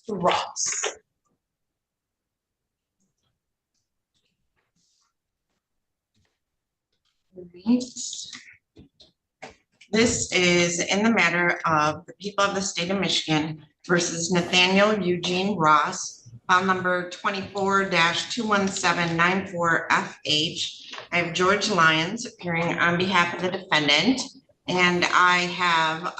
Ross. This is in the matter of the people of the state of Michigan versus Nathaniel Eugene Ross, file number 24-21794FH. I have George Lyons appearing on behalf of the defendant, and I have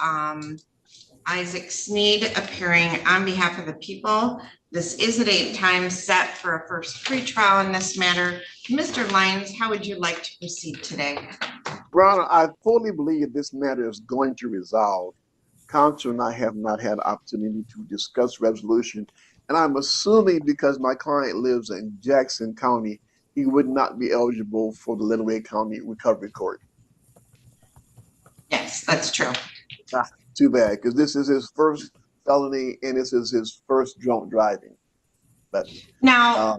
Isaac Sneed appearing on behalf of the people. This is a date and time set for a first pretrial in this matter. Mr. Lyons, how would you like to proceed today? Your Honor, I fully believe this matter is going to resolve. Counsel and I have not had opportunity to discuss resolution, and I'm assuming because my client lives in Jackson County, he would not be eligible for the Lenawee County Recovery Court. Yes, that's true. Too bad, because this is his first felony and this is his first drunk driving. But now,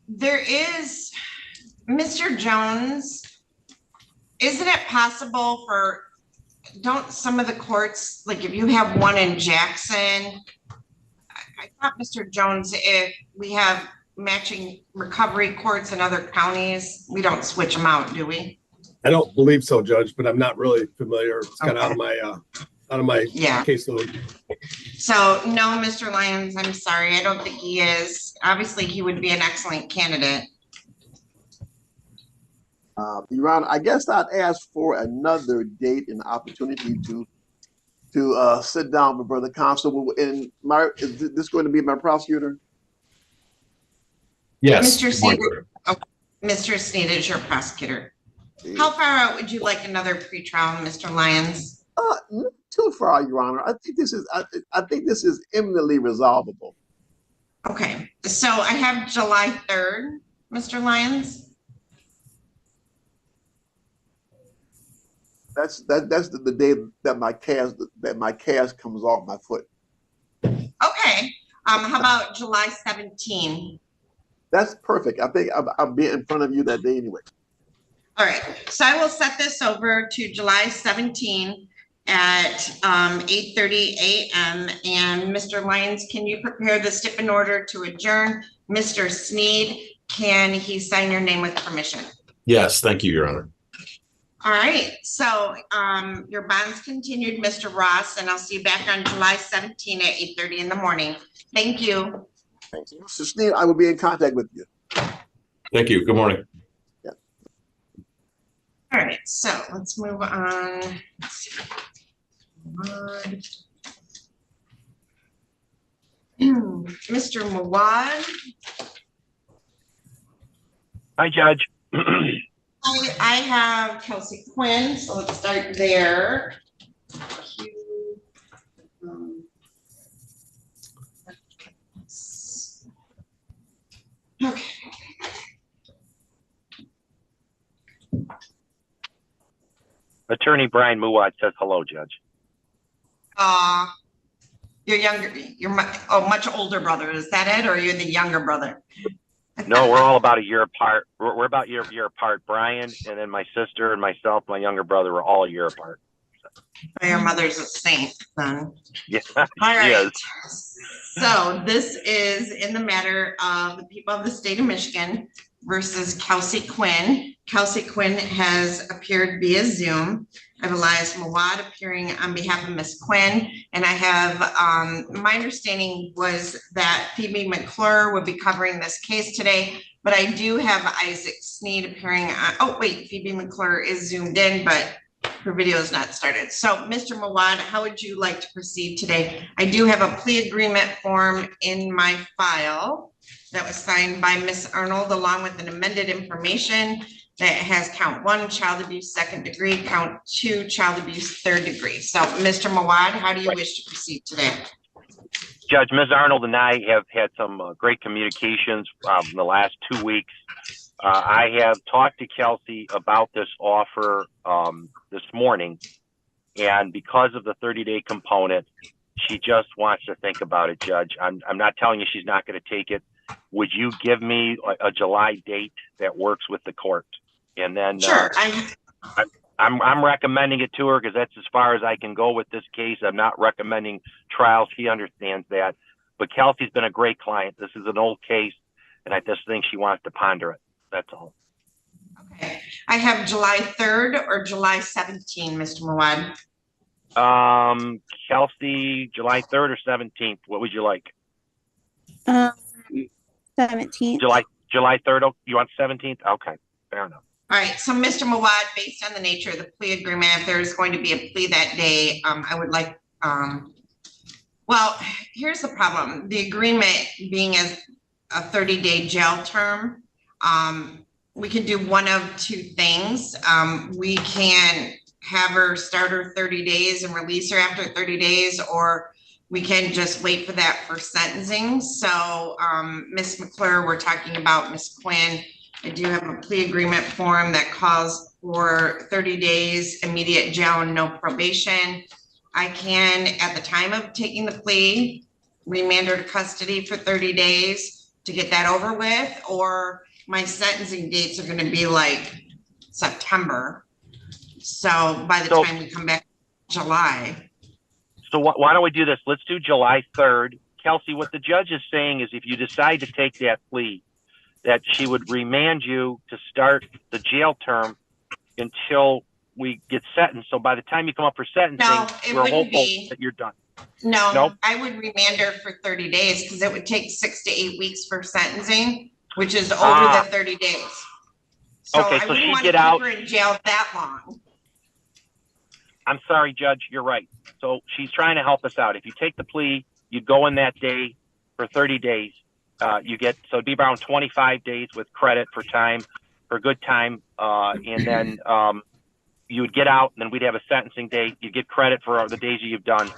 there is Mr. Jones. Isn't it possible for, don't some of the courts, like if you have one in Jackson, I thought Mr. Jones, if we have matching recovery courts in other counties, we don't switch them out, do we? I don't believe so, Judge, but I'm not really familiar. It's kind of out of my caseload. So no, Mr. Lyons, I'm sorry. I don't think he is. Obviously, he would be an excellent candidate. Your Honor, I guess I'd ask for another date and opportunity to sit down with Brother Constable. And is this going to be my prosecutor? Yes. Mr. Sneed, Mr. Sneed is your prosecutor. How far out would you like another pretrial, Mr. Lyons? Not too far, Your Honor. I think this is imminently resolvable. Okay, so I have July 3rd, Mr. Lyons. That's the day that my cast comes off my foot. Okay. How about July 17? That's perfect. I think I'll be in front of you that day anyway. All right. So I will set this over to July 17 at 8:30 a.m. And Mr. Lyons, can you prepare the stipend order to adjourn? Mr. Sneed, can he sign your name with permission? Yes, thank you, Your Honor. All right, so your bond's continued, Mr. Ross, and I'll see you back on July 17 at 8:30 in the morning. Thank you. Thanks. Mr. Sneed, I will be in contact with you. Thank you. Good morning. Yeah. All right, so let's move on. Let's see. Mr. Mawad. Hi, Judge. I have Kelsey Quinn, so let's start there. Okay. Attorney Brian Muwad says hello, Judge. You're younger, much older brother. Is that it, or you're the younger brother? No, we're all about a year apart. We're about a year apart. Brian, and then my sister and myself, my younger brother, were all a year apart. Your mother's a saint, then. Yeah. All right. Yes. So this is in the matter of the people of the state of Michigan versus Kelsey Quinn. Kelsey Quinn has appeared via Zoom. I have Elias Mawad appearing on behalf of Ms. Quinn, and I have, my understanding was that Phoebe McClure would be covering this case today, but I do have Isaac Sneed appearing on, oh wait, Phoebe McClure is zoomed in, but her video is not started. So Mr. Mawad, how would you like to proceed today? I do have a plea agreement form in my file that was signed by Ms. Arnold along with an amended information that has count 1, child abuse 2nd degree, count 2, child abuse 3rd degree. So Mr. Mawad, how do you wish to proceed today? Judge, Ms. Arnold and I have had some great communications in the last 2 weeks. I have talked to Kelsey about this offer this morning, and because of the 30-day component, she just wants to think about it, Judge. I'm not telling you she's not going to take it. Would you give me a July date that works with the court? And then sure. I'm recommending it to her because that's as far as I can go with this case. I'm not recommending trial. She understands that. but Kelsey's been a great client. This is an old case, and I just think she wants to ponder it. That's all. Okay. I have July 3rd or July 17th, Mr. Mawad. Kelsey, July 3rd or 17th? What would you like? 17th. July 3rd. Oh, you want 17th? Okay, fair enough. All right, so Mr. Mawad, based on the nature of the plea agreement, if there's going to be a plea that day, I would like, well, here's the problem. The agreement being as a 30-day jail term, we can do one of two things. We can have her start her 30 days and release her after 30 days, or we can just wait for that for sentencing. So Ms. McClure, we're talking about Ms. Quinn. I do have a plea agreement form that calls for 30 days immediate jail and no probation. I can, at the time of taking the plea, remand her to custody for 30 days to get that over with, or my sentencing dates are gonna be like September. So by the time we come back July. So why don't we do this? Let's do July 3rd. Kelsey, what the judge is saying is if you decide to take that plea, that she would remand you to start the jail term until we get sentenced. So by the time you come up for sentencing, we're hopeful that you're done. No, nope. I would remand her for 30 days because it would take 6 to 8 weeks for sentencing, which is over the 30 days. So okay, I so wouldn't she want get to keep out her in jail that long. I'm sorry, Judge, you're right. So she's trying to help us out. If you take the plea, you go in that day for 30 days. You get, so it'd be around 25 days with credit for time, for good time. And then you would get out and then we'd have a sentencing date. You get credit for the days that you've done.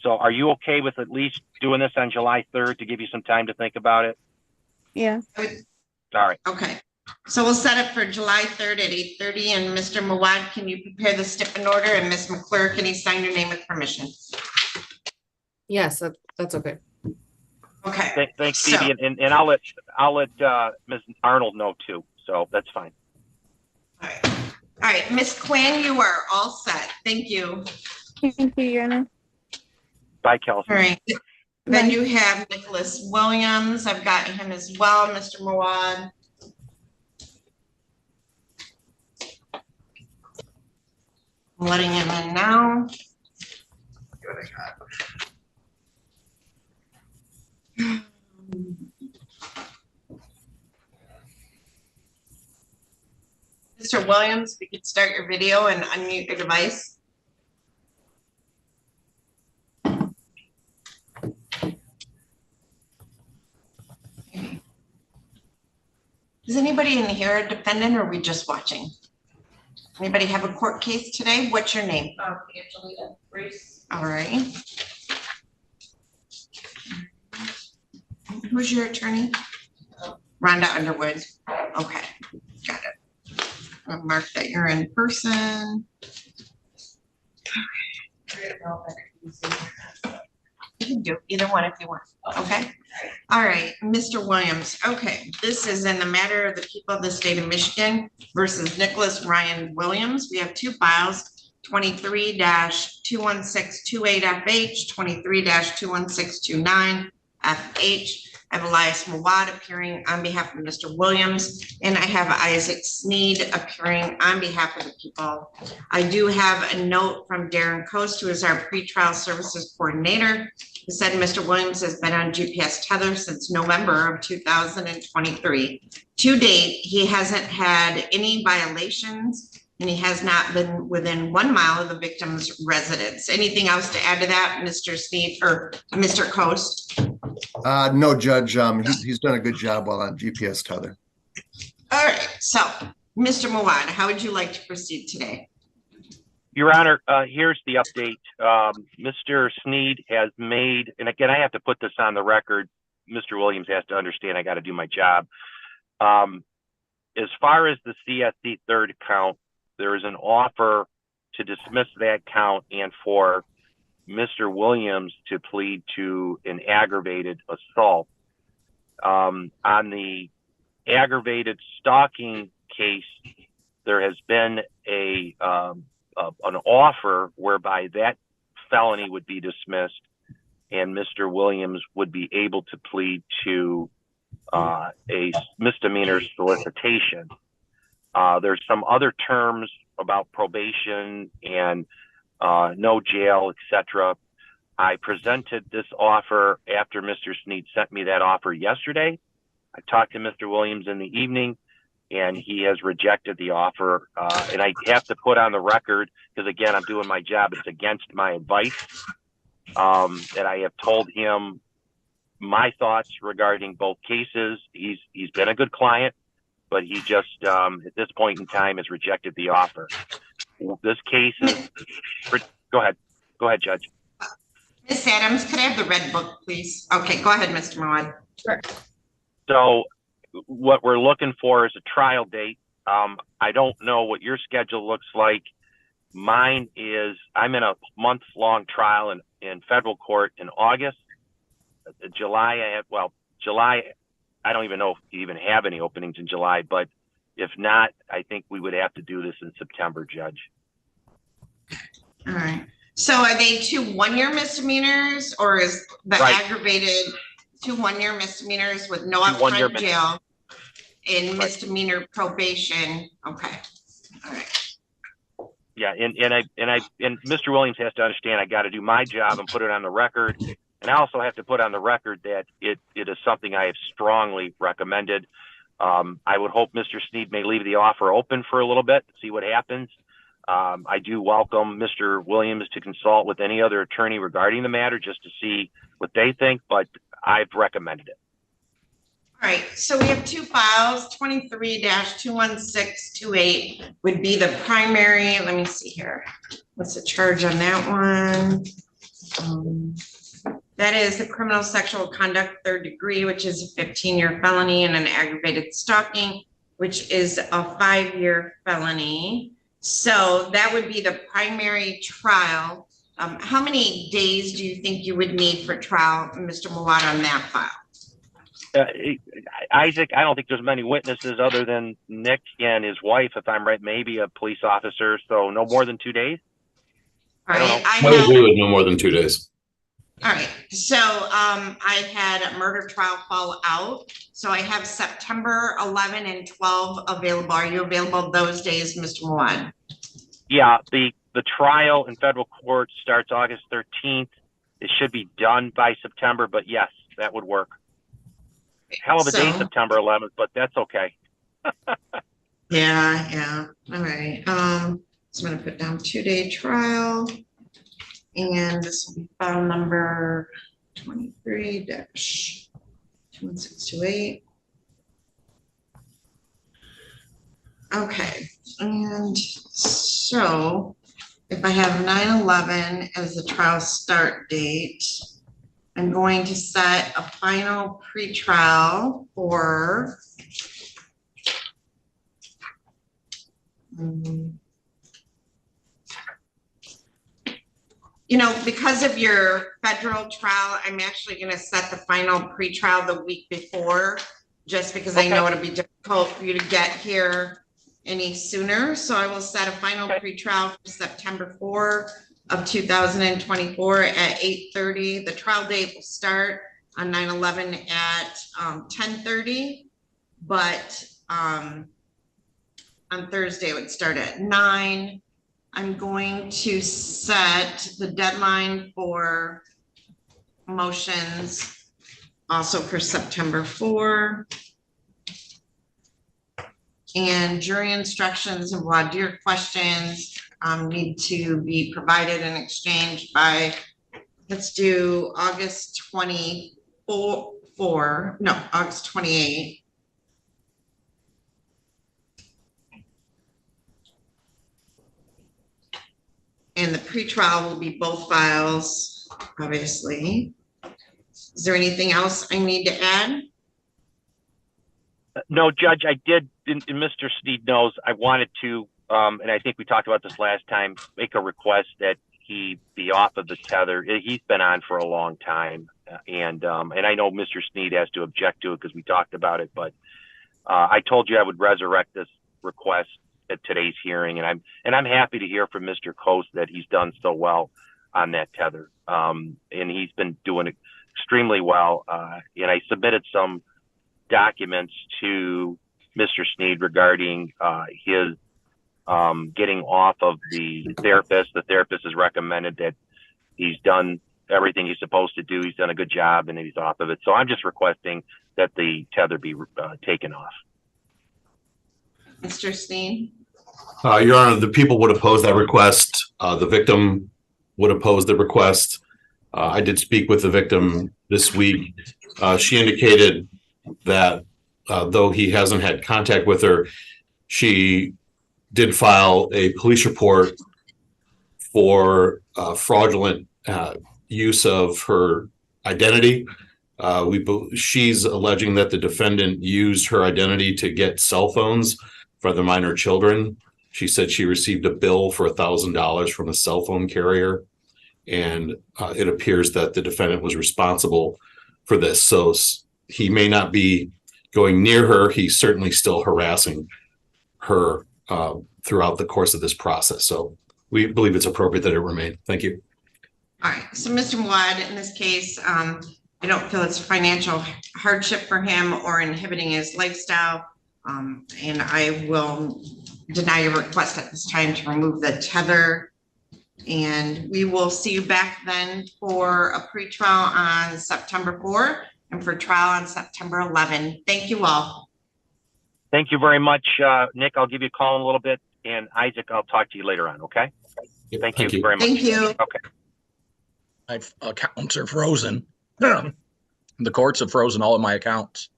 So are you okay with at least doing this on July 3rd to give you some time to think about it? Yeah. All right. Okay. So we'll set it for July 3rd at 8:30. And Mr. Mawad, can you prepare the stipend order? And Ms. McClure, can you sign your name with permission? Yes, that's okay. Okay. Thanks, Phoebe. And I'll let Ms. Arnold know too. So that's fine. All right. All right, Ms. Quinn, you are all set. Thank you. Thank you, Your Honor. Bye, Kelsey. All right. Then you have Nicholas Williams. I've got him as well, Mr. Mawad. I'm letting him in now. Mr. Williams, if you could start your video and unmute your device. Is anybody in here a defendant, or are we just watching? Anybody have a court case today? What's your name? Angelita, Ruiz. All right. Who's your attorney? Rhonda Underwood. Okay, got it. I'll mark that you're in person. You can do either one if you want. Okay. All right, Mr. Williams. Okay, this is in the matter of the people of the state of Michigan versus Nicholas Ryan Williams. We have two files, 23-21628FH, 23-21629FH. I have Elias Mawad appearing on behalf of Mr. Williams, and I have Isaac Sneed appearing on behalf of the people. I do have a note from Darren Coast, who is our pretrial services coordinator, who said Mr. Williams has been on GPS tether since November of 2023. To date, he hasn't had any violations, and he has not been within 1 mile of the victim's residence. Anything else to add to that, Mr. Sneed or Mr. Coast? No, Judge. He's done a good job while on GPS tether. All right. So, Mr. Mawad, how would you like to proceed today? Your Honor, here's the update. Mr. Sneed has made, and again, I have to put this on the record. Mr. Williams has to understand I got to do my job. As far as the CSC third count, there is an offer to dismiss that count and for Mr. Williams to plead to an aggravated assault. On the aggravated stalking case, there has been an offer whereby that felony would be dismissed and Mr. Williams would be able to plead to a misdemeanor solicitation. There's some other terms about probation and no jail, etc. I presented this offer after Mr. Sneed sent me that offer yesterday. I talked to Mr. Williams in the evening, and he has rejected the offer. And I have to put on the record, because again, I'm doing my job, it's against my advice, that I have told him my thoughts regarding both cases. He's been a good client, but he just, at this point in time, has rejected the offer. This case is, go ahead, Judge. Ms. Adams, could I have the red book, please? Okay, go ahead, Mr. Mawad. Sure. So what we're looking for is a trial date. I don't know what your schedule looks like. Mine is, I'm in a month-long trial in federal court in August. July, I don't even know if you even have any openings in July, but if not, I think we would have to do this in September, Judge. All right. So are they 2 one-year misdemeanors, or is the aggravated 2 one-year misdemeanors with no upfront jail and misdemeanor probation? Okay. All right. Yeah, and Mr. Williams has to understand I got to do my job and put it on the record. And I also have to put on the record that it is something I have strongly recommended. I would hope Mr. Sneed may leave the offer open for a little bit, see what happens. I do welcome Mr. Williams to consult with any other attorney regarding the matter just to see what they think, but I've recommended it. All right, so we have 2 files, 23-21628 would be the primary. Let me see here. What's the charge on that one? That is the criminal sexual conduct 3rd degree, which is a 15-year felony, and an aggravated stalking, which is a 5-year felony. So that would be the primary trial. How many days do you think you would need for trial, Mr. Mawad, on that file? Isaac, I don't think there's many witnesses other than Nick and his wife, if I'm right, maybe a police officer. So no more than 2 days. All right. I would agree with no more than 2 days. All right. So I had a murder trial fall out. So I have September 11 and 12 available. Are you available those days, Mr. Mawad? Yeah, the trial in federal court starts August 13th. It should be done by September, but yes, that would work. Hell of a day, September 11th, but that's okay. Yeah. All right. So I'm going to put down 2-day trial, and this will be file number 23-21628. Okay. And so if I have 9/11 as the trial start date, I'm going to set a final pretrial for because of your federal trial, I'm actually going to set the final pretrial the week before, just because I know it'll be difficult for you to get here any sooner. So I will set a final pretrial for September 4 of 2024 at 8:30. The trial date will start on 9/11 at 10:30, but on Thursday it would start at 9. I'm going to set the deadline for motions also for September 4. And jury instructions and voir dire questions need to be provided and exchanged by, let's do August 28. And the pretrial will be both files, obviously. Is there anything else I need to add? No, Judge, I did, and Mr. Sneed knows, I wanted to, and I think we talked about this last time, make a request that he be off of the tether. He's been on for a long time, and I know Mr. Sneed has to object to it because we talked about it, but I told you I would resurrect this request at today's hearing, and I'm happy to hear from Mr. Coast that he's done so well. on that tether. And he's been doing extremely well. And I submitted some documents to Mr. Sneed regarding his getting off of the therapist. The therapist has recommended that he's done everything he's supposed to do. He's done a good job and he's off of it. So I'm just requesting that the tether be taken off. Mr. Sneed? Your Honor, the people would oppose that request. The victim would oppose the request. I did speak with the victim this week. She indicated that though he hasn't had contact with her, she did file a police report for fraudulent use of her identity. She's alleging that the defendant used her identity to get cell phones for the minor children. She said she received a bill for $1,000 from a cell phone carrier, and it appears that the defendant was responsible for this. So he may not be going near her. He's certainly still harassing her throughout the course of this process. So we believe it's appropriate that it remain. Thank you. All right, so Mr. Mwad, in this case, I don't feel it's financial hardship for him or inhibiting his lifestyle. And I will deny your request at this time to remove the tether. And we will see you back then for a pretrial on September 4 and for trial on September 11. Thank you all. Thank you very much, Nick. I'll give you a call in a little bit. And Isaac, I'll talk to you later on, okay? Thank you very much. Thank you. Okay. My accounts are frozen. The courts have frozen all of my accounts.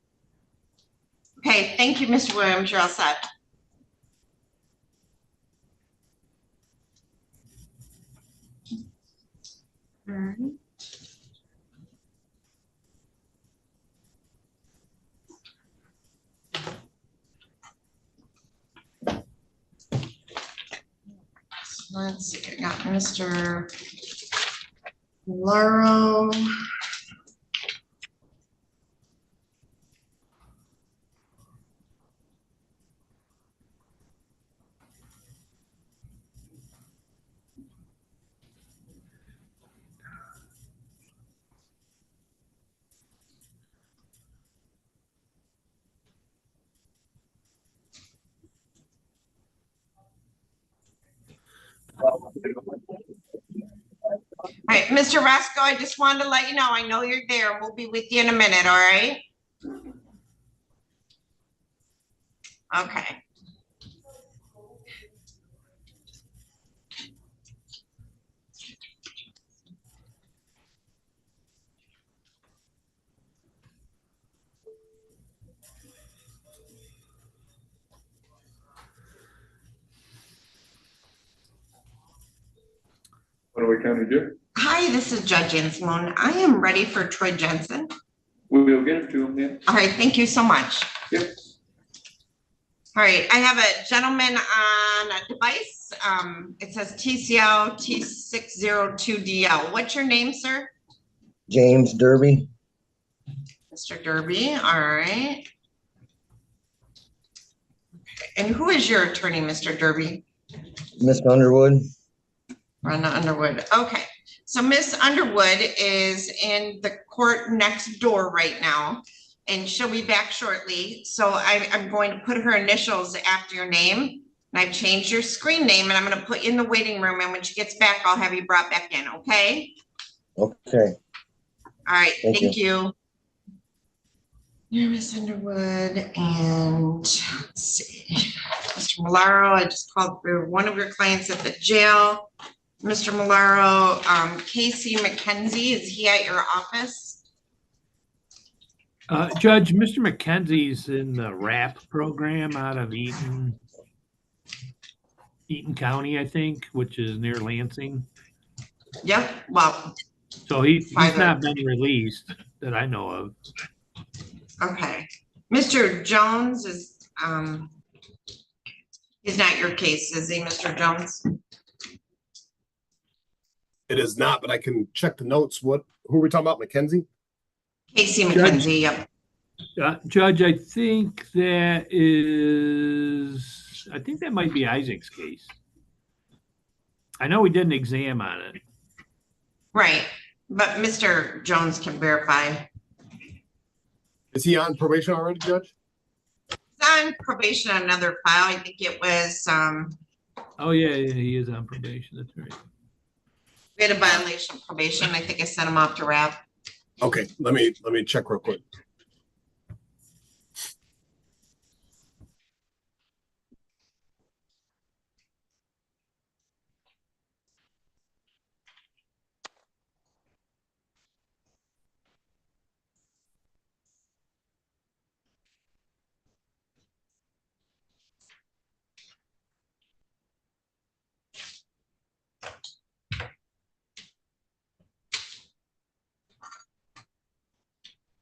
Okay, thank you, Mr. Williams. You're all set. All right. Let's see, I got Mr. Lauro. All right, Mr. Orosco, I just wanted to let you know, I know you're there. We'll be with you in a minute, all right? Okay. What do we kind of do? Hi, this is Judge Anselone. I am ready for Troy Jensen. We'll get it to him then. All right, thank you so much. Yep. All right, I have a gentleman on a device. It says TCL T602DL. What's your name, sir? James Derby. Mr. Derby, all right. Okay. And who is your attorney, Mr. Derby? Miss Underwood. Rhonda Underwood. Okay, so Miss Underwood is in the court next door right now, and she'll be back shortly. So I'm going to put her initials after your name, and I've changed your screen name, and I'm going to put you in the waiting room. And when she gets back, I'll have you brought back in. Okay. Okay. All right. Thank you. you. You're Miss Underwood, and let's see, Mr. Malaro. I just called for one of your clients at the jail. Mr. Malaro, Casey McKenzie, is he at your office? Judge, Mr. McKenzie's in the RAP program out of Eaton County, I think, which is near Lansing. Yep, well. So he's not been released that I know of. Okay. Mr. Jones is, he's not your case, is he, Mr. Jones? It is not, but I can check the notes. Who are we talking about? McKenzie? Casey McKenzie, yep. Judge, I think that might be Isaac's case. I know we did an exam on it. Right, but Mr. Jones can verify. Is he on probation already, Judge? He's on probation on another file. I think it was, Oh, yeah, he is on probation. That's right. we had a violation of probation. I think I sent him off to RAP. Okay, let me check real quick.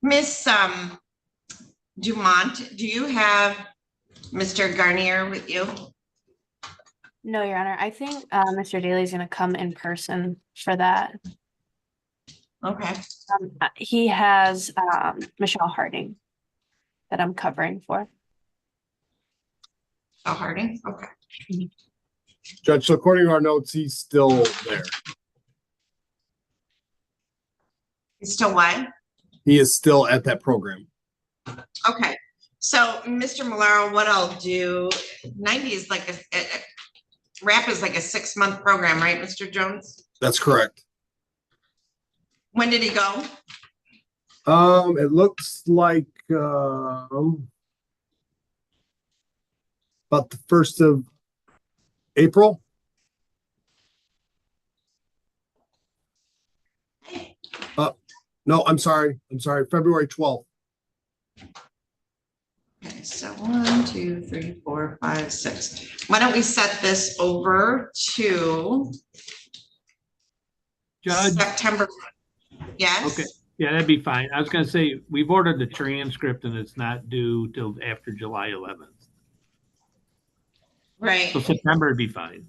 Miss Dumont, do you have Mr. Garnier with you? No, Your Honor. I think Mr. Daly's going to come in person for that. Okay. He has Michelle Harding that I'm covering for. Oh, Harding, okay. Judge, so according to our notes, he's still there. He's still what? He is still at that program. Okay, so Mr. Malaro, what I'll do, 90 is like a RAP is like a 6-month program, right, Mr. Jones? That's correct. When did he go? It looks like about the 1st of April. No, I'm sorry. February 12th. Okay, so 1, 2, 3, 4, 5, 6. Why don't we set this over to Judge? September? Yes. Okay, yeah, that'd be fine. I was gonna say, we've ordered the transcript and it's not due till after July 11th. Right. So September would be fine.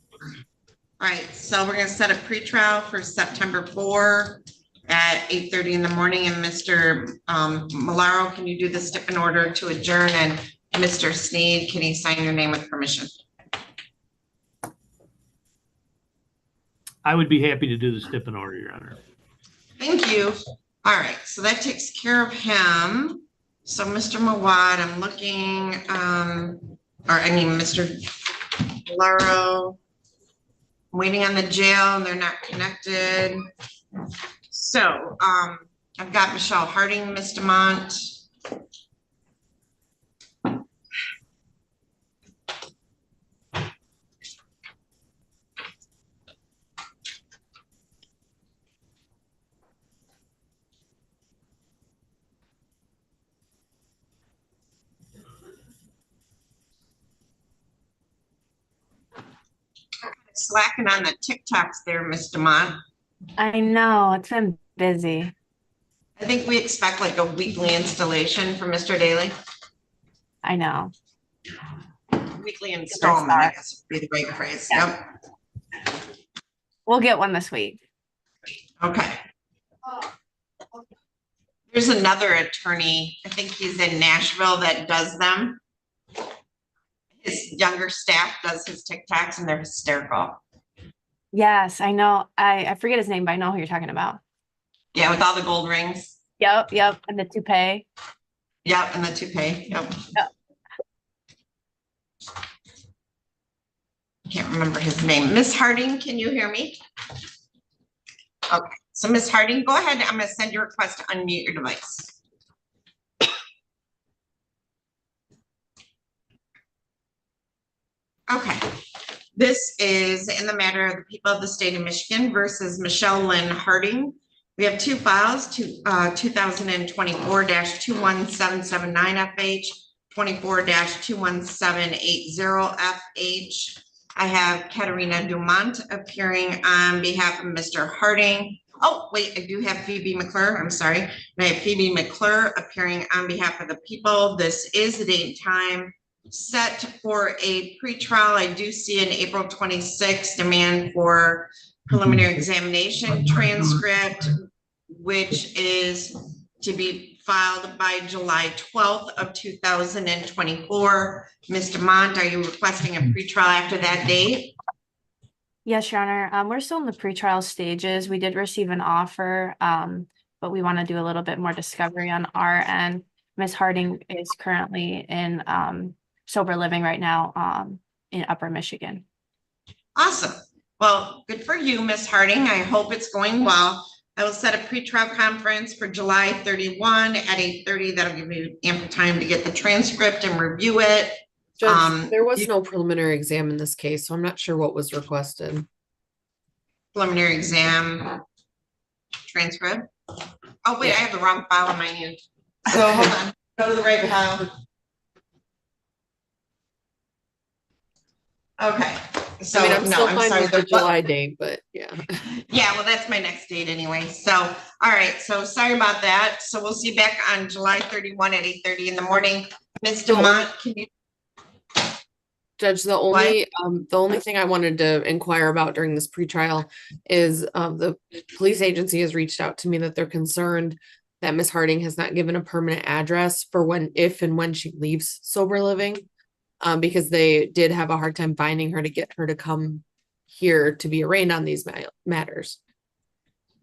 All right, so we're gonna set a pretrial for September 4 at 8:30 in the morning. And Mr. Malaro, can you do the stip in order to adjourn? And Mr. Sneed, can you sign your name with permission? I would be happy to do the stip in order, Your Honor. Thank you. All right, so that takes care of him. So Mr. Mawad, I'm looking, Mr. Malaro, waiting on the jail, and they're not connected. So I've got Michelle Harding, Ms. Dumont. Slacking on the TikToks there, Ms. Dumont. I know, it's been busy. I think we expect like a weekly installation from Mr. Daly. I know. Weekly installment, I guess would be the right phrase. Yeah. Yep. We'll get one this week. Okay. There's another attorney, I think he's in Nashville, that does them. His younger staff does his TikToks and they're hysterical. Yes, I know. I forget his name, but I know who you're talking about. Yeah, with all the gold rings. Yep, and the toupee. Yep, and the toupee. Yep. I can't remember his name. Miss Harding, can you hear me? Okay, so Miss Harding, go ahead. I'm going to send you a request to unmute your device. Okay, this is in the matter of the people of the state of Michigan versus Michelle Lynn Harding. We have two files, 2024-21779FH, 24-21780FH. I have Katerina Dumont appearing on behalf of Mr. Harding. Oh, wait, I do have Phoebe McClure. I'm sorry. And I have Phoebe McClure appearing on behalf of the people. This is the date and time set for a pretrial. I do see an April 26th demand for preliminary examination transcript, which is to be filed by July 12th of 2024. Ms. Dumont, are you requesting a pretrial after that date? Yes, Your Honor. We're still in the pretrial stages. We did receive an offer, but we want to do a little bit more discovery on our end. Ms. Harding is currently in sober living right now in Upper Michigan. Awesome. Well, good for you, Ms. Harding. I hope it's going well. I will set a pretrial conference for July 31 at 8:30. That'll give me ample time to get the transcript and review it. Judge, there was no preliminary exam in this case, so I'm not sure what was requested. Preliminary exam transcript. Oh, wait, I have the wrong file in my hand. So hold on, go to the right file. Okay. So I mean, I'm still I'm fine sorry, with the July date, but yeah. Yeah, well, that's my next date anyway. So, all right. So sorry about that. So we'll see you back on July 31 at 8:30 in the morning. Ms. Dumont, can you? Judge, the only thing I wanted to inquire about during this pretrial is the police agency has reached out to me that they're concerned that Ms. Harding has not given a permanent address for if and when she leaves sober living, because they did have a hard time finding her to get her to come here to be arraigned on these matters.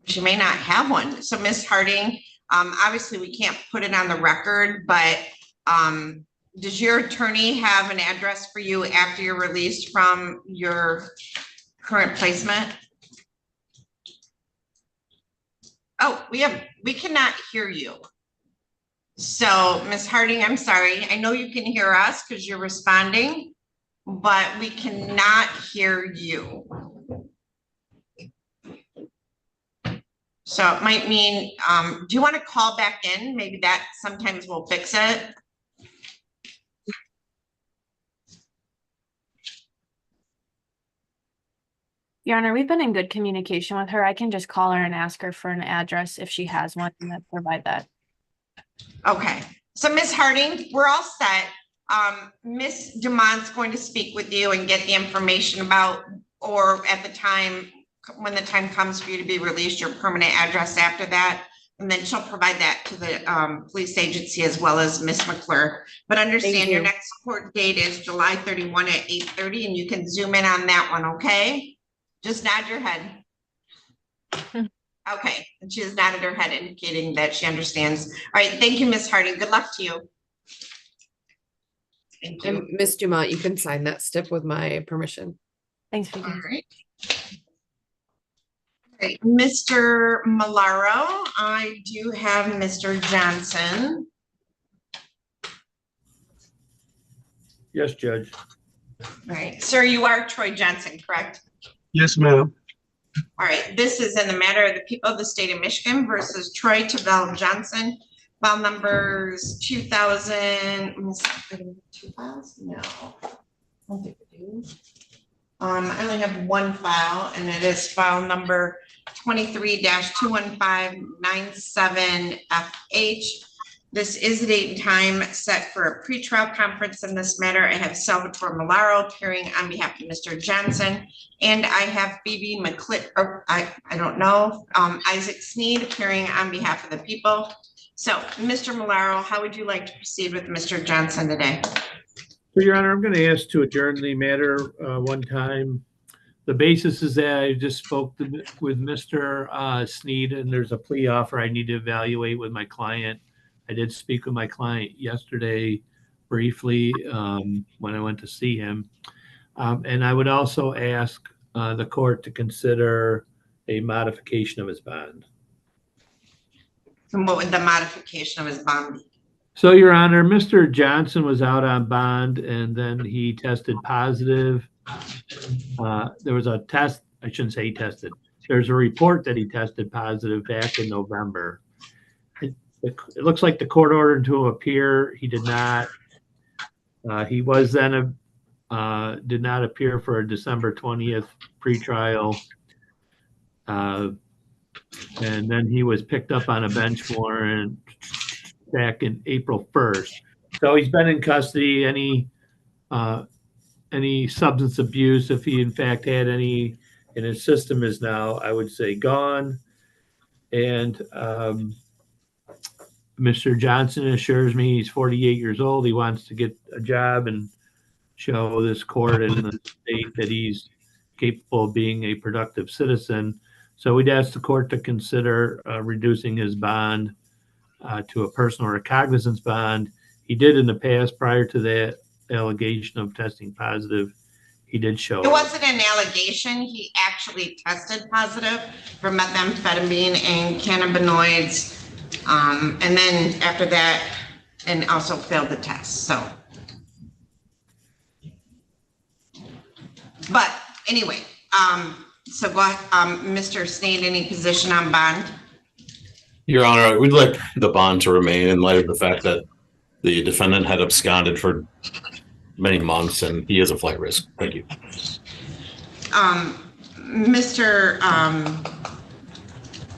She may not have one. So Ms. Harding, obviously we can't put it on the record, but does your attorney have an address for you after you're released from your current placement? Oh, we cannot hear you. So Ms. Harding, I'm sorry. I know you can hear us because you're responding, but we cannot hear you. So it might mean, do you want to call back in? Maybe that sometimes will fix it. Your Honor, we've been in good communication with her. I can just call her and ask her for an address if she has one and provide that. Okay, so Ms. Harding, we're all set. Ms. Dumont's going to speak with you and get the information about, or at the time, when the time comes for you to be released, your permanent address after that. And then she'll provide that to the police agency as well as Ms. McClure. But understand your next court date is July 31 at 8:30, and you can zoom in on that one, okay? Just nod your head. Okay, and she has nodded her head indicating that she understands. All right, thank you, Ms. Harding. Good luck to you. Thank you. And Ms. Dumont, you can sign that stip with my permission. Thanks for All right. Okay, Mr. Malaro, I do have Mr. Johnson. Yes, Judge. All right, sir, you are Troy Johnson, correct? Yes, ma'am. All right, this is in the matter of the people of the state of Michigan versus Troy Tavell Johnson. File numbers 2000. No, I don't think we do. I only have one file, and it is file number 23-21597FH. This is the date and time set for a pretrial conference in this matter. I have Salvatore Malaro appearing on behalf of Mr. Johnson, and I have Phoebe McClit, or I don't know, Isaac Sneed appearing on behalf of the people. So, Mr. Malaro, how would you like to proceed with Mr. Johnson today? So, Your Honor, I'm going to ask to adjourn the matter one time. The basis is that I just spoke with Mr. Sneed, and there's a plea offer I need to evaluate with my client. I did speak with my client yesterday briefly when I went to see him. And I would also ask the court to consider a modification of his bond. And what would the modification of his bond be? So, Your Honor, Mr. Johnson was out on bond and then he tested positive. There was a test, I shouldn't say he tested. There's a report that he tested positive back in November. It looks like the court ordered him to appear. He did not. He was then did not appear for a December 20th pretrial. And then he was picked up on a bench warrant back in April 1st. So he's been in custody. Any substance abuse, if he in fact had any in his system, is now, I would say, gone. And Mr. Johnson assures me he's 48 years old. He wants to get a job and show this court and the state that he's capable of being a productive citizen. So we'd ask the court to consider reducing his bond to a personal or a cognizance bond. He did in the past, prior to that allegation of testing positive, he did show. It wasn't an allegation. He actually tested positive for methamphetamine and cannabinoids. And then after that, and also failed the test, so. But anyway, so go ahead, Mr. Sneed, any position on bond? Your Honor, we'd like the bond to remain in light of the fact that the defendant had absconded for many months and he is a flight risk. Thank you. Mr.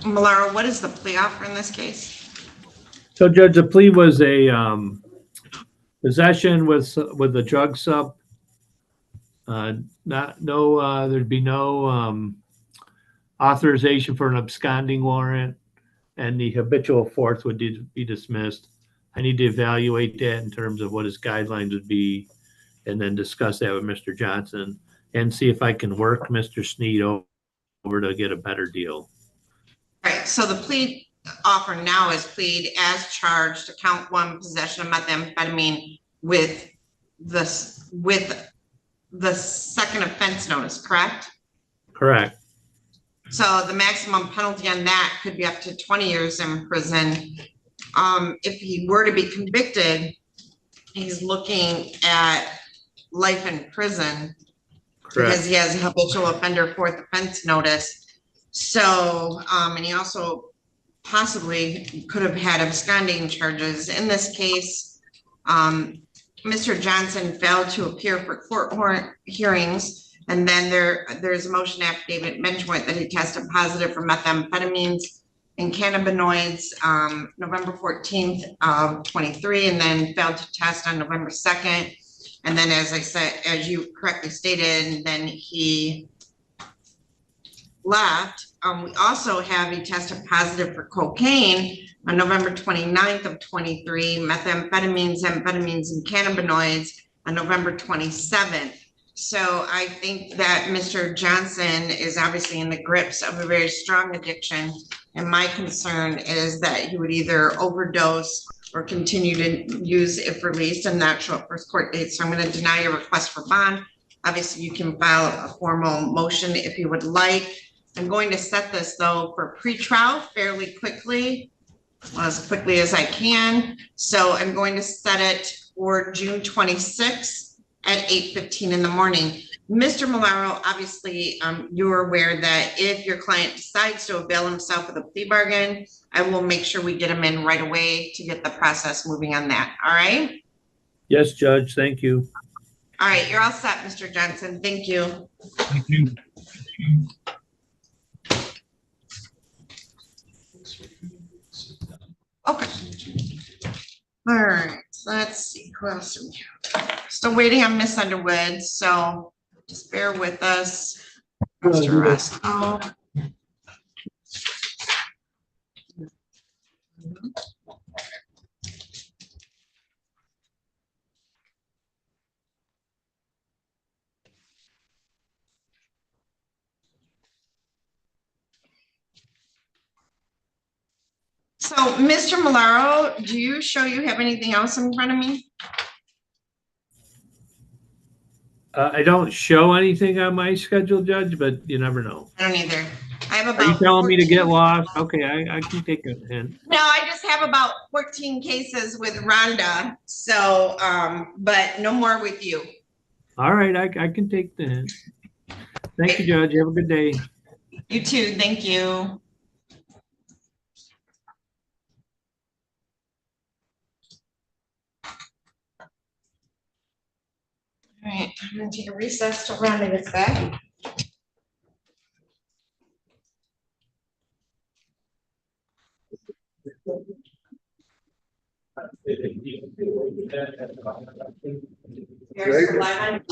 Malaro, what is the plea offer in this case? So Judge, the plea was a possession with a drug sub. There'd be no authorization for an absconding warrant, and the habitual fourth would be dismissed. I need to evaluate that in terms of what his guidelines would be, and then discuss that with Mr. Johnson and see if I can work Mr. Sneed over to get a better deal. All right, so the plea offer now is plead as charged to count one, possession of methamphetamine with the second offense notice, correct? Correct. So the maximum penalty on that could be up to 20 years in prison. If he were to be convicted, he's looking at life in prison. Correct. Because he has a habitual offender fourth offense notice. So, and he also possibly could have had absconding charges. In this case, Mr. Johnson failed to appear for court hearings, and then there's a motion affidavit mentioning that he tested positive for methamphetamines and cannabinoids November 14th of 23, and then failed to test on November 2nd. And then, as I said, as you correctly stated, then he left. We also have he tested positive for cocaine on November 29th of 23, methamphetamines, amphetamines, and cannabinoids on November 27th. So I think that Mr. Johnson is obviously in the grips of a very strong addiction. And my concern is that he would either overdose or continue to use if released and not show up for his court date. So I'm going to deny your request for bond. Obviously, you can file a formal motion if you would like. I'm going to set this, though, for pretrial fairly quickly, as quickly as I can. So I'm going to set it for June 26th at 8:15 in the morning. Mr. Malaro, obviously, you're aware that if your client decides to avail himself of the plea bargain, I will make sure we get him in right away to get the process moving on that. All right? Yes, Judge. Thank you. All right. You're all set, Mr. Johnson. Thank you. Thank you. Okay. All right. So let's see. Who else do we have? Still waiting on Miss Underwood. So just bear with us. Mr. Orosco. So, Mr. Malaro, do you show you have anything else in front of me? I don't show anything on my schedule, Judge, but you never know. I don't either. I have about. Are you telling me to 14... get lost? Okay, I can take a hint. No, I just have about 14 cases with Rhonda. So, but no more with you. All right, I can take the hint. Thank you, Judge. Have a good day. You too. Thank you. All right, I'm going to take a recess till Rhonda gets back. Here's the line.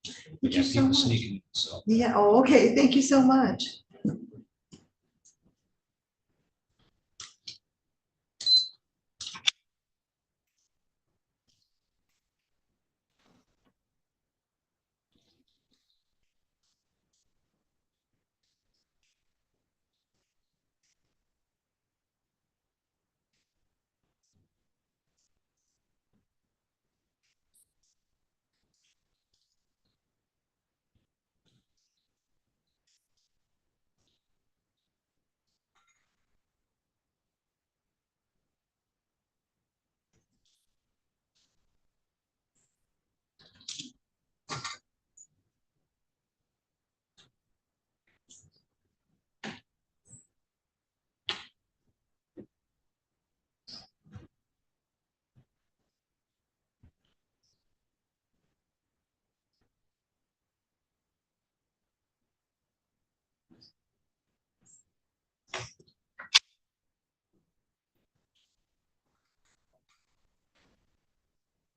Thank you so much. So. Yeah, oh, okay, thank you so much.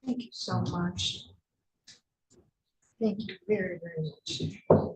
Thank you so much. Thank you very, very much.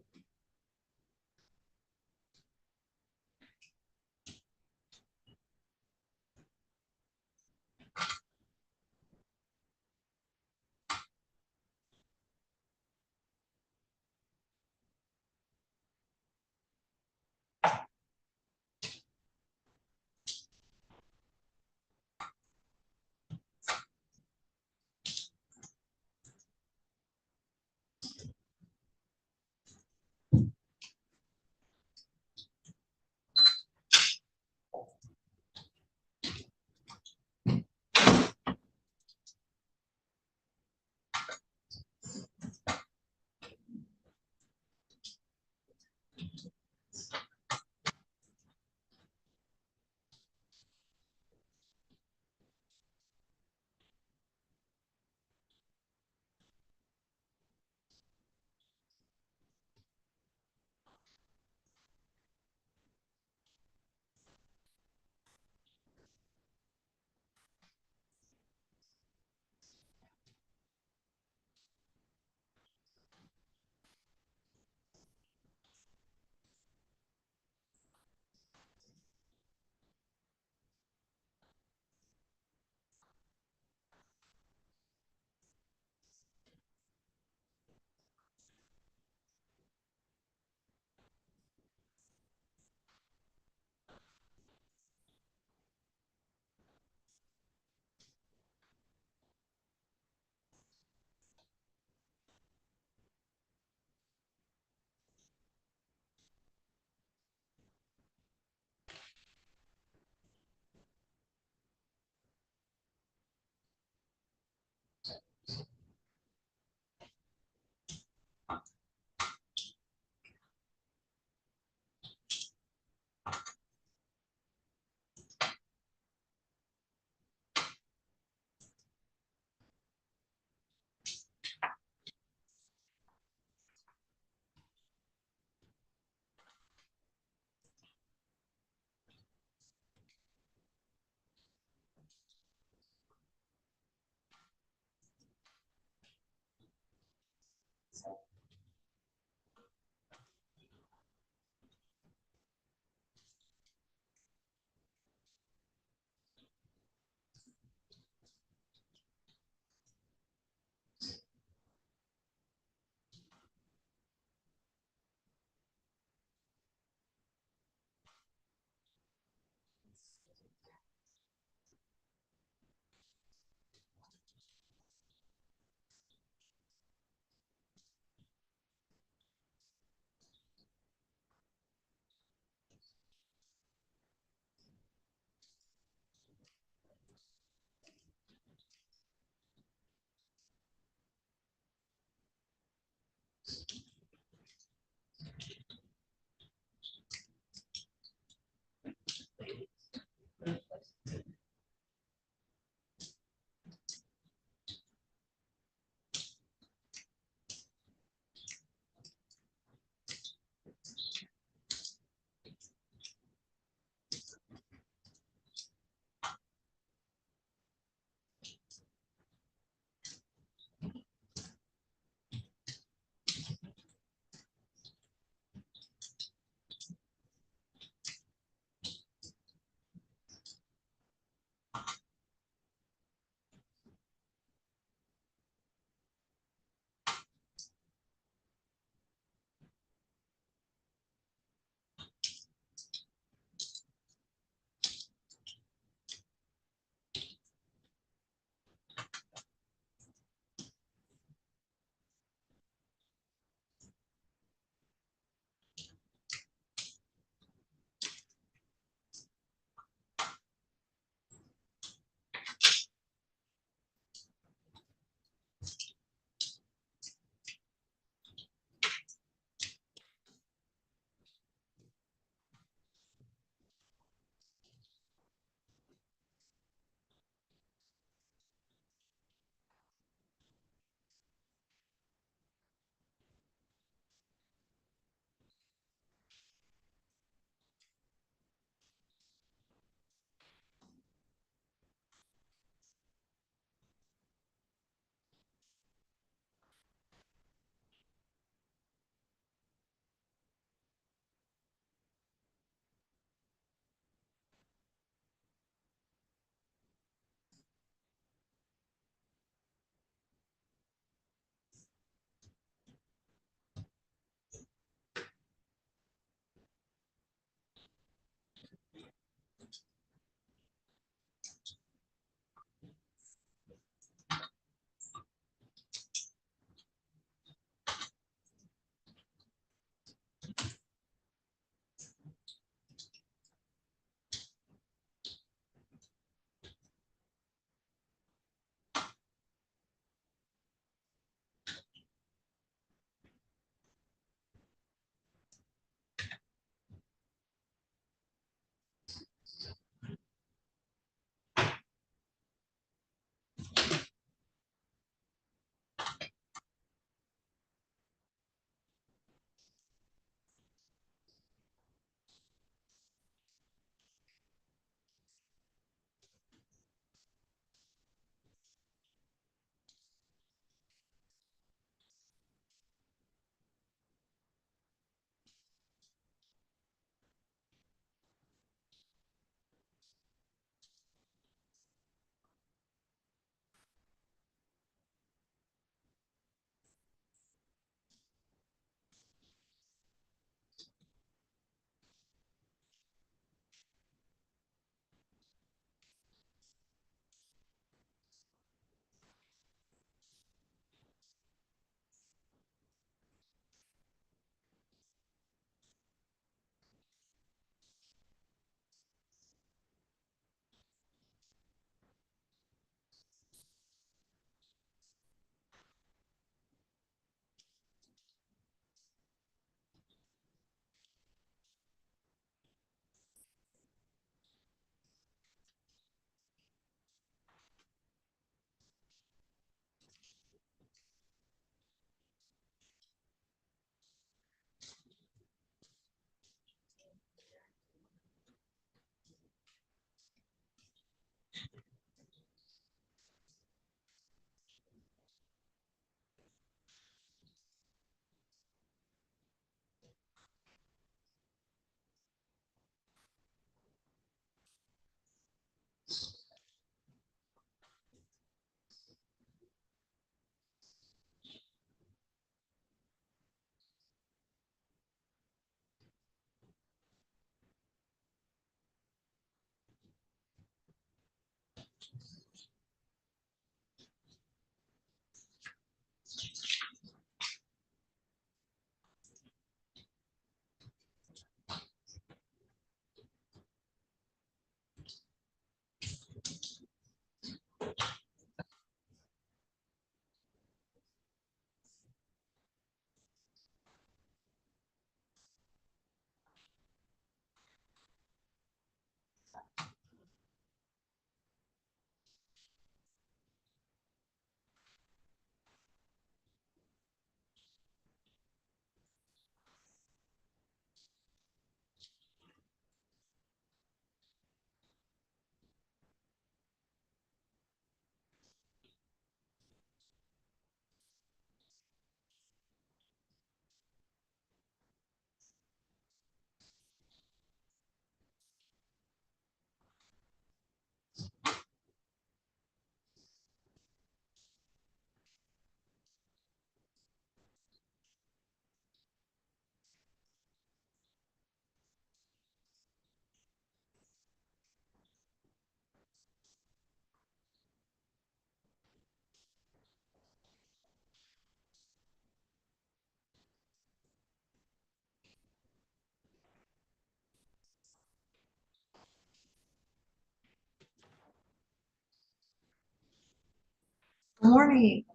Good morning.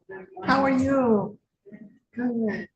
How are you? Good.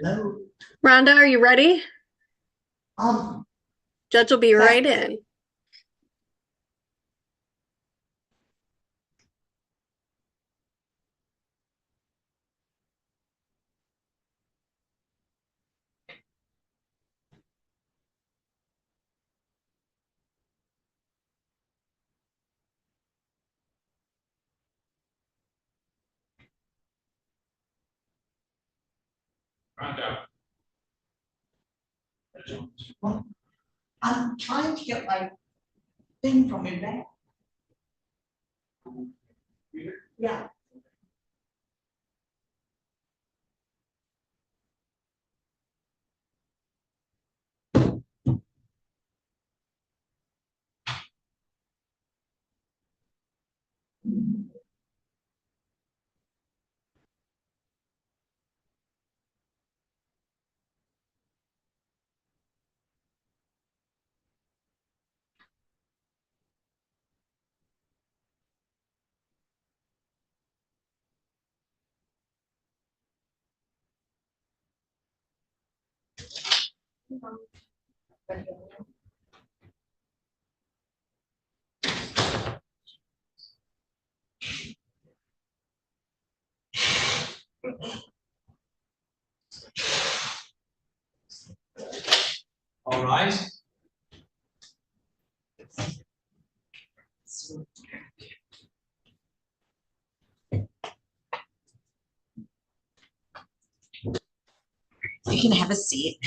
Hello. Rhonda, are you ready? Um, Judge will be right in. I'm trying to get my thing from your back. Yeah. All rise. You can have a seat.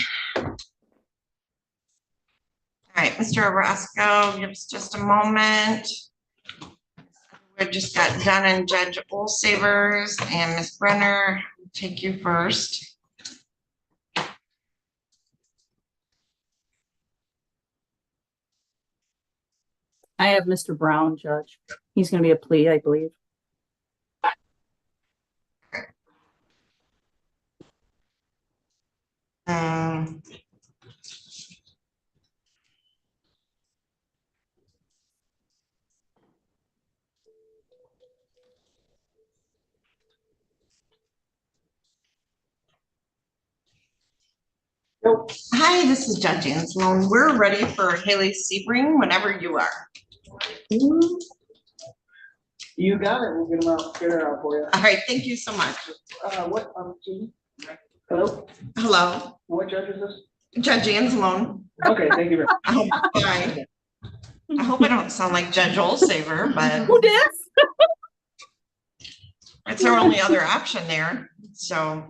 All right, Mr. Orosco, give us just a moment. We just got done and Judge Olsavers and Ms. Brenner, I'll take you first. I have Mr. Brown, Judge. He's going to be a plea, I believe. Hi, this is Judge Anselone. We're ready for Haley Sebring whenever you are. You got it. We'll get them out, get it out for you. All right, thank you so much. What, hello? Hello, What judge is this? Judge Anselone. Okay, thank you very much. I hope I'm fine. I hope I don't sound like Judge Olsaver, but Who did? it's our only other option there, so.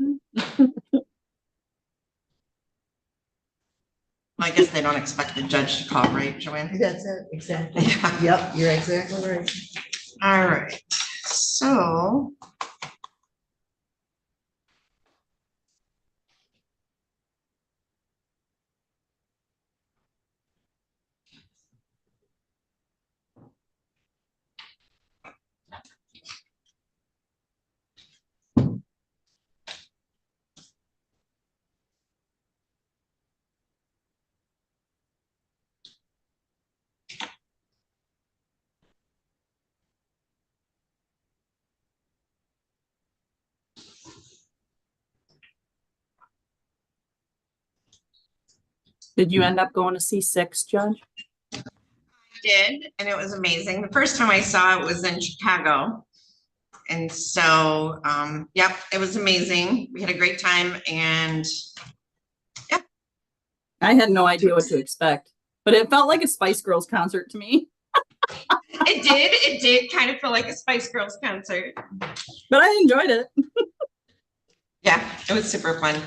I guess they don't expect the judge to call, right, Joanne? That's it, exactly. Yeah. Yep, you're exactly right. All right, so. Did you end up going to C6, Judge? I did, and it was amazing. The first time I saw it was in Chicago. And so, yep, it was amazing. We had a great time and yep. I had no idea what to expect, but it felt like a Spice Girls concert to me. It did kind of feel like a Spice Girls concert. But I enjoyed it. Yeah, it was super fun.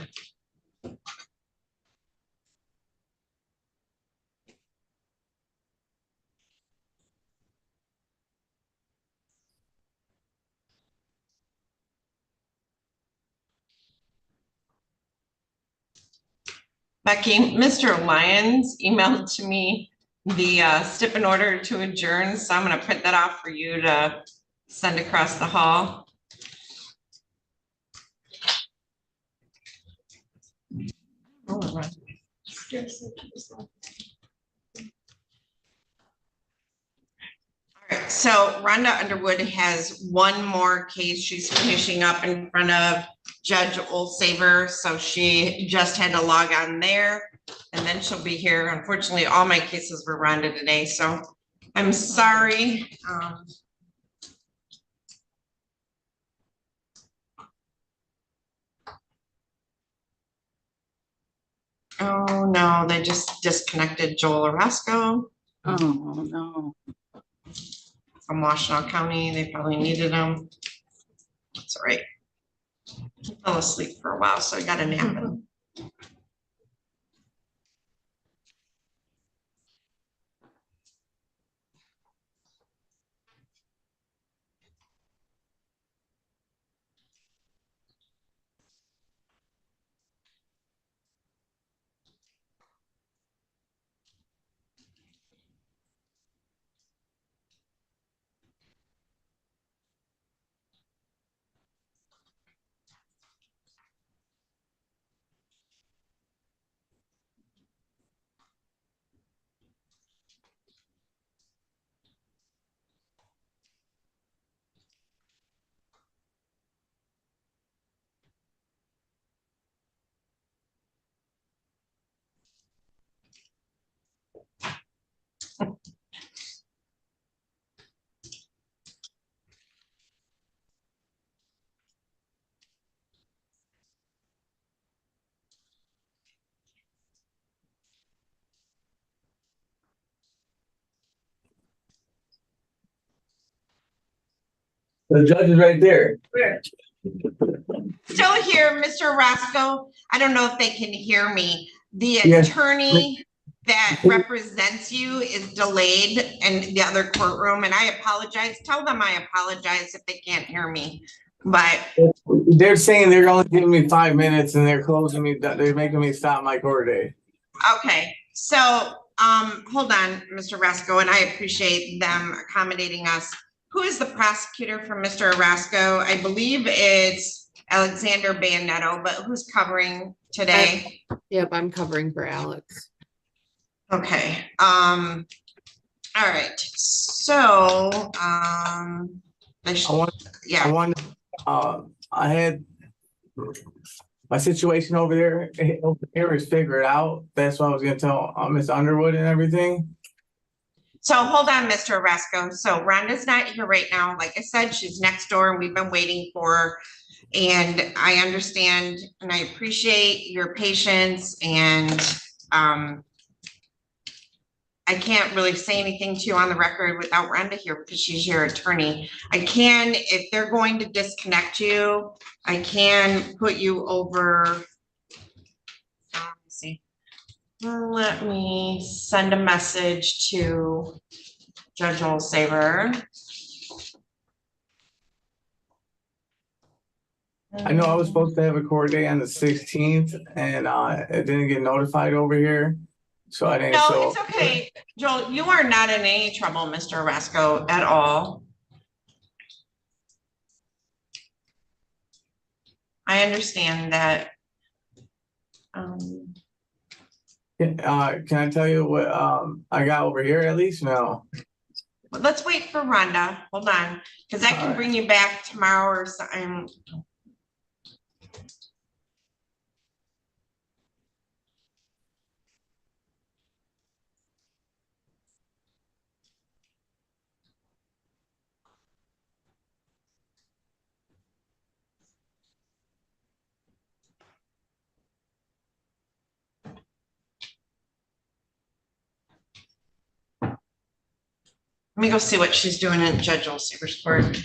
Becky, Mr. Lyons emailed to me the stip in order to adjourn, so I'm gonna print that off for you to send across the hall. All right, so Rhonda Underwood has one more case she's finishing up in front of Judge Olsaver, so she just had to log on there and then she'll be here. Unfortunately, all my cases were Rhonda today, so I'm sorry. Oh no, they just disconnected Joel Orosco. Oh no. From Washtenaw County. They probably needed him. That's all right. He fell asleep for a while, so I got a nap in. The judge is right there. Still here, Mr. Orosco. I don't know if they can hear me. The Yes. attorney that represents you is delayed in the other courtroom, and I apologize. Tell them I apologize if they can't hear me. But They're saying they're only giving me 5 minutes and they're closing me. They're making me stop my court day. okay, so hold on, Mr. Orosco, and I appreciate them accommodating us. Who is the prosecutor for Mr. Orosco? I believe it's Alexander Bayonetto, but who's covering today? Yep, I'm covering for Alex. Okay, all right, so, I had my situation over there is figured out. That's what I was gonna tell Miss Underwood and everything. so hold on, Mr. Orosco. So Rhonda's not here right now. Like I said, she's next door and we've been waiting for her. And I understand and I appreciate your patience and, I can't really say anything to you on the record without Rhonda here because she's your attorney. I can, if they're going to disconnect you, I can put you over. Let's see. Let me send a message to Judge Olsaver. I know I was supposed to have a court day on the 16th and it didn't get notified over here. So I didn't No, it's okay. Joel, you are not in any trouble, Mr. Orosco, at all. I understand that. Can I tell you what I got over here at least? No. Let's wait for Rhonda. Hold on, because I can bring you back tomorrow or something. Let me go see what she's doing in Judge Olsaver's court.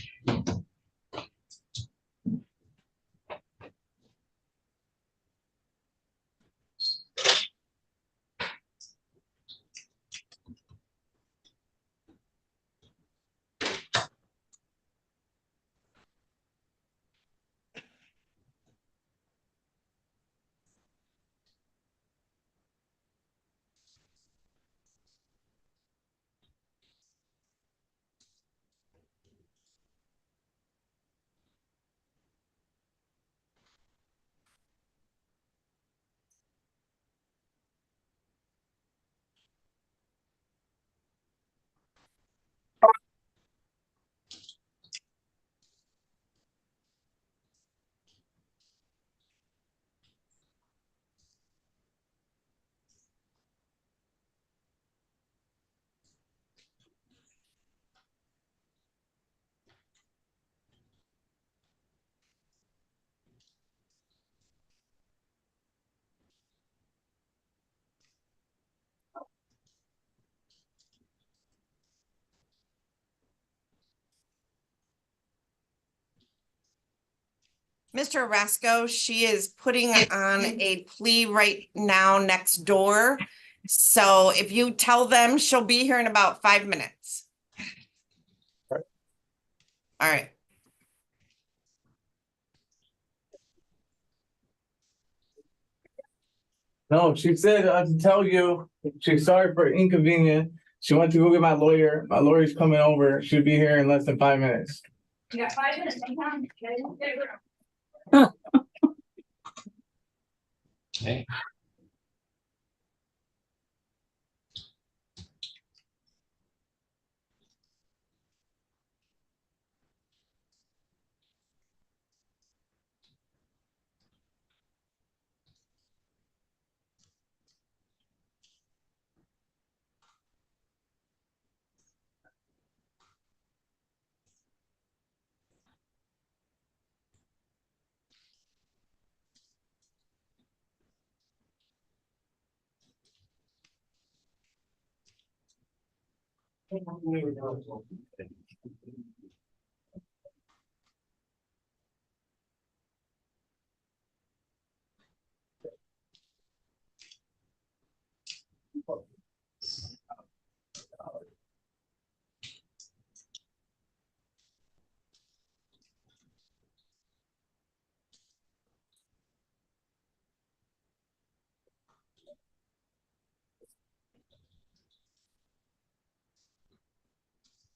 Mr. Orosco, she is putting on a plea right now next door. So if you tell them, she'll be here in about 5 minutes. All right. No, she said to tell you she's sorry for inconvenience. She went to go get my lawyer. My lawyer's coming over. She'll be here in less than 5 minutes. You got 5 minutes. Hey.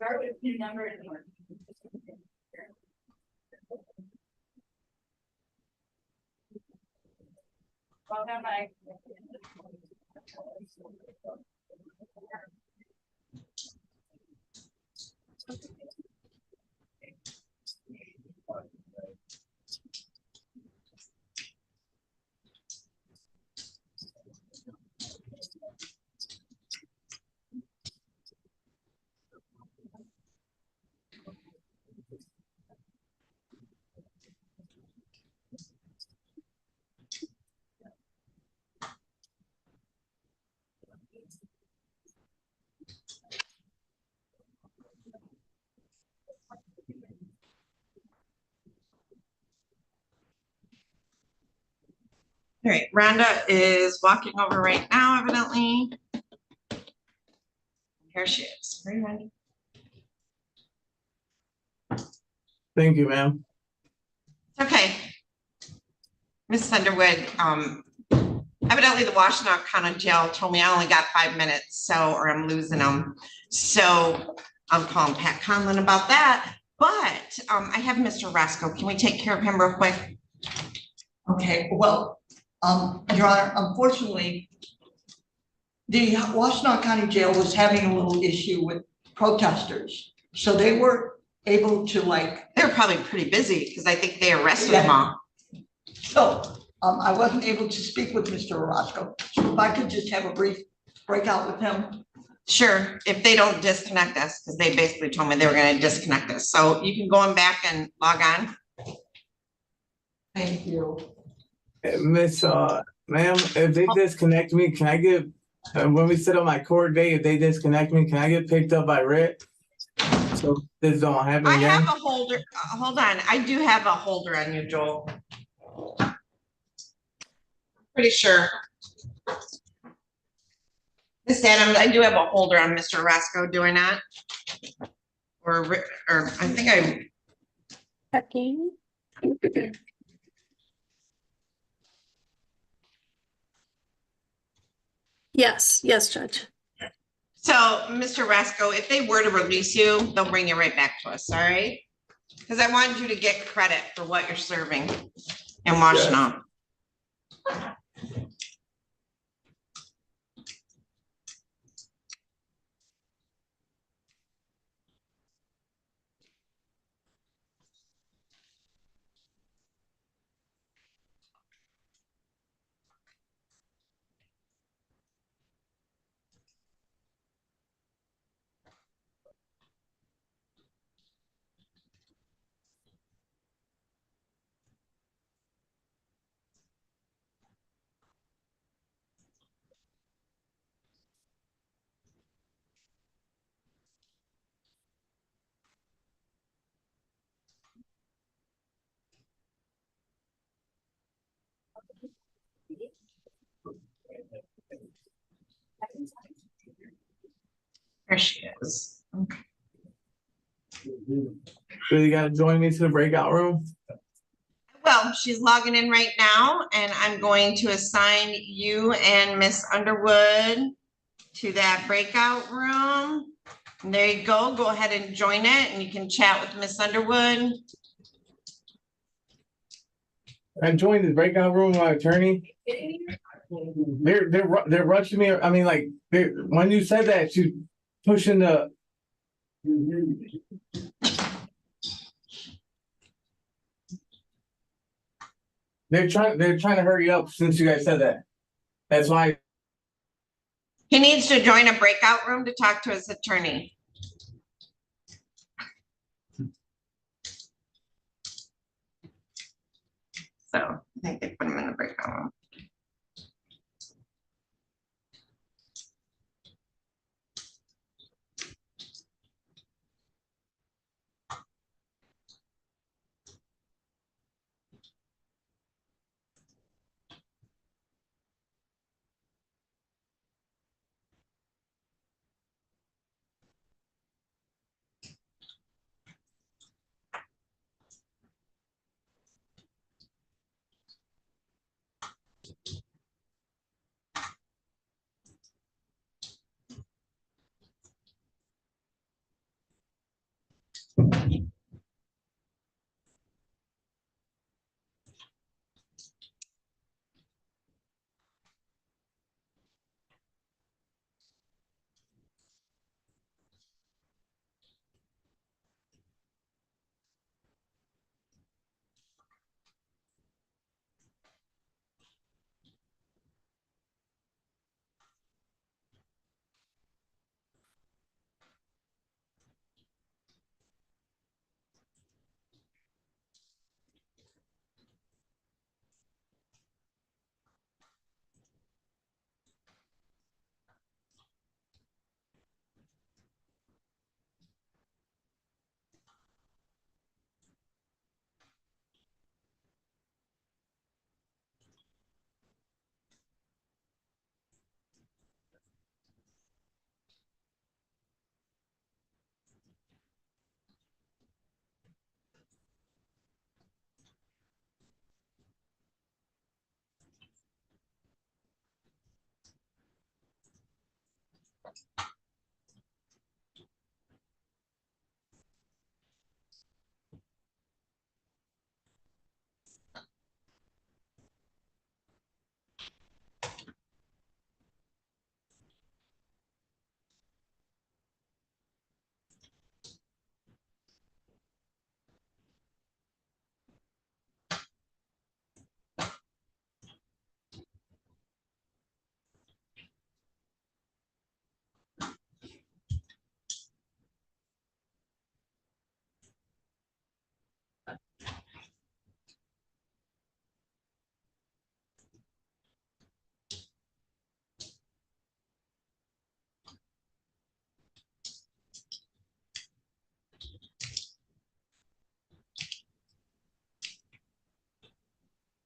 Start with your number and more. Well, have I. All right, Rhonda is walking over right now, evidently. Here she is. Hey, Rhonda. Thank you, ma'am. Okay. Miss Underwood, evidently the Washtenaw County Jail told me I only got 5 minutes, so, or I'm losing them. So I'm calling Pat Conlon about that. But I have Mr. Orosco. Can we take care of him real quick? Okay, well, Your Honor, unfortunately, the Washtenaw County Jail was having a little issue with protesters. So they were able to they were probably pretty busy because I think they arrested them all. So I wasn't able to speak with Mr. Orosco. So if I could just have a brief breakout with him. Sure, if they don't disconnect us, because they basically told me they were going to disconnect us. So you can go on back and log on. Thank you. Miss, ma'am, if they disconnect me, can I get, when we sit on my court date, if they disconnect me, can I get picked up by Rick? So this don't happen I again? have a holder. Hold on. I do have a holder on you, Joel. Pretty sure. Miss Adams, I do have a holder on Mr. Orosco, do I not? Or I think I. Checking. Yes, Judge. So, Mr. Orosco, if they were to release you, they'll bring you right back to us, all right? Because I wanted you to get credit for what you're serving in Washtenaw. There she is. Okay. So you gotta join me to the breakout room? Well, she's logging in right now, and I'm going to assign you and Miss Underwood to that breakout room. And there you go. Go ahead and join it, and you can chat with Miss Underwood. I joined the breakout room with my attorney. They're rushing me. I mean, like, when you said that, she's pushing the. They're trying to hurry up since you guys said that. That's why. He needs to join a breakout room to talk to his attorney. So I think they put him in the breakout room.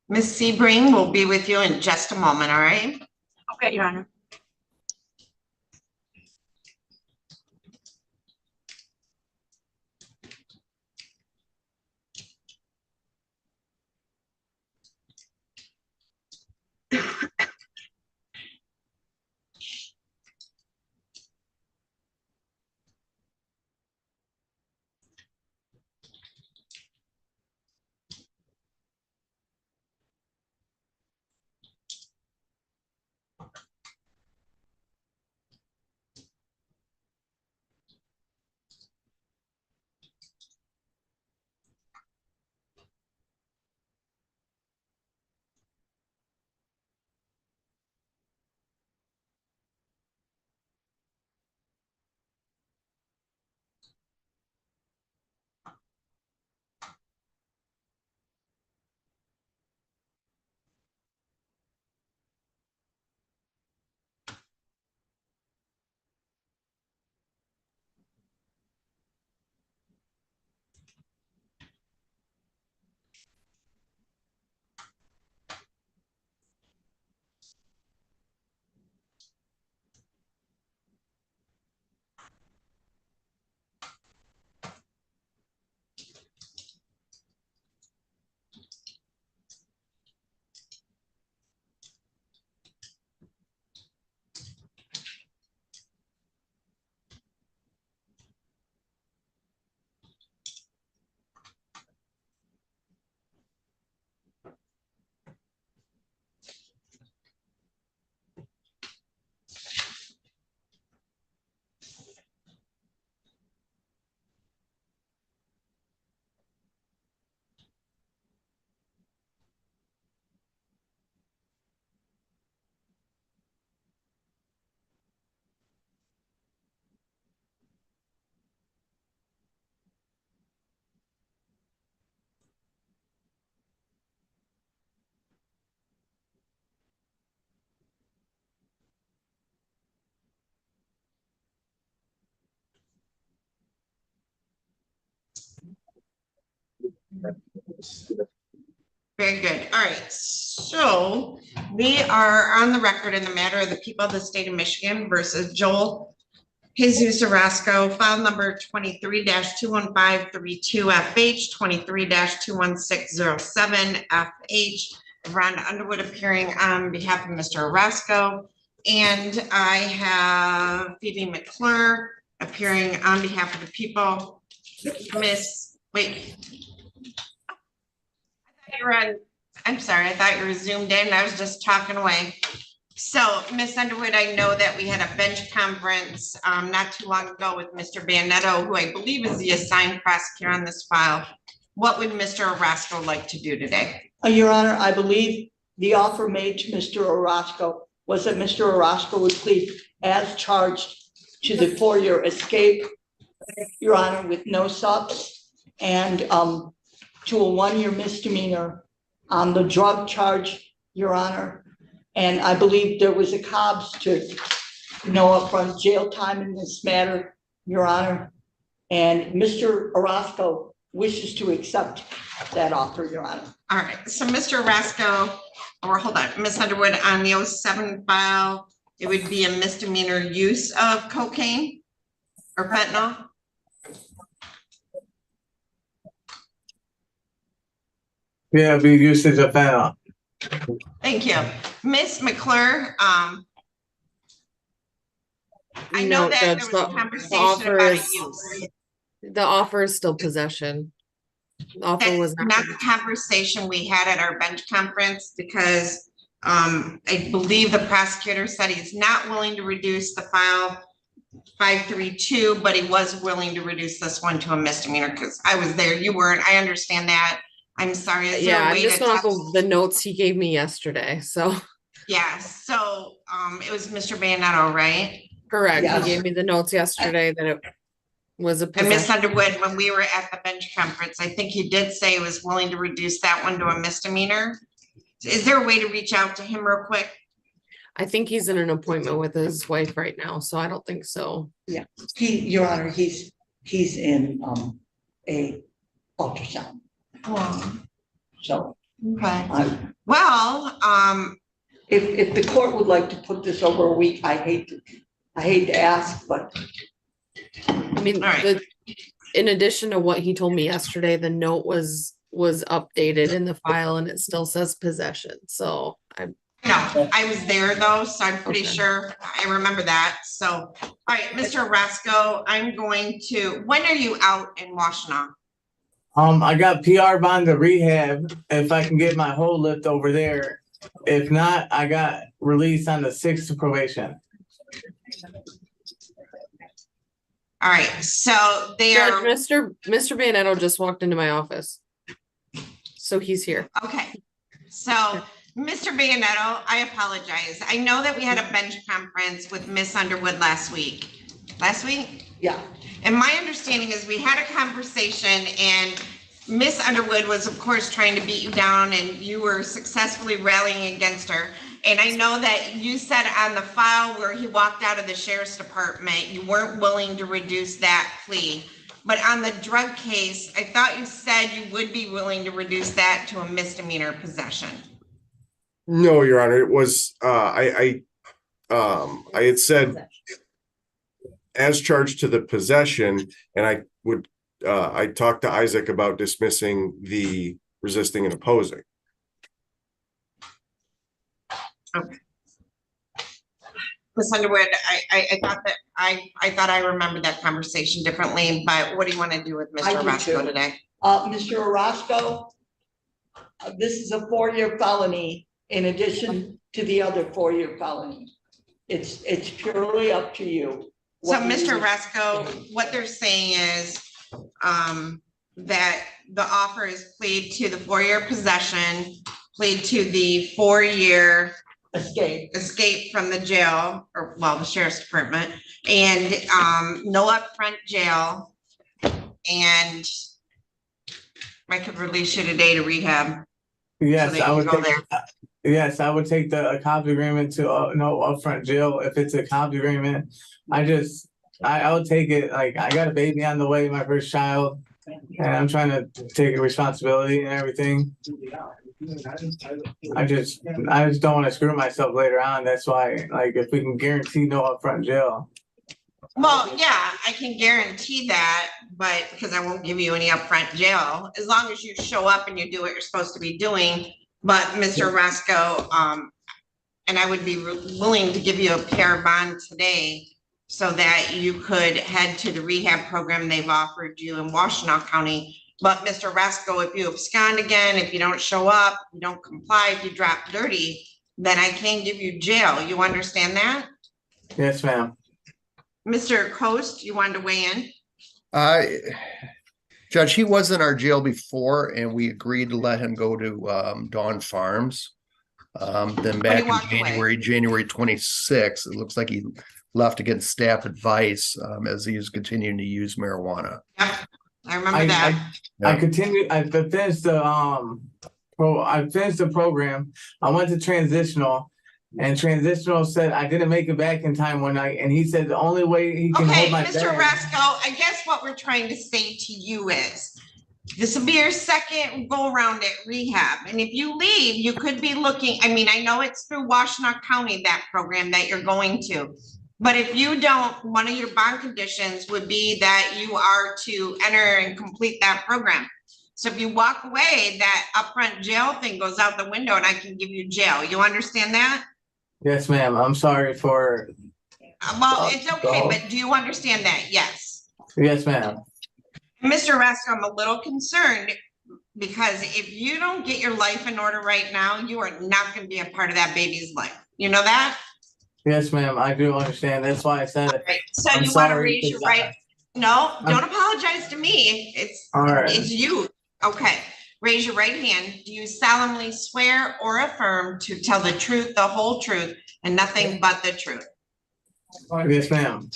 Ms. Sebring will be with you in just a moment, all right? Okay, Your Honor. Very good. All right. So we are on the record in the matter of the people of the state of Michigan versus Joel Jesus Orosco, file number 23-21532 FH, 23-21607 FH. Rhonda Underwood appearing on behalf of Mr. Orosco. And I have Phoebe McClure appearing on behalf of the people. I'm sorry, I thought you were zoomed in. I was just talking away. So, Ms. Underwood, I know that we had a bench conference not too long ago with Mr. Bandetto, who I believe is the assigned prosecutor on this file. What would Mr. Orosco like to do today? Your Honor, I believe the offer made to Mr. Orosco was that Mr. Orosco would plead as charged to the 4-year escape, Your Honor, with no subs, and to a 1-year misdemeanor on the drug charge, Your Honor. And I believe there was a Cobb's to no upfront jail time in this matter, Your Honor. And Mr. Orosco wishes to accept that offer, Your Honor. All right, so Mr. Orosco, or hold on, Ms. Underwood, on the 07 file, it would be a misdemeanor use of cocaine or fentanyl? Yeah, be usage of fentanyl. Thank you. Ms. McClure, I know No, that Judge, there was a the conversation offer about is, use. the offer is still possession. The offer was That's not the conversation we had at our bench conference because I believe the prosecutor said he's not willing to reduce the file 532, but he was willing to reduce this one to a misdemeanor because I was there. You weren't. I understand that. I'm sorry. Is there Yeah, a I'm way just to going off text? of the notes he gave me yesterday, so. Yeah, so it was Mr. Bayonetto, right? Correct, Yes. he gave me the notes yesterday that it was a And Ms. possession. Underwood, when we were at the bench conference, I think he did say he was willing to reduce that one to a misdemeanor. Is there a way to reach out to him real quick? I think he's in an appointment with his wife right now, so I don't think so. Yeah, Your Honor, he's in, a ultrasound. Oh, So okay. Well, if the court would like to put this over a week, I hate to ask, but. I mean, in addition to what he told me yesterday, the note was updated in the file and it still says possession, so no, I was there though, so I'm pretty sure I remember that. So, all right, Mr. Orosco, I'm going to, when are you out in Washtenaw? I got PR bond to rehab if I can get my whole lift over there. If not, I got released on the 6th to probation. All right, so they Judge, are. Mr. Bayonetto just walked into my office. So he's here. Okay, so Mr. Bayonetto, I apologize. I know that we had a bench conference with Miss Underwood last week. Last week? Yeah. And my understanding is we had a conversation and Miss Underwood was of course trying to beat you down and you were successfully rallying against her. And I know that you said on the file where he walked out of the sheriff's department, you weren't willing to reduce that plea. But on the drug case, I thought you said you would be willing to reduce that to a misdemeanor possession. No, Your Honor, it was, I had said as charged to the possession, and I talked to Isaac about dismissing the resisting and opposing. Okay. Ms. Underwood, I thought that I thought I remembered that conversation differently, but what do you want to do with I Mr. do Orosco too. today? Mr. Orosco, this is a 4-year felony in addition to the other 4-year felony. It's purely up to you. So, What you Mr. wish- Orosco, what they're saying is that the offer is plead to the 4-year possession, plead to the 4-year escape from the jail, or well, the sheriff's department, and no upfront jail. And I could release you today to rehab. Yes, so I would go take. Yes, I would take the copy agreement to no upfront jail if it's a copy agreement. I would take it. Like, I got a baby on the way, my first child, and I'm trying to take responsibility and everything. I just don't want to screw myself later on. That's why, like, if we can guarantee no upfront jail. Well, yeah, I can guarantee that, but because I won't give you any upfront jail, as long as you show up and you do what you're supposed to be doing. But Mr. Orosco, and I would be willing to give you a PR bond today so that you could head to the rehab program they've offered you in Washtenaw County. But Mr. Orosco, if you abscond again, if you don't show up, you don't comply, if you drop dirty, then I can give you jail. You understand that? Yes, ma'am. Mr. Coast, you wanted to weigh in? Judge, he was in our jail before and we agreed to let him go to Dawn Farms. Then back in January 26th, it looks like he left to get staff advice as he was continuing to use marijuana. Yep, I remember that. I continued. I finished the program. I went to transitional, and transitional said I didn't make it back in time one night, and he said the only way he can hold my Mr. bag. Orosco, I guess what we're trying to say to you is this will be your second go around at rehab. And if you leave, you could be looking, I mean, I know it's through Washtenaw County, that program that you're going to. But if you don't, one of your bond conditions would be that you are to enter and complete that program. So if you walk away, that upfront jail thing goes out the window and I can give you jail. You understand that? Yes, ma'am. I'm sorry for Well, it's okay, but do you understand that? Yes. Yes, ma'am. Mr. Orosco, I'm a little concerned because if you don't get your life in order right now, you are not going to be a part of that baby's life. You know that? Yes, ma'am. I do understand. That's why I said it. Right. So I'm you want to sorry, raise your because right? No, don't apologize to me. All right. It's you. Okay. Raise your right hand. Do you solemnly swear or affirm to tell the truth, the whole truth, and nothing but the truth? Yes, ma'am.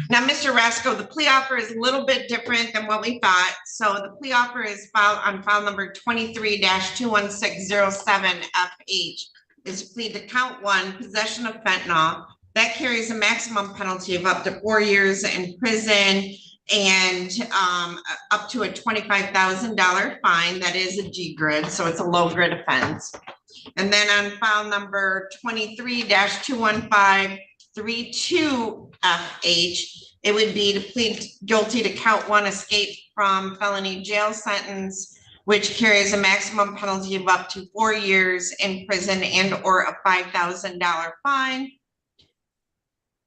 Now, Mr. Orosco, the plea offer is a little bit different than what we thought. So the plea offer is filed on file number 23-21607FH. Is plead to count 1, possession of fentanyl. That carries a maximum penalty of up to 4 years in prison and up to a $25,000 fine. That is a G grid, so it's a low grid offense. And then on file number 23-21532FH, it would be to plead guilty to count 1, escape from felony jail sentence, which carries a maximum penalty of up to 4 years in prison and or a $5,000 fine.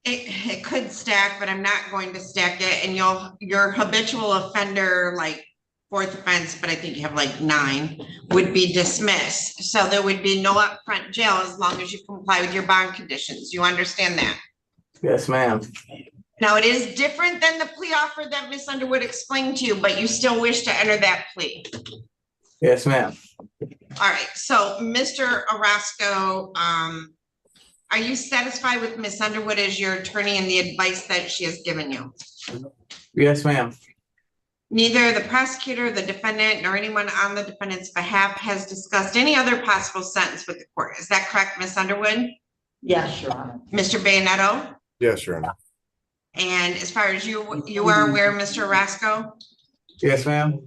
It could stack, but I'm not going to stack it. And your habitual offender, like 4th offense, but I think you have like 9, would be dismissed. So there would be no upfront jail as long as you comply with your bond conditions. You understand that? Yes, ma'am. Now, it is different than the plea offer that Ms. Underwood explained to you, but you still wish to enter that plea. Yes, ma'am. All right, so Mr. Orosco, are you satisfied with Ms. Underwood as your attorney and the advice that she has given you? Yes, ma'am. Neither the prosecutor, the defendant, nor anyone on the defendant's behalf has discussed any other possible sentence with the court. Is that correct, Ms. Underwood? Yes, Your Honor. Mr. Bayonetto? Yes, Your Honor. And as far as you are aware, Mr. Orosco? Yes, ma'am.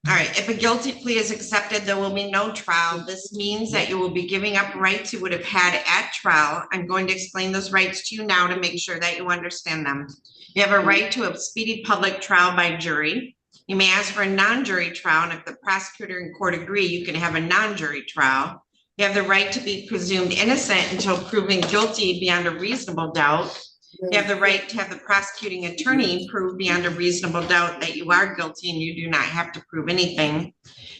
All right, if a guilty plea is accepted, there will be no trial. This means that you will be giving up rights you would have had at trial. I'm going to explain those rights to you now to make sure that you understand them. You have a right to a speedy public trial by jury. You may ask for a non-jury trial, and if the prosecutor and court agree, you can have a non-jury trial. You have the right to be presumed innocent until proven guilty beyond a reasonable doubt. You have the right to have the prosecuting attorney prove beyond a reasonable doubt that you are guilty and you do not have to prove anything.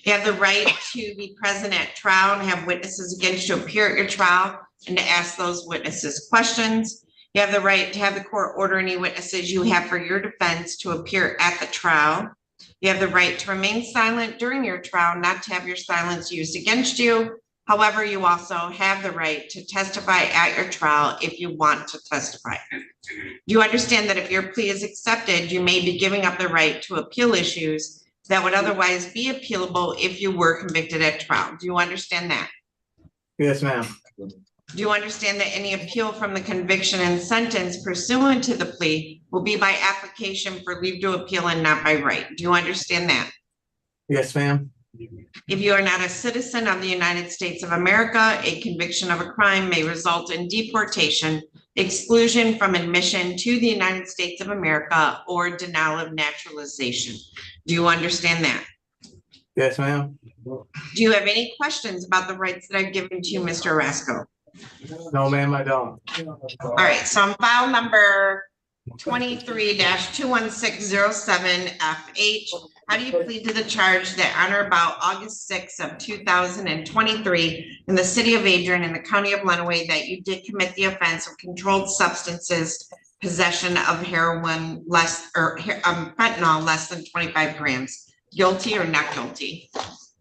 You have the right to be present at trial and have witnesses against you appear at your trial and to ask those witnesses questions. You have the right to have the court order any witnesses you have for your defense to appear at the trial. You have the right to remain silent during your trial, not to have your silence used against you. However, you also have the right to testify at your trial if you want to testify. You understand that if your plea is accepted, you may be giving up the right to appeal issues that would otherwise be appealable if you were convicted at trial. Do you understand that? Yes, ma'am. Do you understand that any appeal from the conviction and sentence pursuant to the plea will be by application for leave to appeal and not by right? Do you understand that? Yes, ma'am. If you are not a citizen of the United States of America, a conviction of a crime may result in deportation, exclusion from admission to the United States of America, or denial of naturalization. Do you understand that? Yes, ma'am. Do you have any questions about the rights that I've given to you, Mr. Orosco? No, ma'am, I don't. All right, so on file number 23-21607FH, how do you plead to the charge that on or about August 6th of 2023 in the city of Adrian in the county of Lenawee that you did commit the offense of controlled substances, possession of heroin fentanyl less than 25 grams? Guilty or not guilty?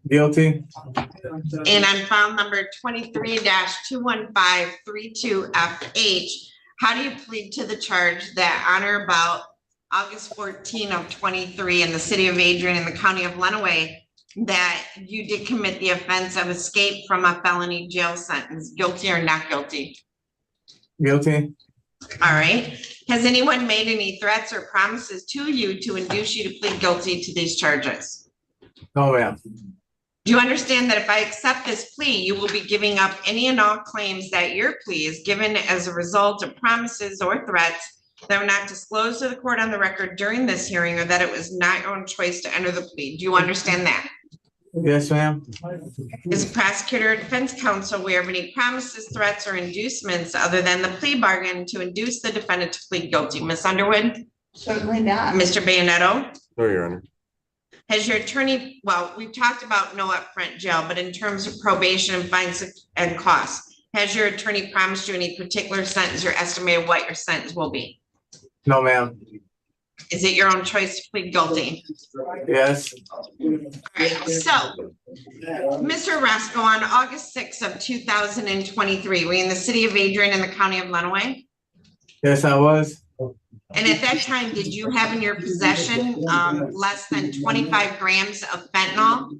Guilty. And on file number 23-21532FH, how do you plead to the charge that on or about August 14 of 23 in the city of Adrian in the county of Lenawee that you did commit the offense of escape from a felony jail sentence? Guilty or not guilty? Guilty. All right. Has anyone made any threats or promises to you to induce you to plead guilty to these charges? No, ma'am. Do you understand that if I accept this plea, you will be giving up any and all claims that your plea is given as a result of promises or threats that were not disclosed to the court on the record during this hearing, or that it was not your own choice to enter the plea? Do you understand that? Yes, ma'am. Is the prosecutor or defense counsel aware of any promises, threats, or inducements other than the plea bargain to induce the defendant to plead guilty? Ms. Underwood? Certainly not. Mr. Bayonetto? No, Your Honor. Has your attorney, well, we've talked about no upfront jail, but in terms of probation and fines and costs, has your attorney promised you any particular sentence or estimated what your sentence will be? No, ma'am. Is it your own choice to plead guilty? Yes. All right, so, Mr. Orosco, on August 6th of 2023, were you in the city of Adrian in the county of Lenawee? Yes, I was. And at that time, did you have in your possession less than 25 grams of fentanyl?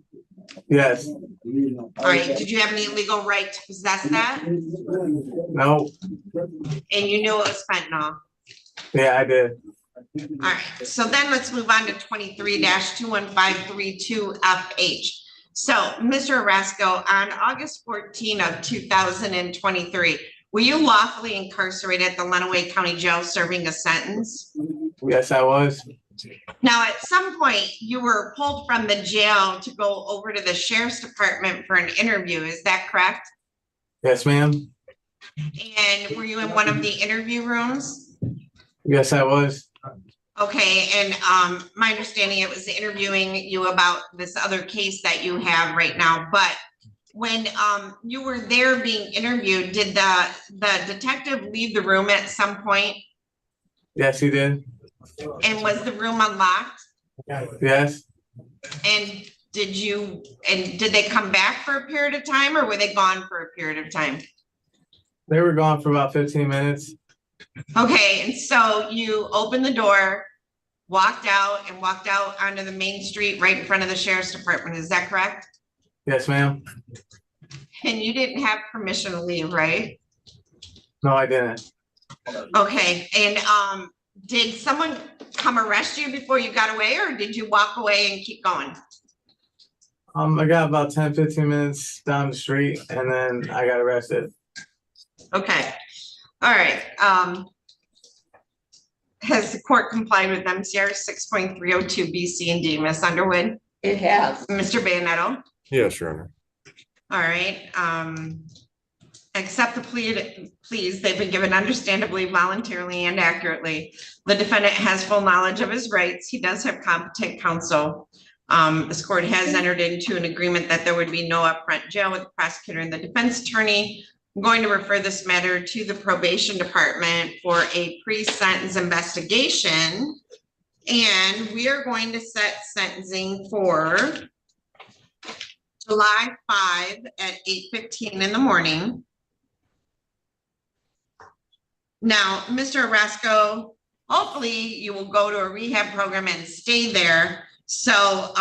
Yes. All right, did you have any legal right to possess that? No. And you knew it was fentanyl? Yeah, I did. All right, so then let's move on to 23-21532FH. So, Mr. Orosco, on August 14 of 2023, were you lawfully incarcerated at the Lenawee County Jail serving a sentence? Yes, I was. Now, at some point, you were pulled from the jail to go over to the sheriff's department for an interview. Is that correct? Yes, ma'am. And were you in one of the interview rooms? Yes, I was. Okay, and my understanding, it was interviewing you about this other case that you have right now, but when you were there being interviewed, did the detective leave the room at some point? Yes, he did. And was the room unlocked? Yes. And did they come back for a period of time, or were they gone for a period of time? They were gone for about 15 minutes. Okay, and so you opened the door, walked out onto the main street right in front of the sheriff's department. Is that correct? Yes, ma'am. And you didn't have permission to leave, right? No, I didn't. Okay, and did someone come arrest you before you got away, or did you walk away and keep going? I got about 10, 15 minutes down the street and then I got arrested. Okay, all right. Has the court complied with MCR 6.302 B, C, and D, Ms. Underwood? It has. Mr. Bayonetto? Yes, Your Honor. All right, accept the pleas. They've been given understandably, voluntarily, and accurately. The defendant has full knowledge of his rights. He does have competent counsel. This court has entered into an agreement that there would be no upfront jail with the prosecutor and the defense attorney. I'm going to refer this matter to the probation department for a pre-sentence investigation. And we are going to set sentencing for July 5 at 8:15 in the morning. Now, Mr. Orosco, hopefully you will go to a rehab program and stay there. So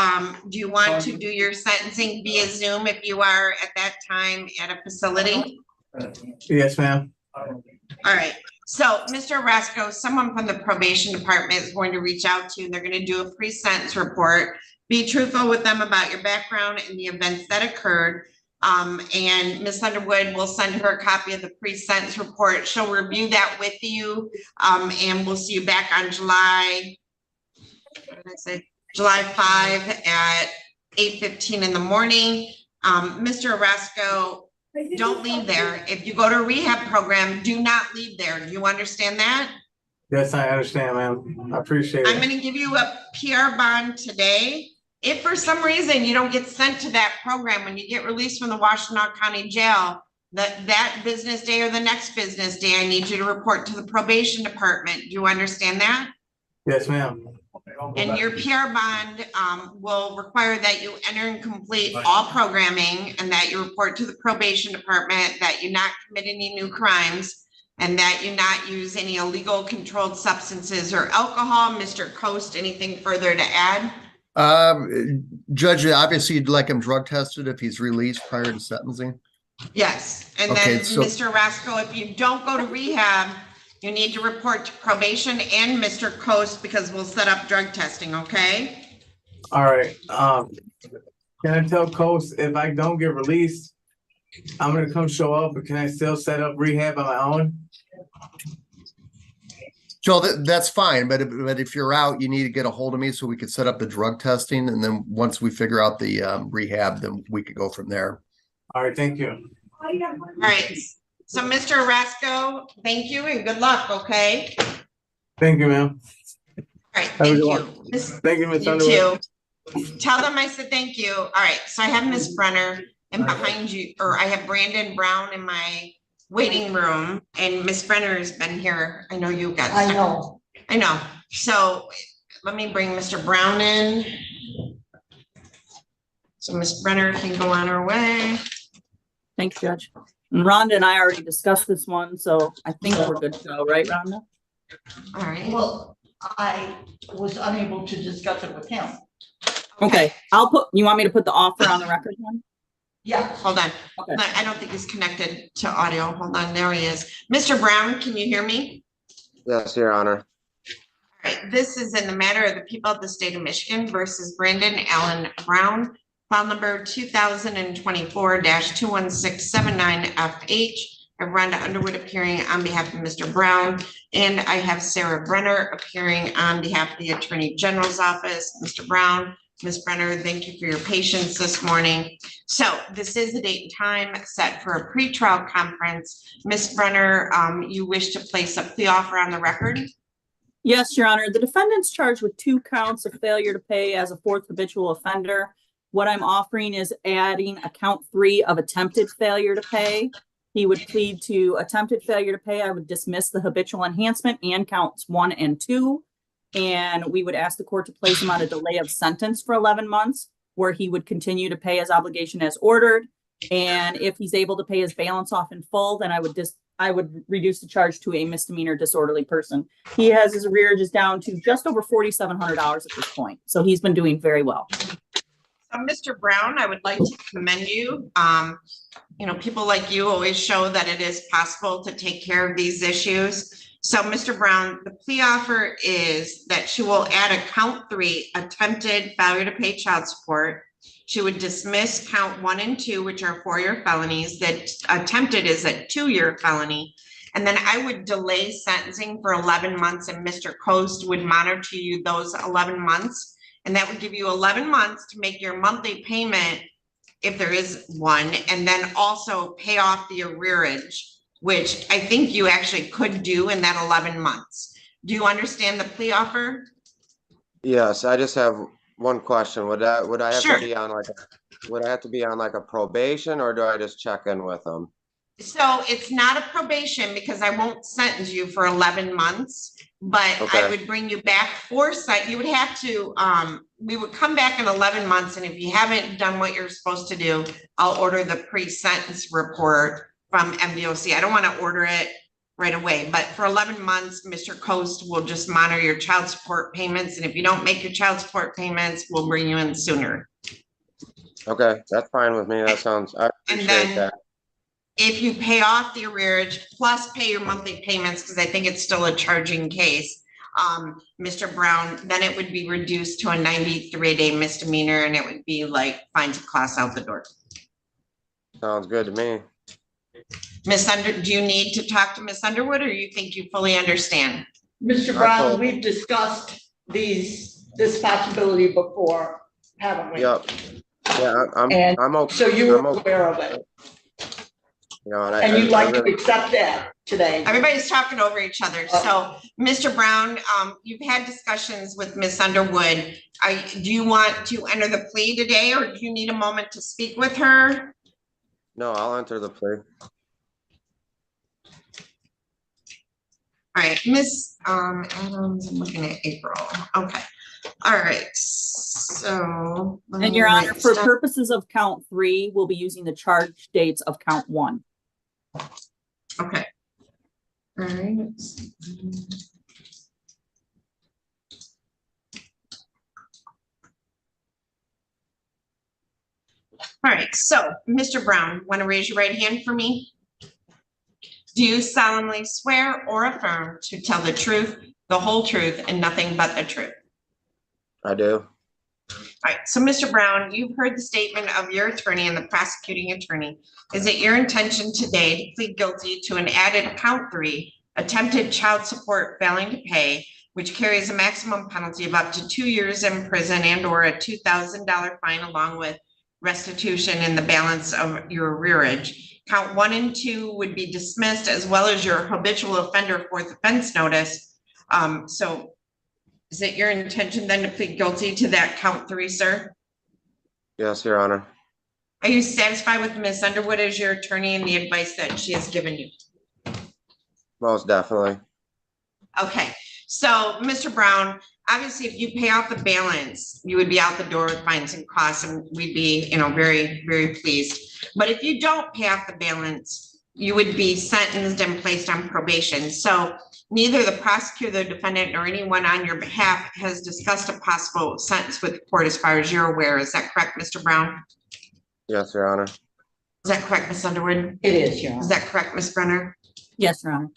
do you want to do your sentencing via Zoom if you are at that time at a facility? Yes, ma'am. All right. So, Mr. Orosco, someone from the probation department is going to reach out to you, and they're going to do a pre-sentence report. Be truthful with them about your background and the events that occurred. And Ms. Underwood will send her a copy of the pre-sentence report. She'll review that with you. And we'll see you back on July 5 at 8:15 in the morning. Mr. Orosco, don't leave there. If you go to a rehab program, do not leave there. Do you understand that? Yes, I understand, ma'am. I appreciate it. I'm going to give you a PR bond today. If for some reason you don't get sent to that program when you get released from the Washtenaw County Jail, that business day or the next business day, I need you to report to the probation department. Do you understand that? Yes, ma'am. And your PR bond will require that you enter and complete all programming, and that you report to the probation department, that you not commit any new crimes, and that you not use any illegal controlled substances or alcohol. Mr. Coast, anything further to add? Judge, obviously you'd like him drug tested if he's released prior to sentencing? Yes, and Okay, then so- Mr. Orosco, if you don't go to rehab, you need to report to probation and Mr. Coast, because we'll set up drug testing, okay? All right. Can I tell Coast if I don't get released, I'm gonna come show up, but can I still set up rehab on my own? So that's fine, but if you're out, you need to get a hold of me so we could set up the drug testing, and then once we figure out the rehab, then we could go from there. All right, thank you. All right, so Mr. Orosco, thank you and good luck, okay? Thank you, ma'am. All right, Have a thank good you. one. Miss- Thank you, Ms. You Underwood. too. Tell them I said thank you. All right, so I have Miss Brenner and behind you, or I have Brandon Brown in my waiting room, and Miss Brenner has been here. I know you got. I know. I know. So let me bring Mr. Brown in. So Miss Brenner can go on her way. Thanks, Judge. And Rhonda and I already discussed this one, so I think we're good to go, right, Rhonda? All right. Well, I was unable to discuss it with him. Okay, you want me to put the offer on the record then? Yeah. Hold on. Okay. I don't think he's connected to audio. Hold on. There he is. Mr. Brown, can you hear me? Yes, Your Honor. All right. This is in the matter of the people of the state of Michigan versus Brandon Allen Brown, file number 2024-21679FH. I have Rhonda Underwood appearing on behalf of Mr. Brown, and I have Sarah Brenner appearing on behalf of the Attorney General's office. Mr. Brown, Ms. Brenner, thank you for your patience this morning. So this is the date and time set for a pretrial conference. Ms. Brenner, you wish to place a plea offer on the record? Yes, Your Honor. The defendant's charged with 2 counts of failure to pay as a 4th habitual offender. What I'm offering is adding a count 3 of attempted failure to pay. He would plead to attempted failure to pay. I would dismiss the habitual enhancement and counts 1 and 2. And we would ask the court to place him on a delay of sentence for 11 months, where he would continue to pay his obligation as ordered. And if he's able to pay his balance off in full, then I would reduce the charge to a misdemeanor disorderly person. He has his arrearages down to just over $4,700 at this point. So he's been doing very well. Mr. Brown, I would like to commend you. You know, people like you always show that it is possible to take care of these issues. So, Mr. Brown, the plea offer is that she will add a count 3, attempted failure to pay child support. She would dismiss count 1 and 2, which are 4-year felonies. That attempted is a 2-year felony. And then I would delay sentencing for 11 months, and Mr. Coast would monitor you those 11 months. And that would give you 11 months to make your monthly payment, if there is one, and then also pay off the arrearage, which I think you actually could do in that 11 months. Do you understand the plea offer? Yes, I just have one question. Would I have Sure. to be on would I have to be on like a probation, or do I just check in with them? So it's not a probation, because I won't sentence you for 11 months, but Okay. I would bring you back for you would have to, we would come back in 11 months. And if you haven't done what you're supposed to do, I'll order the pre-sentence report from MDOC. I don't want to order it right away, but for 11 months, Mr. Coast will just monitor your child support payments. And if you don't make your child support payments, we'll bring you in sooner. Okay, that's fine with me. That sounds, I appreciate that. If you pay off the arrearage plus pay your monthly payments, because I think it's still a charging case, Mr. Brown, then it would be reduced to a 93-day misdemeanor, and it would be like fines and costs out the door. Sounds good to me. Do you need to talk to Miss Underwood, or you think you fully understand? Mr. Brown, we've discussed this possibility before, haven't we? Yep. Yeah, I'm okay. So you were aware of it. You know, And you'd like to really, accept that today. Everybody's talking over each other. So, Mr. Brown, you've had discussions with Miss Underwood. Do you want to enter the plea today, or do you need a moment to speak with her? No, I'll enter the plea. All right, Miss Adams, I'm looking at April. Okay. All right. So. And Your Honor, for purposes of count 3, we'll be using the charge dates of count 1. Okay. All right. All right, so Mr. Brown, want to raise your right hand for me? Do you solemnly swear or affirm to tell the truth, the whole truth, and nothing but the truth? I do. All right, so Mr. Brown, you've heard the statement of your attorney and the prosecuting attorney. Is it your intention today to plead guilty to an added count 3, attempted child support failing to pay, which carries a maximum penalty of up to 2 years in prison and or a $2,000 fine along with restitution in the balance of your arrearage. Count 1 and 2 would be dismissed, as well as your habitual offender fourth offense notice. So is it your intention then to plead guilty to that count 3, sir? Yes, Your Honor. Are you satisfied with Ms. Underwood as your attorney and the advice that she has given you? Most definitely. Okay, so Mr. Brown, obviously if you pay off the balance, you would be out the door with fines and costs, and we'd be, very, very pleased. But if you don't pay off the balance, you would be sentenced and placed on probation. So neither the prosecutor, the defendant, nor anyone on your behalf has discussed a possible sentence with the court as far as you're aware. Is that correct, Mr. Brown? Yes, Your Honor. Is that correct, Ms. Underwood? It is, Your Honor. Is that correct, Ms. Brenner? Yes, Your Honor.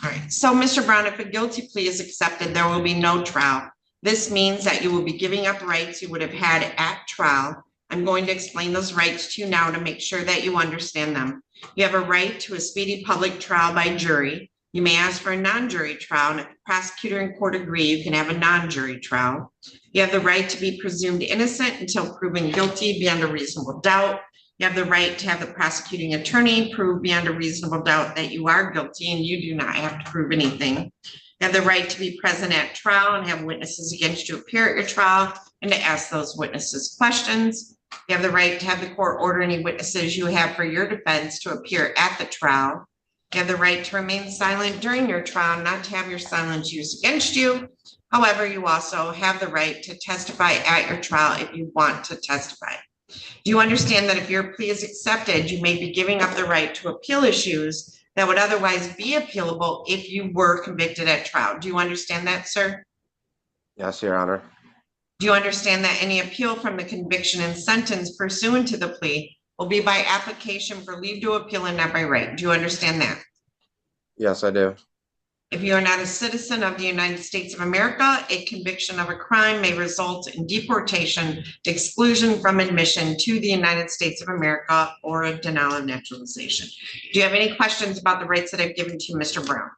All right, so Mr. Brown, if a guilty plea is accepted, there will be no trial. This means that you will be giving up rights you would have had at trial. I'm going to explain those rights to you now to make sure that you understand them. You have a right to a speedy public trial by jury. You may ask for a non-jury trial, and if the prosecutor and court agree, you can have a non-jury trial. You have the right to be presumed innocent until proven guilty beyond a reasonable doubt. You have the right to have the prosecuting attorney prove beyond a reasonable doubt that you are guilty, and you do not have to prove anything. You have the right to be present at trial and have witnesses against you appear at your trial and to ask those witnesses questions. You have the right to have the court order any witnesses you have for your defense to appear at the trial. You have the right to remain silent during your trial, not to have your silence used against you. However, you also have the right to testify at your trial if you want to testify. Do you understand that if your plea is accepted, you may be giving up the right to appeal issues that would otherwise be appealable if you were convicted at trial? Do you understand that, sir? Yes, Your Honor. Do you understand that any appeal from the conviction and sentence pursuant to the plea will be by application for leave to appeal and not by right? Do you understand that? Yes, I do. If you are not a citizen of the United States of America, a conviction of a crime may result in deportation, exclusion from admission to the United States of America, or a denial of naturalization. Do you have any questions about the rights that I've given to you, Mr. Brown?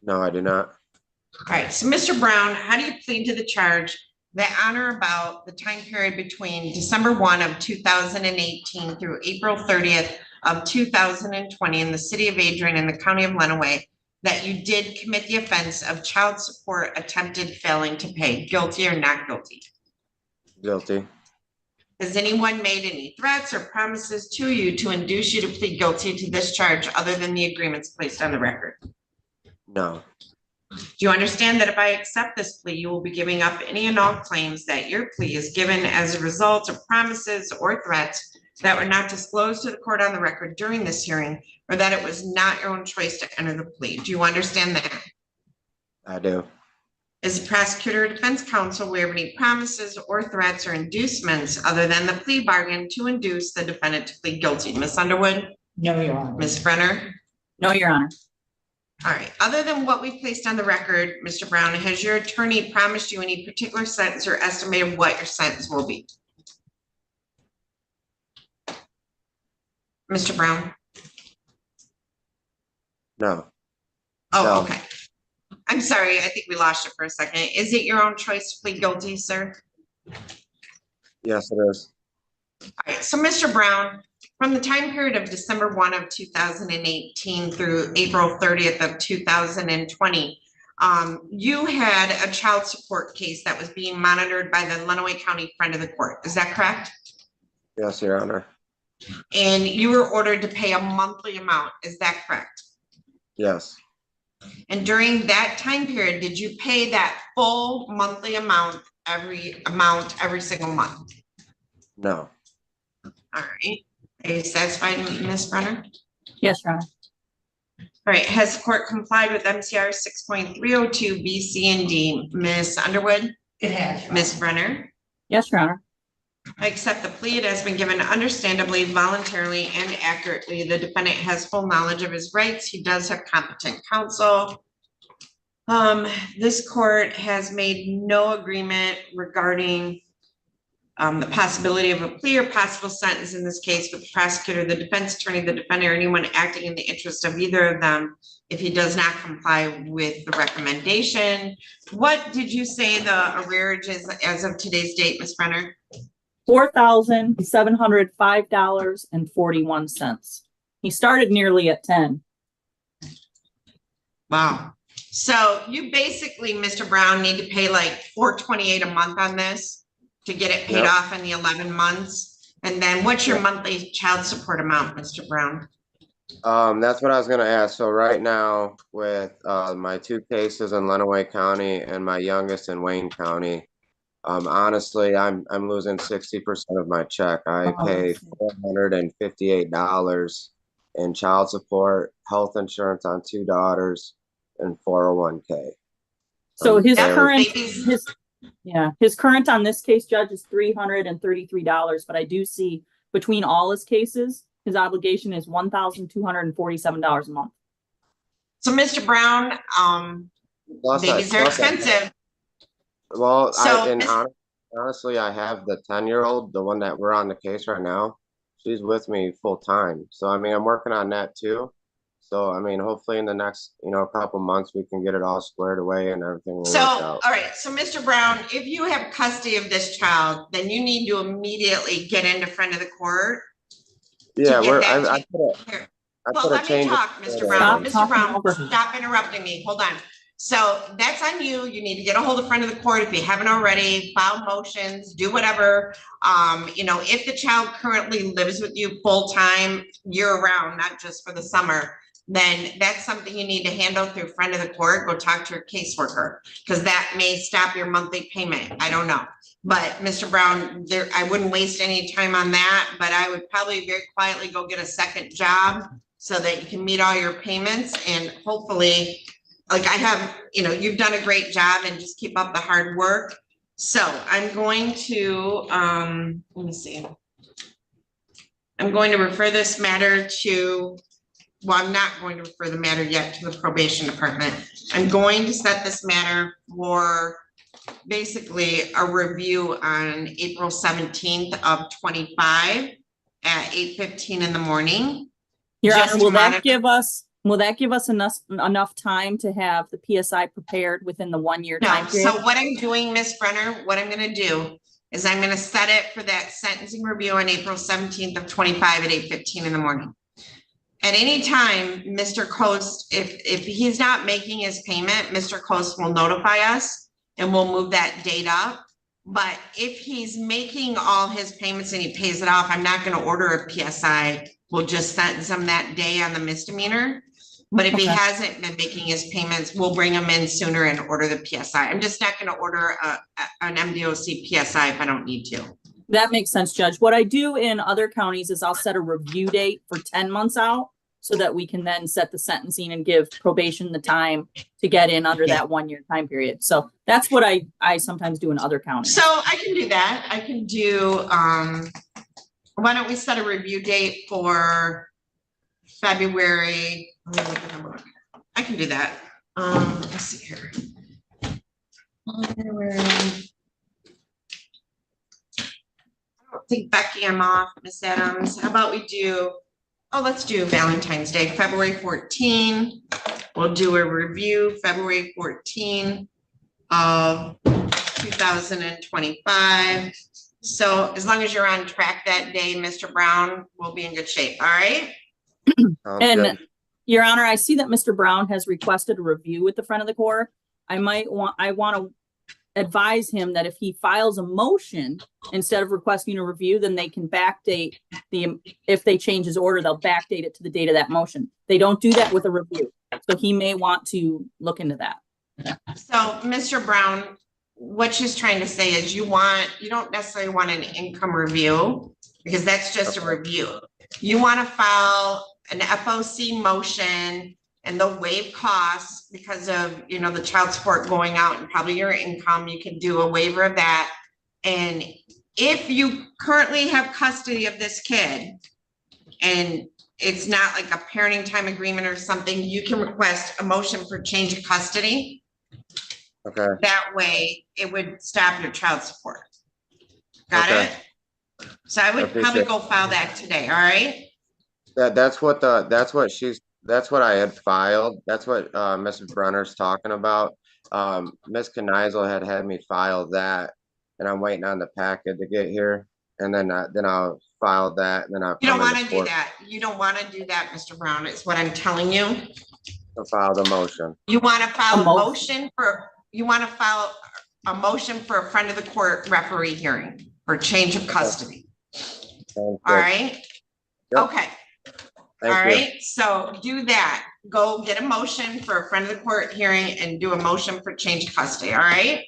No, I do not. All right, so Mr. Brown, how do you plead to the charge that on or about the time period between December 1 of 2018 through April 30th of 2020 in the city of Adrian in the county of Lenawee, that you did commit the offense of child support attempted failing to pay? Guilty or not guilty? Guilty. Has anyone made any threats or promises to you to induce you to plead guilty to this charge other than the agreements placed on the record? No. Do you understand that if I accept this plea, you will be giving up any and all claims that your plea is given as a result of promises or threats that were not disclosed to the court on the record during this hearing, or that it was not your own choice to enter the plea? Do you understand that? I do. Is the prosecutor or defense counsel aware of any promises or threats or inducements other than the plea bargain to induce the defendant to plead guilty? Ms. Underwood? No, Your Honor. Ms. Brenner? No, Your Honor. All right, other than what we placed on the record, Mr. Brown, has your attorney promised you any particular sentence or estimate of what your sentence will be? Mr. Brown? No. Oh, No. okay. I'm sorry, I think we lost you for a second. Is it your own choice to plead guilty, sir? Yes, it is. All right, so Mr. Brown, from the time period of December 1 of 2018 through April 30th of 2020, you had a child support case that was being monitored by the Lenawee County Friend of the Court. Is that correct? Yes, Your Honor. And you were ordered to pay a monthly amount. Is that correct? Yes. And during that time period, did you pay that full monthly amount every single month? No. All right. Are you satisfied, Ms. Brenner? Yes, Your Honor. All right. Has the court complied with MCR 6.302 B, C, and D? Ms. Underwood? It has. Ms. Brenner? Yes, Your Honor. I accept the plea. It has been given understandably, voluntarily, and accurately. The defendant has full knowledge of his rights. He does have competent counsel. This court has made no agreement regarding the possibility of a plea or possible sentence in this case with the prosecutor, the defense attorney, the defendant, or anyone acting in the interest of either of them if he does not comply with the recommendation. What did you say the arrearage is as of today's date, Ms. Brenner? $4,705.41. He started nearly at 10. Wow. So you basically, Mr. Brown, need to pay like $428 a month on this to get it paid off in the 11 months. And then what's your monthly child support amount, Mr. Brown? That's what I was gonna ask. So right now with my 2 cases in Lenawee County and my youngest in Wayne County, honestly, I'm losing 60% of my check. I pay $458 in child support, health insurance on 2 daughters, and 401k. So his current on this case, Judge, is $333, but I do see between all his cases, his obligation is $1,247 a month. So Mr. Brown, babies are expensive. Well, So, honestly, I have the 10-year-old, the one that we're on the case right now. She's with me full time. So, I mean, I'm working on that too. So, I mean, hopefully in the next, couple months, we can get it all squared away and everything will work out. All right. So, Mr. Brown, if you have custody of this child, then you need to immediately get into front of the court. Yeah, let me talk, Mr. Brown. Mr. Brown, stop interrupting me. Hold on. So that's on you. You need to get a hold of front of the court if you haven't already, file motions, do whatever. If the child currently lives with you full time, year round, not just for the summer, then that's something you need to handle through front of the court. Go talk to your caseworker because that may stop your monthly payment. I don't know. But Mr. Brown, I wouldn't waste any time on that, but I would probably very quietly go get a second job so that you can meet all your payments and hopefully, like I have, you've done a great job and just keep up the hard work. So I'm going to, let me see. I'm going to refer this matter to, I'm not going to refer the matter yet to the probation department. I'm going to set this matter for basically a review on April 17th of 25 at 8:15 in the morning. Your Honor, will that give us enough time to have the PSI prepared within the 1 year time period? So what I'm doing, Ms. Brenner, what I'm going to do is I'm going to set it for that sentencing review on April 17th of 25 at 8:15 in the morning. At any time, Mr. Coast, if he's not making his payment, Mr. Coast will notify us and we'll move that date up. But if he's making all his payments and he pays it off, I'm not going to order a PSI. We'll just sentence him that day on the misdemeanor. But if he hasn't been making his payments, we'll bring him in sooner and order the PSI. I'm just not going to order an MDOC PSI if I don't need to. That makes sense, Judge. What I do in other counties is I'll set a review date for 10 months out so that we can then set the sentencing and give probation the time to get in under that 1 year time period. So that's what I sometimes do in other counties. So I can do that. I can do, why don't we set a review date for February? I can do that. Let's see here. February. I don't think Becky, I'm off, Miss Adams. How about we do, let's do Valentine's Day, February 14. We'll do a review February 14 of 2025. So as long as you're on track that day, Mr. Brown, we'll be in good shape. All right. And Your Honor, I see that Mr. Brown has requested a review with the front of the court. I want to advise him that if he files a motion instead of requesting a review, then they can backdate if they change his order, they'll backdate it to the date of that motion. They don't do that with a review. So he may want to look into that. So Mr. Brown, what she's trying to say is you don't necessarily want an income review because that's just a review. You want to file an FOC motion and they'll waive costs because of, the child support going out and probably your income. You can do a waiver of that. And if you currently have custody of this kid and it's not like a parenting time agreement or something, you can request a motion for change of custody. Okay. That way it would stop your child support. Got Okay. it? So I would appreciate probably it. go file that today, all right? That's what I had filed. That's what Mrs. Brenner's talking about. Miss Kneisel had me file that, and I'm waiting on the packet to get here, and then I'll file that, and then I'll You don't come want into to do court that. You don't want to do that, Mr. Brown, is what I'm telling you. to file the motion. You want to file A a motion for, you want to file a motion for a friend of the court referee hearing for change of custody. All right? Yep. Okay. Thank All you. right, so do that. Go get a motion for a friend of the court hearing and do a motion for change of custody, all right?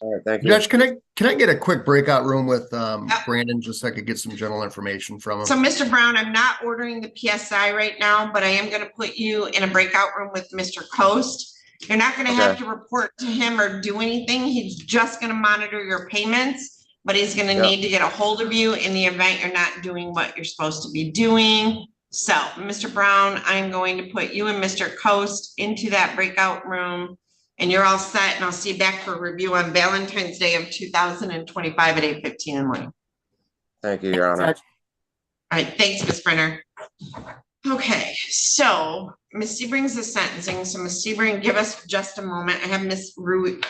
All right, thank you. Judge, can I get a quick breakout room with Brandon, just so I could get some general information from him? So Mr. Brown, I'm not ordering the PSI right now, but I am gonna put you in a breakout room with Mr. Coast. You're not gonna have to report to him or do anything. He's just gonna monitor your payments, but he's gonna need to get a hold of you in the event you're not doing what you're supposed to be doing. So, Mr. Brown, I'm going to put you and Mr. Coast into that breakout room, and you're all set, and I'll see you back for review on Valentine's Day of 2025 at 8:15 in the morning. Thank you, Your Honor. All right, thanks, Ms. Brenner. Okay, so Ms. Sebrings is sentencing, so Ms. Sebring, give us just a moment. I have Ms. Ruiz.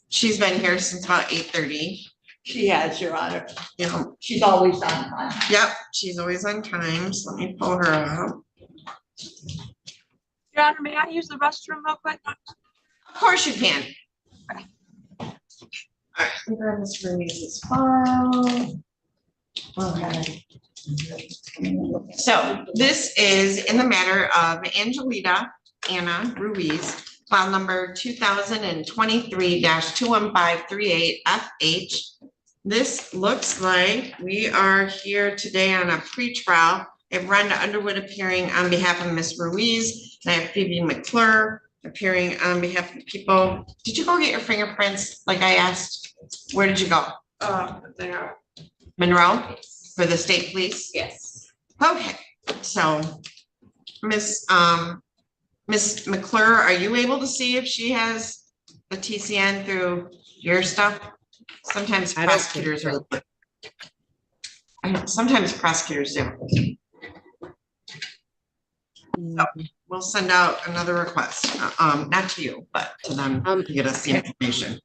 She's been here since about 8:30. She has, Your Honor. Yeah. She's always on time. Yep, she's always on time, so let me pull her up. Your Honor, may I use the restroom real quick? Of course you can. All right, grab Ms. Ruiz's file. Okay. So this is in the matter of Angelita Anna Ruiz, file number 2023-21538FH. This looks like we are here today on a pretrial. I have Rhonda Underwood appearing on behalf of Ms. Ruiz, and I have Phoebe McClure appearing on behalf of the people. Did you go get your fingerprints like I asked? Where did you go? Monroe. Monroe for the state police? Yes. Okay, so Miss McClure, are you able to see if she has a TCN through your stuff? Sometimes prosecutors are. Sometimes prosecutors do. So we'll send out another request, not to you, but to them to get us the information.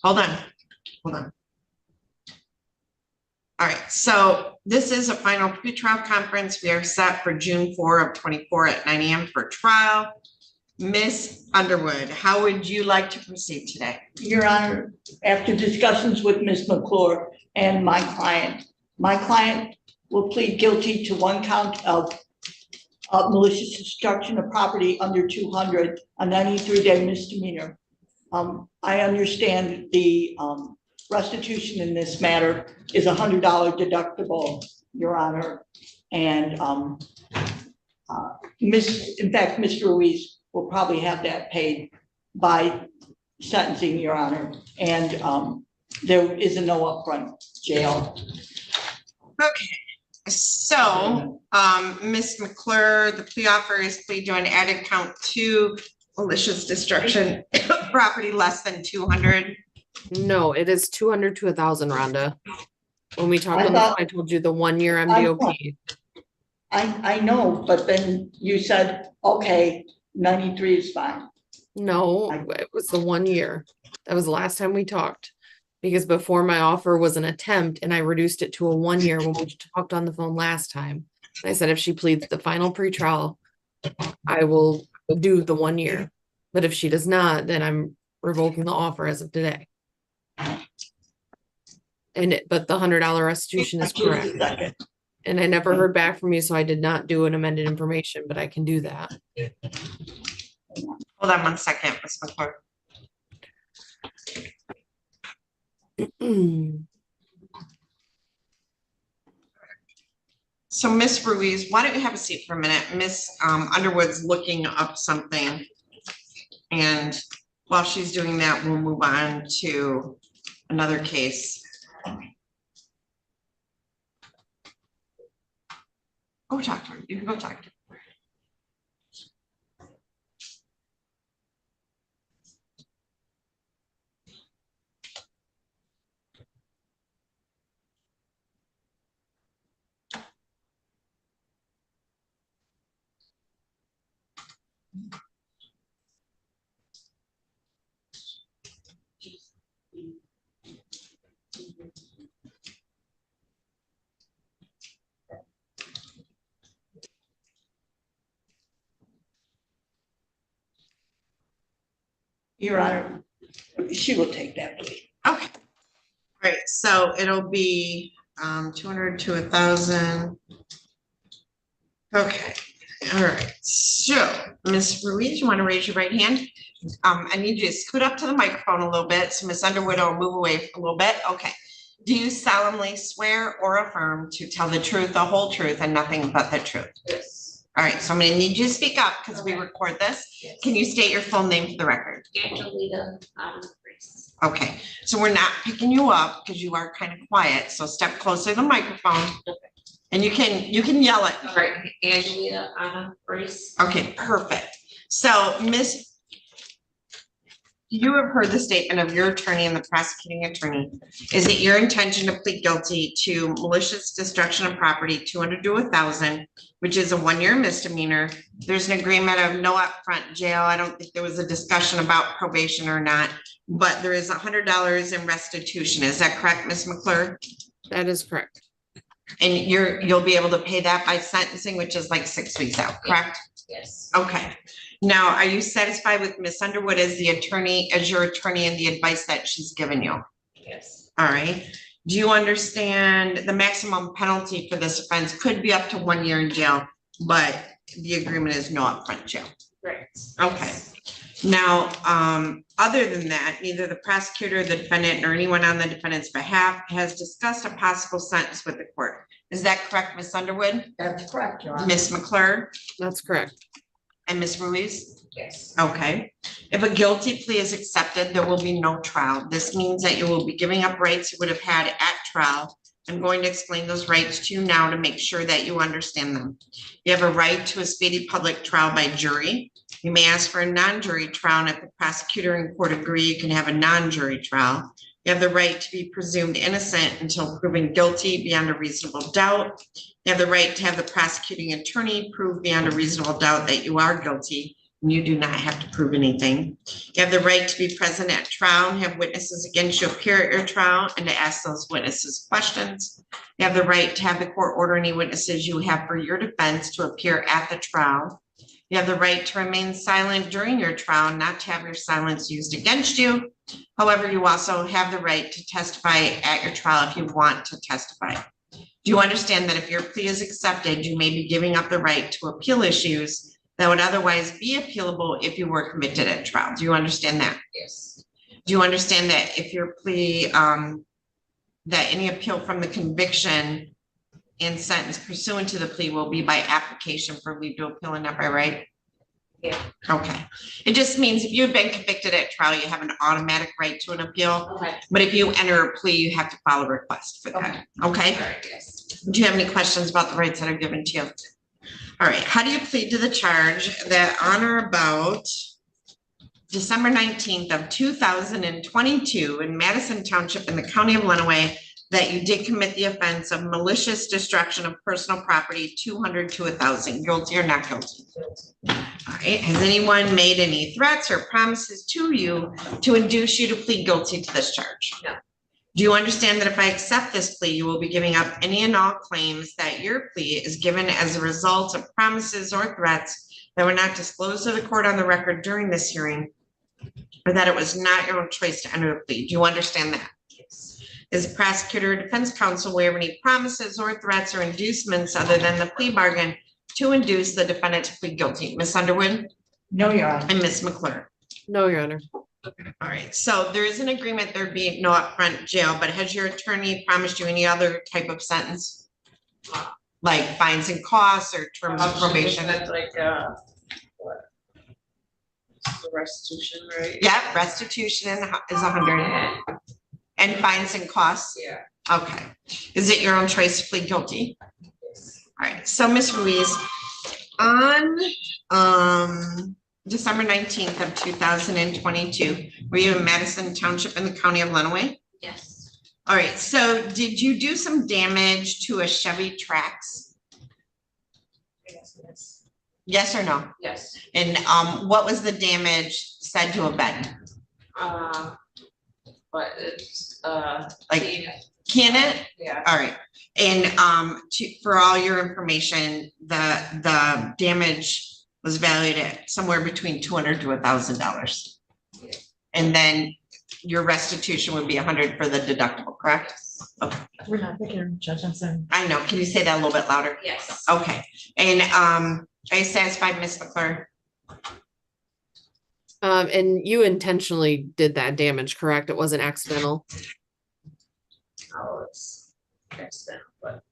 Hold on. All right, so this is a final pretrial conference. We are set for June 4 of 24 at 9 a.m. for trial. Miss Underwood, how would you like to proceed today? Your Honor, after discussions with Ms. McClure and my client will plead guilty to one count of malicious destruction of property under 200, a 93-day misdemeanor. I understand the restitution in this matter is $100 deductible, Your Honor. And in fact, Ms. Ruiz will probably have that paid by sentencing, Your Honor. And there is a no upfront jail. Okay, so Ms. McClure, the plea offer is plea joint added count 2, malicious destruction property less than 200. No, it is 200 to 1,000, Rhonda. When we talked on the phone, I told you the 1 year MDOP. I know, but then you said, okay, 93 is fine. No, it was the 1 year. That was the last time we talked. Because before my offer was an attempt and I reduced it to a 1 year when we talked on the phone last time. I said, if she pleads the final pretrial, I will do the 1 year. But if she does not, then I'm revoking the offer as of today. But the $100 restitution is correct. And I never heard back from you, so I did not do an amended information, but I can do that. Hold on 1 second, Ms. McClure. So Ms. Ruiz, why don't you have a seat for a minute? Ms. Underwood's looking up something. And while she's doing that, we'll move on to another case. Go talk to her. You can go talk to her. Your Honor, she will take that plea. Okay. All right, so it'll be 200 to 1,000. Okay, all right. So, Ms. Ruiz, you want to raise your right hand? I need you to scoot up to the microphone a little bit, so Ms. Underwood will move away a little bit. Okay. Do you solemnly swear or affirm to tell the truth, the whole truth, and nothing but the truth? Yes. All right, so I'm gonna need you to speak up because we record this. Yes. Can you state your full name for the record? Angelita, Ruiz. Okay, so we're not picking you up because you are kind of quiet, so step closer to the microphone. And you can yell it. All right, Angelita, Ruiz. Okay, perfect. So, Miss, you have heard the statement of your attorney and the prosecuting attorney. Is it your intention to plead guilty to malicious destruction of property, 200 to 1,000, which is a 1-year misdemeanor? There's an agreement of no upfront jail. I don't think there was a discussion about probation or not, but there is $100 in restitution. Is that correct, Ms. McClure? That is correct. And you'll be able to pay that by sentencing, which is like 6 weeks out, correct? Yes. Okay. Now, are you satisfied with Ms. Underwood as your attorney and the advice that she's given you? Yes. All right. Do you understand the maximum penalty for this offense could be up to 1 year in jail, but the agreement is no upfront jail? Right. Okay. Now, other than that, neither the prosecutor, the defendant, nor anyone on the defendant's behalf has discussed a possible sentence with the court. Is that correct, Ms. Underwood? That's correct, Your Honor. Ms. McClure? That's correct. And Ms. Ruiz? Yes. Okay. If a guilty plea is accepted, there will be no trial. This means that you will be giving up rights you would have had at trial. I'm going to explain those rights to you now to make sure that you understand them. You have a right to a speedy public trial by jury. You may ask for a non-jury trial, and if the prosecutor and court agree, you can have a non-jury trial. You have the right to be presumed innocent until proven guilty beyond a reasonable doubt. You have the right to have the prosecuting attorney prove beyond a reasonable doubt that you are guilty, and you do not have to prove anything. You have the right to be present at trial and have witnesses against you appear at your trial and to ask those witnesses questions. You have the right to have the court order any witnesses you have for your defense to appear at the trial. You have the right to remain silent during your trial, not to have your silence used against you. However, you also have the right to testify at your trial if you want to testify. Do you understand that if your plea is accepted, you may be giving up the right to appeal issues that would otherwise be appealable if you were convicted at trial? Do you understand that? Yes. Do you understand that if your plea, that any appeal from the conviction and sentence pursuant to the plea will be by application for leave to appeal and not by right? Yeah. Okay. It just means if you've been convicted at trial, you have an automatic right to an appeal. Okay. But if you enter a plea, you have to file a request for that. Okay? All right, yes. Do you have any questions about the rights that are given to you? All right. How do you plead to the charge that on or about December 19th of 2022 in Madison Township in the county of Lenawee, that you did commit the offense of malicious destruction of personal property, 200 to 1,000, guilty or not guilty? All right. Has anyone made any threats or promises to you to induce you to plead guilty to this charge? No. Do you understand that if I accept this plea, you will be giving up any and all claims that your plea is given as a result of promises or threats that were not disclosed to the court on the record during this hearing, or that it was not your own choice to enter the plea? Do you understand that? Yes. Is the prosecutor or defense counsel aware of any promises or threats or inducements other than the plea bargain to induce the defendant to plead guilty? Ms. Underwood? No, Your Honor. And Ms. McClure? No, Your Honor. All right, so there is an agreement there being no upfront jail, but has your attorney promised you any other type of sentence? Like fines and costs or terms of probation? That's like, what? The restitution, right? Yeah, restitution is 100 and fines and costs? Yeah. Okay. Is it your own choice to plead guilty? Yes. All right, so Ms. Ruiz, on December 19th of 2022, were you in Madison Township in the county of Lenawee? Yes. All right, so did you do some damage to a Chevy Trax? Yes. Yes or no? Yes. And what was the damage said to have been? But it's, Like, can it? Yeah. All right. And for all your information, the damage was valued at somewhere between $200 to $1,000. And then your restitution would be $100 for the deductible, correct? Okay. We're not picking Judge Johnson. I know. Can you say that a little bit louder? Yes. Okay. And are you satisfied, Ms. McClure? And you intentionally did that damage, correct? It wasn't accidental. Oh, it's accidental, but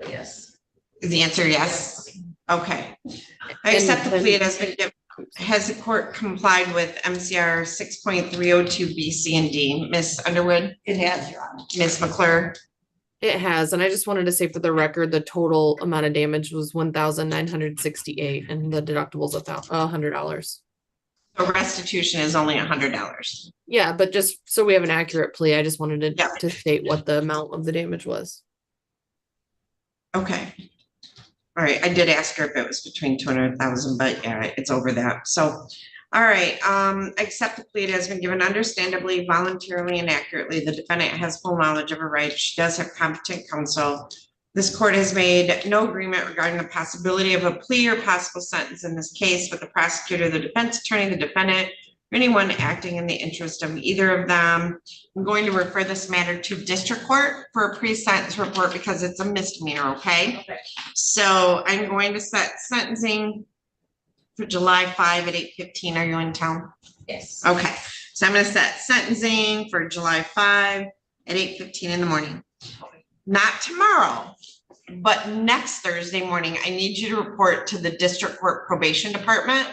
yes. Is the answer yes? Okay. I accept the plea. It has been given. Has the court complied with MCR 6.302 B, C, and D? Ms. Underwood? It has, Your Honor. Ms. McClure? It has, and I just wanted to say for the record, the total amount of damage was $1,968, and the deductible's $100. The restitution is only $100. Yeah, but just so we have an accurate plea, I just wanted to state what the amount of the damage was. Okay. All right. I did ask her if it was between 200,000, but yeah, it's over that. So, all right. I accept the plea. It has been given understandably, voluntarily, and accurately. The defendant has full knowledge of her rights. She does have competent counsel. This court has made no agreement regarding the possibility of a plea or possible sentence in this case with the prosecutor, the defense attorney, the defendant, or anyone acting in the interest of either of them. I'm going to refer this matter to district court for a pre-sentence report because it's a misdemeanor, okay? Okay. So I'm going to set sentencing for July 5 at 8:15. Are you in town? Yes. Okay, so I'm gonna set sentencing for July 5 at 8:15 in the morning. Not tomorrow, but next Thursday morning, I need you to report to the district court probation department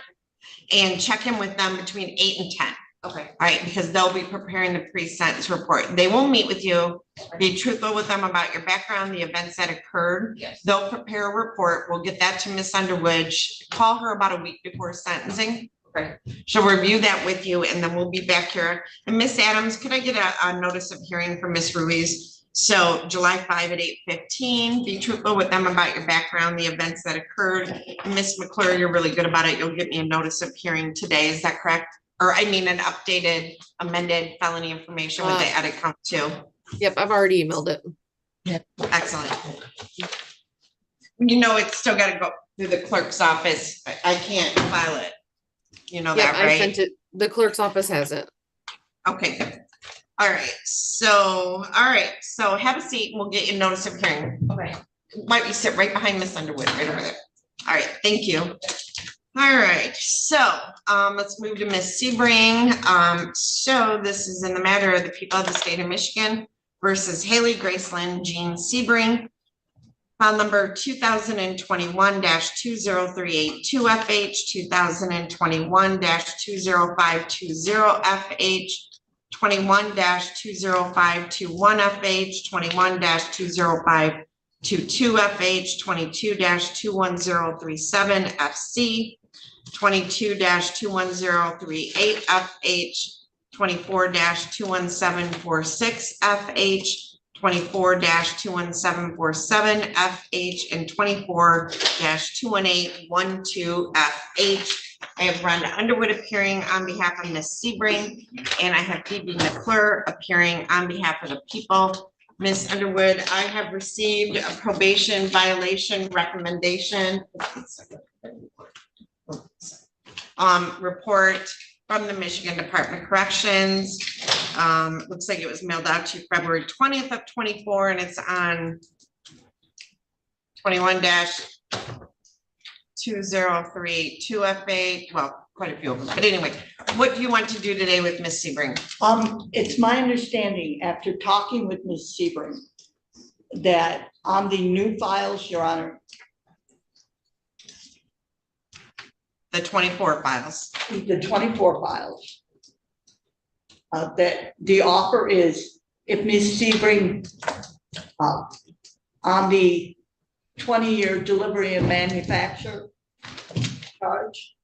and check in with them between 8 and 10. Okay. All right, because they'll be preparing the pre-sentence report. They will meet with you, be truthful with them about your background, the events that occurred. Yes. They'll prepare a report. We'll get that to Miss Underwood. Call her about a week before sentencing. Okay. She'll review that with you and then we'll be back here. And Miss Adams, could I get a notice of hearing for Miss Ruiz? So July 5 at 8:15, be truthful with them about your background, the events that occurred. Miss McClure, you're really good about it. You'll get me a notice of hearing today. Is that correct? Or I mean, an updated, amended felony information with the edit count too. Yep, I've already emailed it. Yep. Excellent. You know, it's still got to go through the clerk's office. I can't file it. You know that, I right? sent it. The clerk's office has it. Okay, good. All right. So have a seat and we'll get you a notice of hearing. Okay. Why don't you sit right behind Miss Underwood, right over there. All right, thank you. All right, so let's move to Miss Sebring. So this is in the matter of the people of the state of Michigan versus Haley Graceland Jean Sebring. File number 2021-20382 FH, 2021-20520 FH, 21-20521 FH, 21-20522 FH, 22-21037 FC, 22-21038 FH, 24-21746 FH, 24-21747 FH, and 24-21812 FH. I have Rhonda Underwood appearing on behalf of Ms. Sebring, and I have Phoebe McClure appearing on behalf of the people. Ms. Underwood, I have received a probation violation recommendation report from the Michigan Department of Corrections. Looks like it was mailed out to you February 20th of 24, and it's on 21-20382 FA. Well, quite a few of them, but anyway, what do you want to do today with Ms. Sebring? It's my understanding after talking with Ms. Sebring that on the new files, Your Honor. The 24 files. The 24 files. That the offer is if Ms. Sebring on the 20-year delivery and manufacture charge.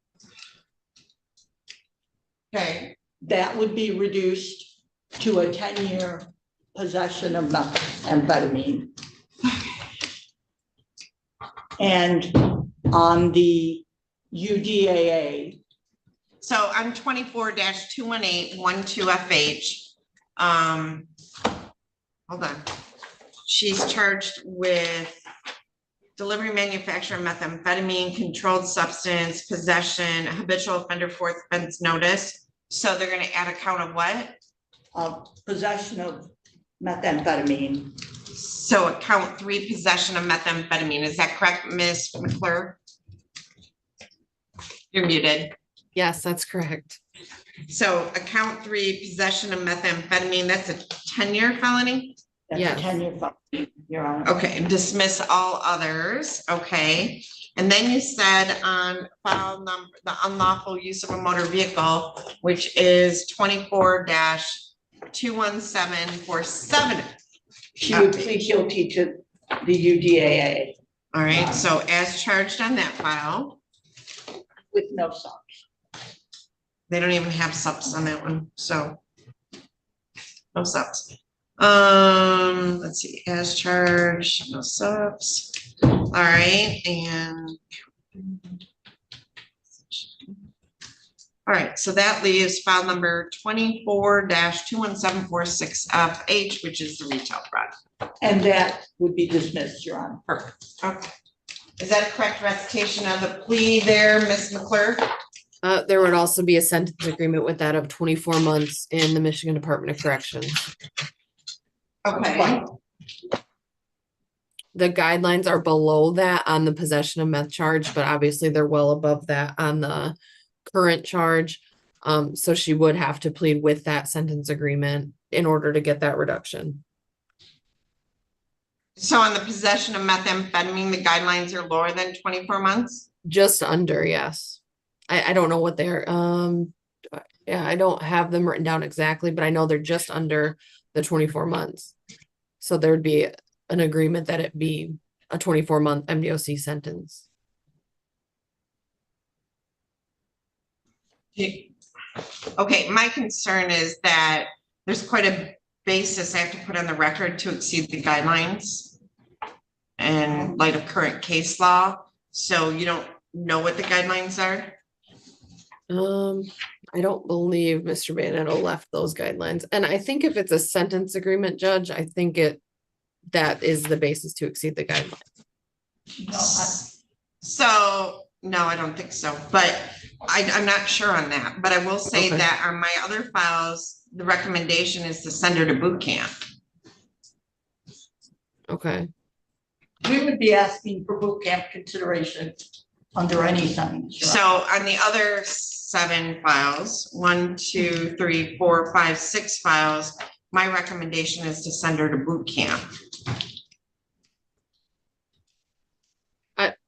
Okay. That would be reduced to a 10-year possession of methamphetamine. And on the UDAA. So I'm 24-218-12FH. Hold on. She's charged with delivery, manufacture of methamphetamine, controlled substance, possession, habitual offender, fourth offense notice. So they're gonna add a count of what? Possession of methamphetamine. So count 3, possession of methamphetamine. Is that correct, Ms. McClure? You're muted. Yes, that's correct. So count 3, possession of methamphetamine, that's a 10-year felony? That's Yes. a 10-year felony, Your Honor. Okay, dismiss all others, okay. And then you said on file number, the unlawful use of a motor vehicle, which is 24-21747. She would plead guilty to the UDAA. All right, so as charged on that file. With no subs. They don't even have subs on that one, so. No subs. Let's see, as charged, no subs. All right, and. All right, so that leaves file number 24-21746FH, which is the retail fraud. And that would be dismissed, Your Honor. Perfect, okay. Is that a correct recitation of the plea there, Ms. McClure? There would also be a sentence agreement with that of 24 months in the Michigan Department of Corrections. Okay. The guidelines are below that on the possession of meth charge, but obviously they're well above that on the current charge. So she would have to plead with that sentence agreement in order to get that reduction. So on the possession of methamphetamine, the guidelines are lower than 24 months? Just under, yes. I don't know what they're, yeah, I don't have them written down exactly, but I know they're just under the 24 months. So there would be an agreement that it be a 24-month MDOC sentence. Okay, my concern is that there's quite a basis I have to put on the record to exceed the guidelines in light of current case law. So you don't know what the guidelines are? I don't believe Mr. Banetto left those guidelines. And I think if it's a sentence agreement, Judge, I think that is the basis to exceed the guidelines. So, no, I don't think so, but I'm not sure on that, but I will say that on my other files, the recommendation is to send her to boot camp. Okay. We would be asking for boot camp consideration under any sentence. So on the other 7 files, 1, 2, 3, 4, 5, 6 files, my recommendation is to send her to boot camp.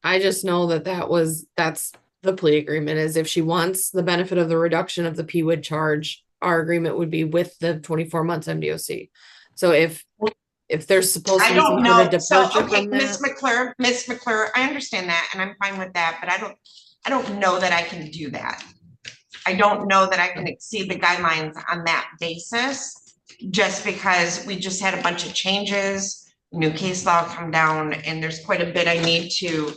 I just know that's the plea agreement is if she wants the benefit of the reduction of the PWID charge, our agreement would be with the 24 months MDOC. So if there's supposed to be some sort of departure from that. Miss McClure, I understand that and I'm fine with that, but I don't know that I can do that. I don't know that I can exceed the guidelines on that basis, just because we just had a bunch of changes, new case law come down, and there's quite a bit I need to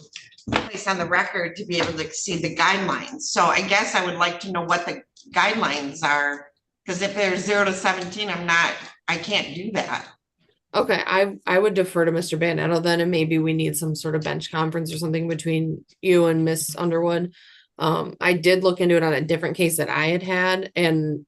place on the record to be able to exceed the guidelines. So I guess I would like to know what the guidelines are, because if they're 0 to 17, I can't do that. Okay, I would defer to Mr. Banetto then, and maybe we need some sort of bench conference or something between you and Miss Underwood. I did look into it on a different case that I had, and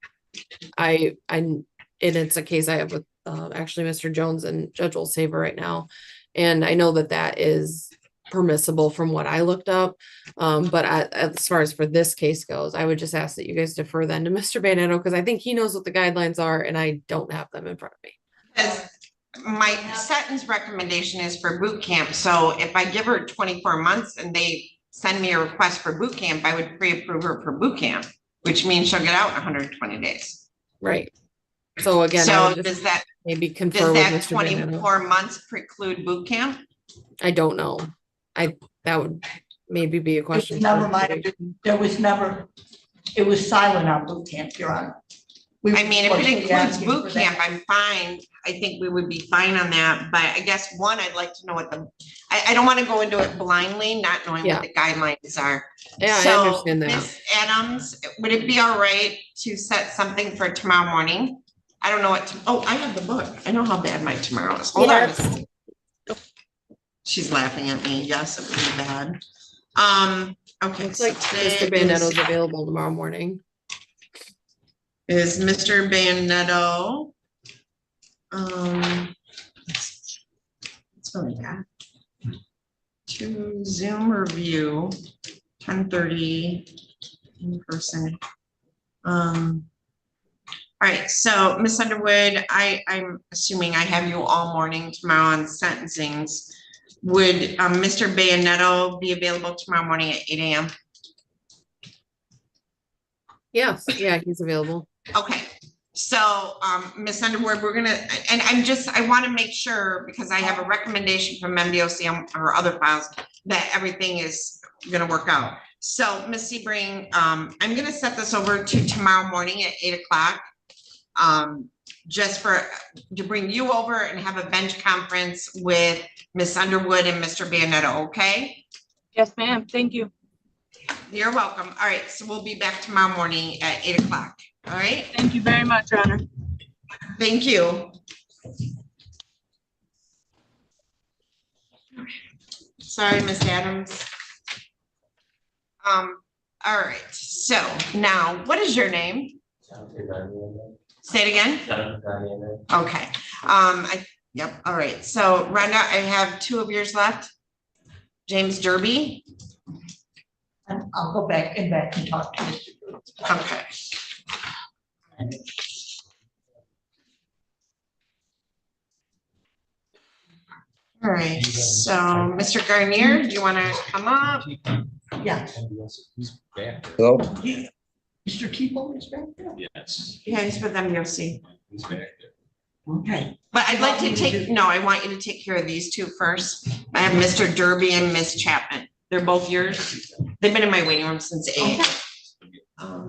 it's a case I have with actually Mr. Jones and Judge Olsaver right now, and I know that is permissible from what I looked up. But as far as for this case goes, I would just ask that you guys defer then to Mr. Banetto, because I think he knows what the guidelines are, and I don't have them in front of me. My sentence recommendation is for boot camp. So if I give her 24 months and they send me a request for boot camp, I would pre-approve her for boot camp, which means she'll get out in 120 days. Right. So again, so does that maybe confer with Mr. 24 months preclude boot camp? I don't know. That would maybe be a question. It was silent on boot camp, Your Honor. I mean, if it includes boot camp, I'm fine. I think we would be fine on that, but I guess I'd like to know what I don't want to go into it blindly, not knowing what the guidelines are. Yeah, So, I understand that. Ms. Adams, would it be all right to set something for tomorrow morning? I don't know I have the book. I know how bad my tomorrow is. Hold on. She's laughing at me. Yes, it would be bad. Okay. Looks like Mr. Bandetto's available tomorrow morning. Is Mr. Bandetto? What's going on? To Zoom review, 10:30 in person. All right, so Ms. Underwood, I'm assuming I have you all morning tomorrow on sentencings. Would Mr. Bandetto be available tomorrow morning at 8 a.m.? Yes, yeah, he's available. Okay, so Ms. Underwood, we're gonna, and I want to make sure, because I have a recommendation from MDOC on our other files, that everything is gonna work out. So Ms. Sebring, I'm gonna set this over to tomorrow morning at 8 o'clock. Just to bring you over and have a bench conference with Ms. Underwood and Mr. Bandetto, okay? Yes, ma'am. Thank you. You're welcome. All right, so we'll be back tomorrow morning at 8 o'clock. All right? Thank you very much, Your Honor. Thank you. Sorry, Ms. Adams. All right, so now, what is your name? Say it again. Okay. Yep. All right. So Rhonda, I have 2 of yours left. James Derby. And I'll go back and talk to Mr. Okay. All right. So Mr. Garnier, do you want to come up? Yeah. Hello? Mr. Keeble is back there? Yes. Yeah, he's with MDOC. He's back there. Okay. But I'd like to I want you to take care of these 2 first. I have Mr. Derby and Miss Chapman. They're both yours. They've been in my waiting room since 8. All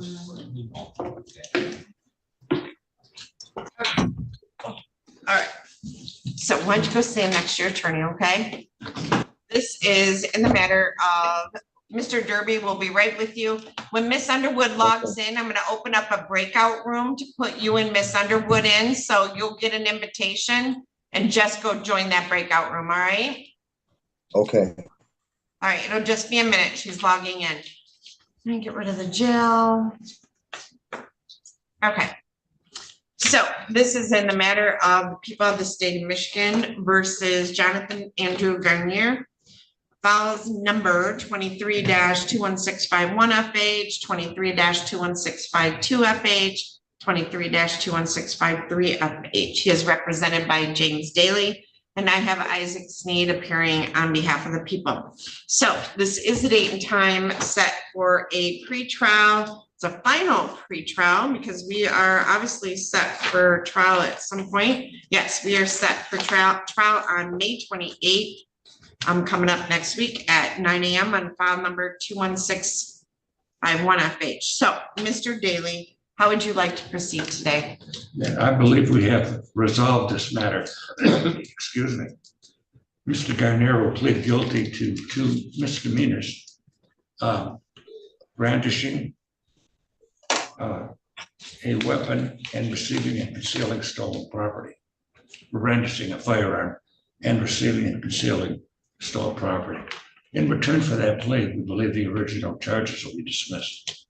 right. So why don't you go stand next to your attorney, okay? This is in the matter of Mr. Derby will be right with you. When Miss Underwood logs in, I'm going to open up a breakout room to put you and Miss Underwood in. So you'll get an invitation and just go join that breakout room. All right. Okay. All right. It'll just be a minute. She's logging in. Let me get rid of the gel. Okay. So this is in the matter of the people of the state of Michigan versus Jonathan Andrew Garnier. Files number 23-21651FH, 23-21652FH, 23-21653FH. He is represented by James Daly, and I have Isaac Sneed appearing on behalf of the people. So this is the date and time set for a pretrial. It's a final pretrial because we are obviously set for trial at some point. Yes, we are set for trial on May 28th. Coming up next week at 9 a.m. on file number 21651FH. So, Mr. Daly, how would you like to proceed today? I believe we have resolved this matter. Excuse me. Mr. Garnier will plead guilty to 2 misdemeanors. Brandishing a weapon and receiving and concealing stolen property. Brandishing a firearm and receiving and concealing stolen property. In return for that plea, we believe the original charges will be dismissed.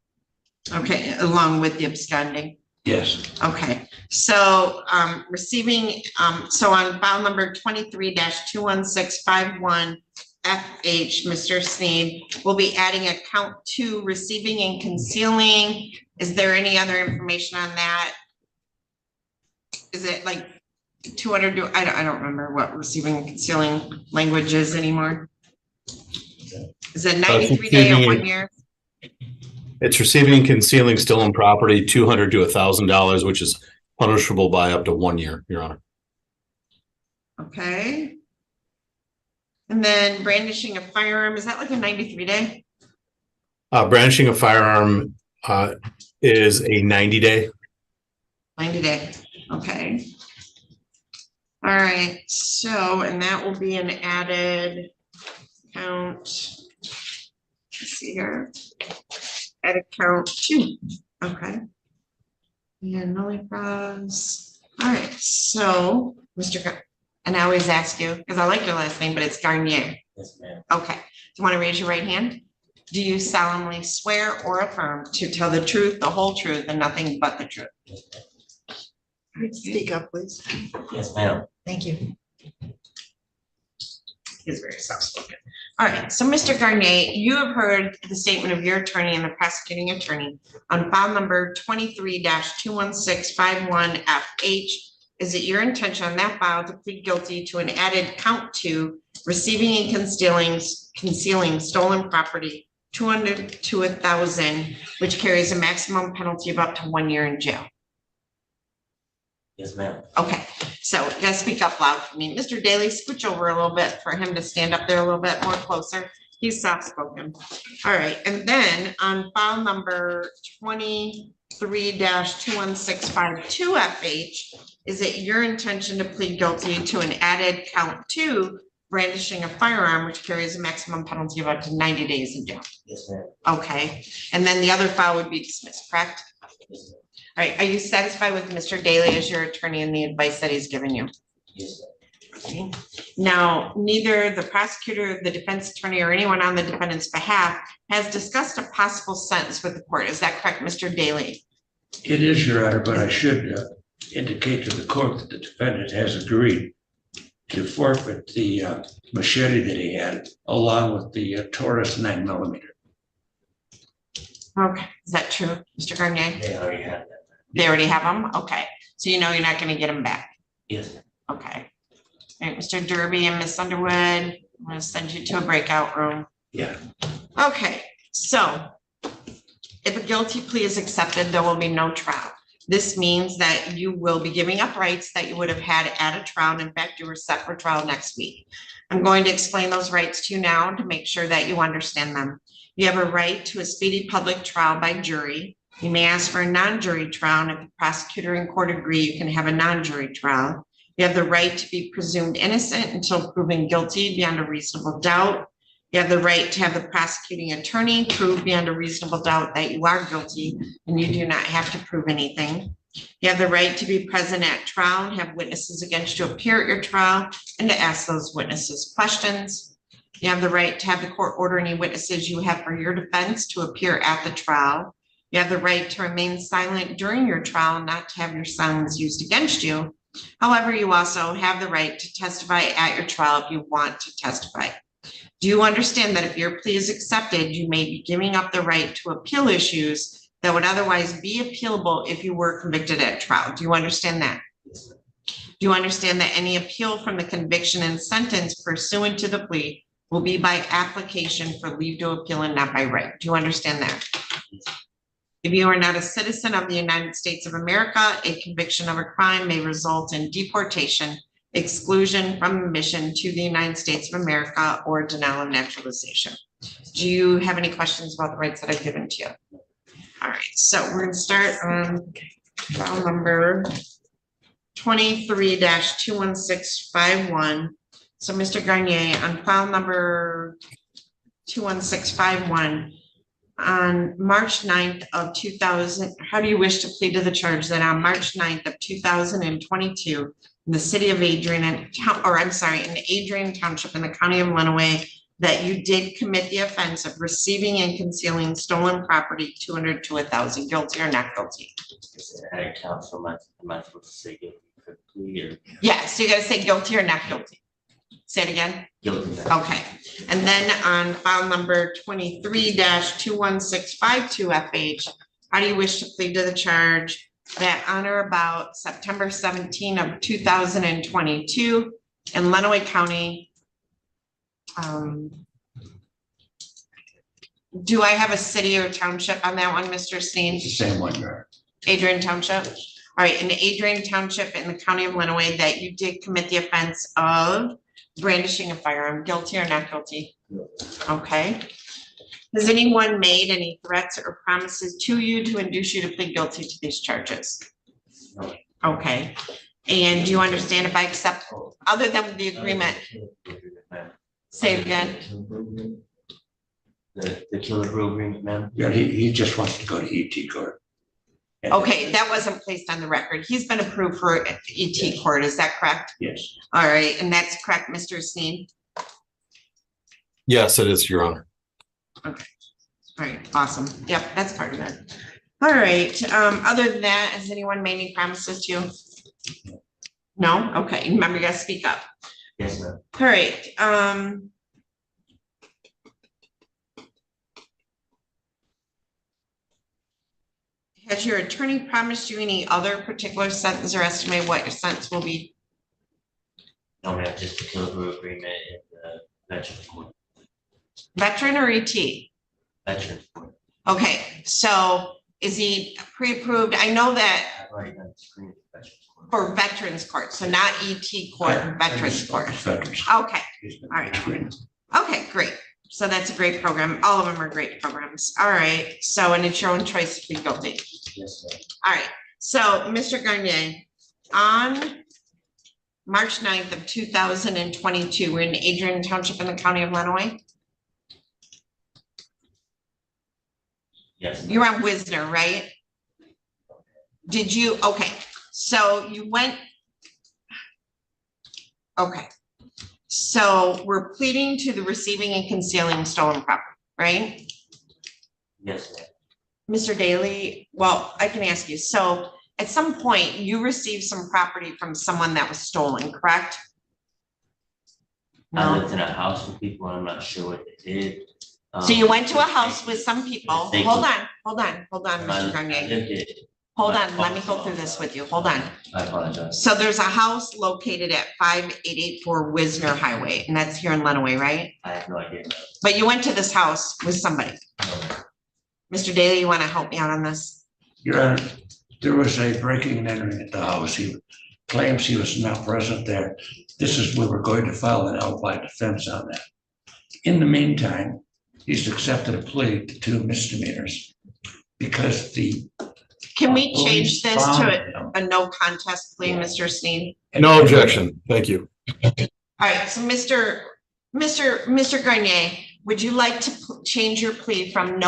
Okay, along with the absconding. Yes. Okay, so receiving, so on file number 23-21651FH, Mr. Sneed will be adding a count 2, receiving and concealing. Is there any other information on that? Is it like 200? I don't remember what receiving and concealing language is anymore. Is it 93 day or 1 year? It's receiving and concealing stolen property, $200 to $1,000, which is punishable by up to 1 year, Your Honor. Okay. And then brandishing a firearm, is that like a 93 day? Brandishing a firearm is a 90-day. 90 day, okay. All right, so, and that will be an added count. Let's see here. Added count 2, okay. And Millie Bros. All right, so, and I always ask you, because I like your last name, but it's Garnier. Yes, ma'am. Okay, do you want to raise your right hand? Do you solemnly swear or affirm to tell the truth, the whole truth, and nothing but the truth? Speak up, please. Yes, ma'am. Thank you. He's very soft-spoken. All right, so Mr. Garnier, you have heard the statement of your attorney and the prosecuting attorney on file number 23-21651FH. Is it your intention on that file to plead guilty to an added count 2, receiving and concealing stolen property, 200 to 1,000, which carries a maximum penalty of up to 1 year in jail? Yes, ma'am. Okay, so you gotta speak up loud for me. Mr. Daly, scooch over a little bit for him to stand up there a little bit more closer. He's soft-spoken. All right, and then on file number 23-21652FH, is it your intention to plead guilty to an added count 2, brandishing a firearm, which carries a maximum penalty of up to 90 days in jail? Yes, ma'am. Okay, and then the other file would be dismissed, correct? Yes, ma'am. All right, are you satisfied with Mr. Daly as your attorney and the advice that he's given you? Yes, ma'am. Okay. Now, neither the prosecutor, the defense attorney, or anyone on the defendant's behalf has discussed a possible sentence with the court. Is that correct, Mr. Daly? It is, Your Honor, but I should indicate to the court that the defendant has agreed to forfeit the machete that he had, along with the Taurus 9mm. Okay, is that true, Mr. Garnier? They already have that. They already have them? Okay, so you know you're not gonna get them back? Yes, ma'am. Okay. All right, Mr. Derby and Miss Underwood, I'm gonna send you to a breakout room. Yeah. Okay, so if a guilty plea is accepted, there will be no trial. This means that you will be giving up rights that you would have had at a trial. In fact, you were set for trial next week. I'm going to explain those rights to you now to make sure that you understand them. You have a right to a speedy public trial by jury. You may ask for a non-jury trial, and if the prosecutor and court agree, you can have a non-jury trial. You have the right to be presumed innocent until proven guilty beyond a reasonable doubt. You have the right to have the prosecuting attorney prove beyond a reasonable doubt that you are guilty, and you do not have to prove anything. You have the right to be present at trial and have witnesses against you appear at your trial and to ask those witnesses questions. You have the right to have the court order any witnesses you have for your defense to appear at the trial. You have the right to remain silent during your trial, not to have your silence used against you. However, you also have the right to testify at your trial if you want to testify. Do you understand that if your plea is accepted, you may be giving up the right to appeal issues that would otherwise be appealable if you were convicted at trial? Do you understand that? Yes, ma'am. Do you understand that any appeal from the conviction and sentence pursuant to the plea will be by application for leave to appeal and not by right? Do you understand that? Yes. If you are not a citizen of the United States of America, a conviction of a crime may result in deportation, exclusion from admission to the United States of America, or denial of naturalization. Do you have any questions about the rights that I've given to you? All right, so we're going to start on file number 23-21651. So Mr. Garnier, on file number 21651, on March 9th of 2000, how do you wish to plead to the charge that on March 9th of 2022, in the city of Adrian, in Adrian Township in the county of Lenawee, that you did commit the offense of receiving and concealing stolen property, 200 to 1,000, guilty or not guilty? Is it added count, so am I supposed to say guilty for plea or? Yes, so you gotta say guilty or not guilty. Say it again. Guilty. Okay, and then on file number 23-21652FH, how do you wish to plead to the charge that on or about September 17 of 2022 in Lenawee County? Do I have a city or township on that one, Mr. Steen? It's the same one, Your Honor. Adrian Township? All right, in Adrian Township in the county of Lenawee, that you did commit the offense of brandishing a firearm, guilty or not guilty? Okay. Has anyone made any threats or promises to you to induce you to plead guilty to these charges? Okay, and do you understand if I accept, other than the agreement? Say it again. The killer agreement, ma'am? Yeah, he just wants to go to ET court. Okay, that wasn't placed on the record. He's been approved for ET court, is that correct? Yes. All right, and that's correct, Mr. Sneed? Yes, it is, Your Honor. Okay, all right, awesome. Yep, that's part of it. All right, other than that, has anyone made any promises to you? No? Okay, remember you gotta speak up. Yes, ma'am. All right, has your attorney promised you any other particular sentence or estimate what your sentence will be? No, ma'am, just the killer agreement and the veteran court. Veteran or ET? Veteran court. Okay, so is he pre-approved? I know that I've already done the screening for veterans court. for Veterans Court, so not ET Court, Veterans Court. Veterans. Okay, all right. Okay, great. So that's a great program. All of them are great programs. All right, so, and it's your own choice to be guilty. Yes, ma'am. All right, so Mr. Garnier, on March 9th of 2022, we're in Adrian Township in the county of Lenawee. Yes. You're on Wisner, right? Did you, okay, so you went. Okay, so we're pleading to the receiving and concealing stolen property, right? Yes, ma'am. Mr. Daly, well, I can ask you, so at some point you received some property from someone that was stolen, correct? I No, lived in a house with people and I'm not sure what they did. so you went to a house with some people, They- hold on, Mr. I Garnier, lived it. hold on, let me go through this with you, hold on. I apologize. So there's a house located at 5884 Wisner Highway, and that's here in Lenawee, right? I have no idea. But you went to this house with somebody. Mr. Daly, you want to help me out on this? Your Honor, there was a breaking and entering at the house. He claims he was not present there. We were going to file an alibi defense on that. In the meantime, he's accepted a plea to 2 misdemeanors because Can we change this to found a no contest plea, Mr. Sneed? No objection. Thank you. All right, so Mr. Garnier, would you like to change your plea from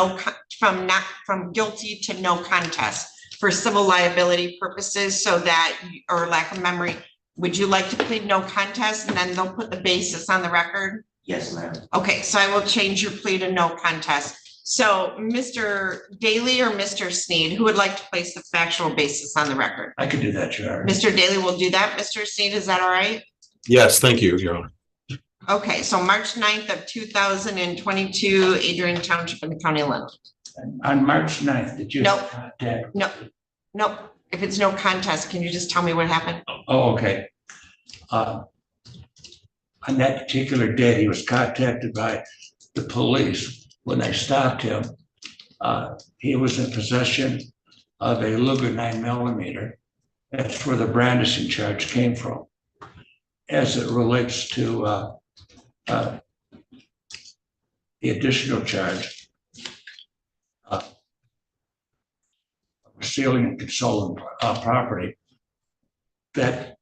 from guilty to no contest for civil liability purposes so that, or lack of memory, would you like to plead no contest and then they'll put the basis on the record? Yes, ma'am. Okay, so I will change your plea to no contest. So Mr. Daly or Mr. Sneed, who would like to place the factual basis on the record? I could do that, Your Honor. Mr. Daly will do that. Mr. Sneed, is that all right? Yes, thank you, Your Honor. Okay, so March 9th of 2022, Adrian Township in the county of Lenawee. On March 9th, did you? Nope. Contact? Nope. If it's no contest, can you just tell me what happened? Oh, okay. On that particular day, he was contacted by the police. When they stopped him, he was in possession of a Luger 9mm. That's where the brandishing charge came from. As it relates to the additional charge, stealing and concealing property, that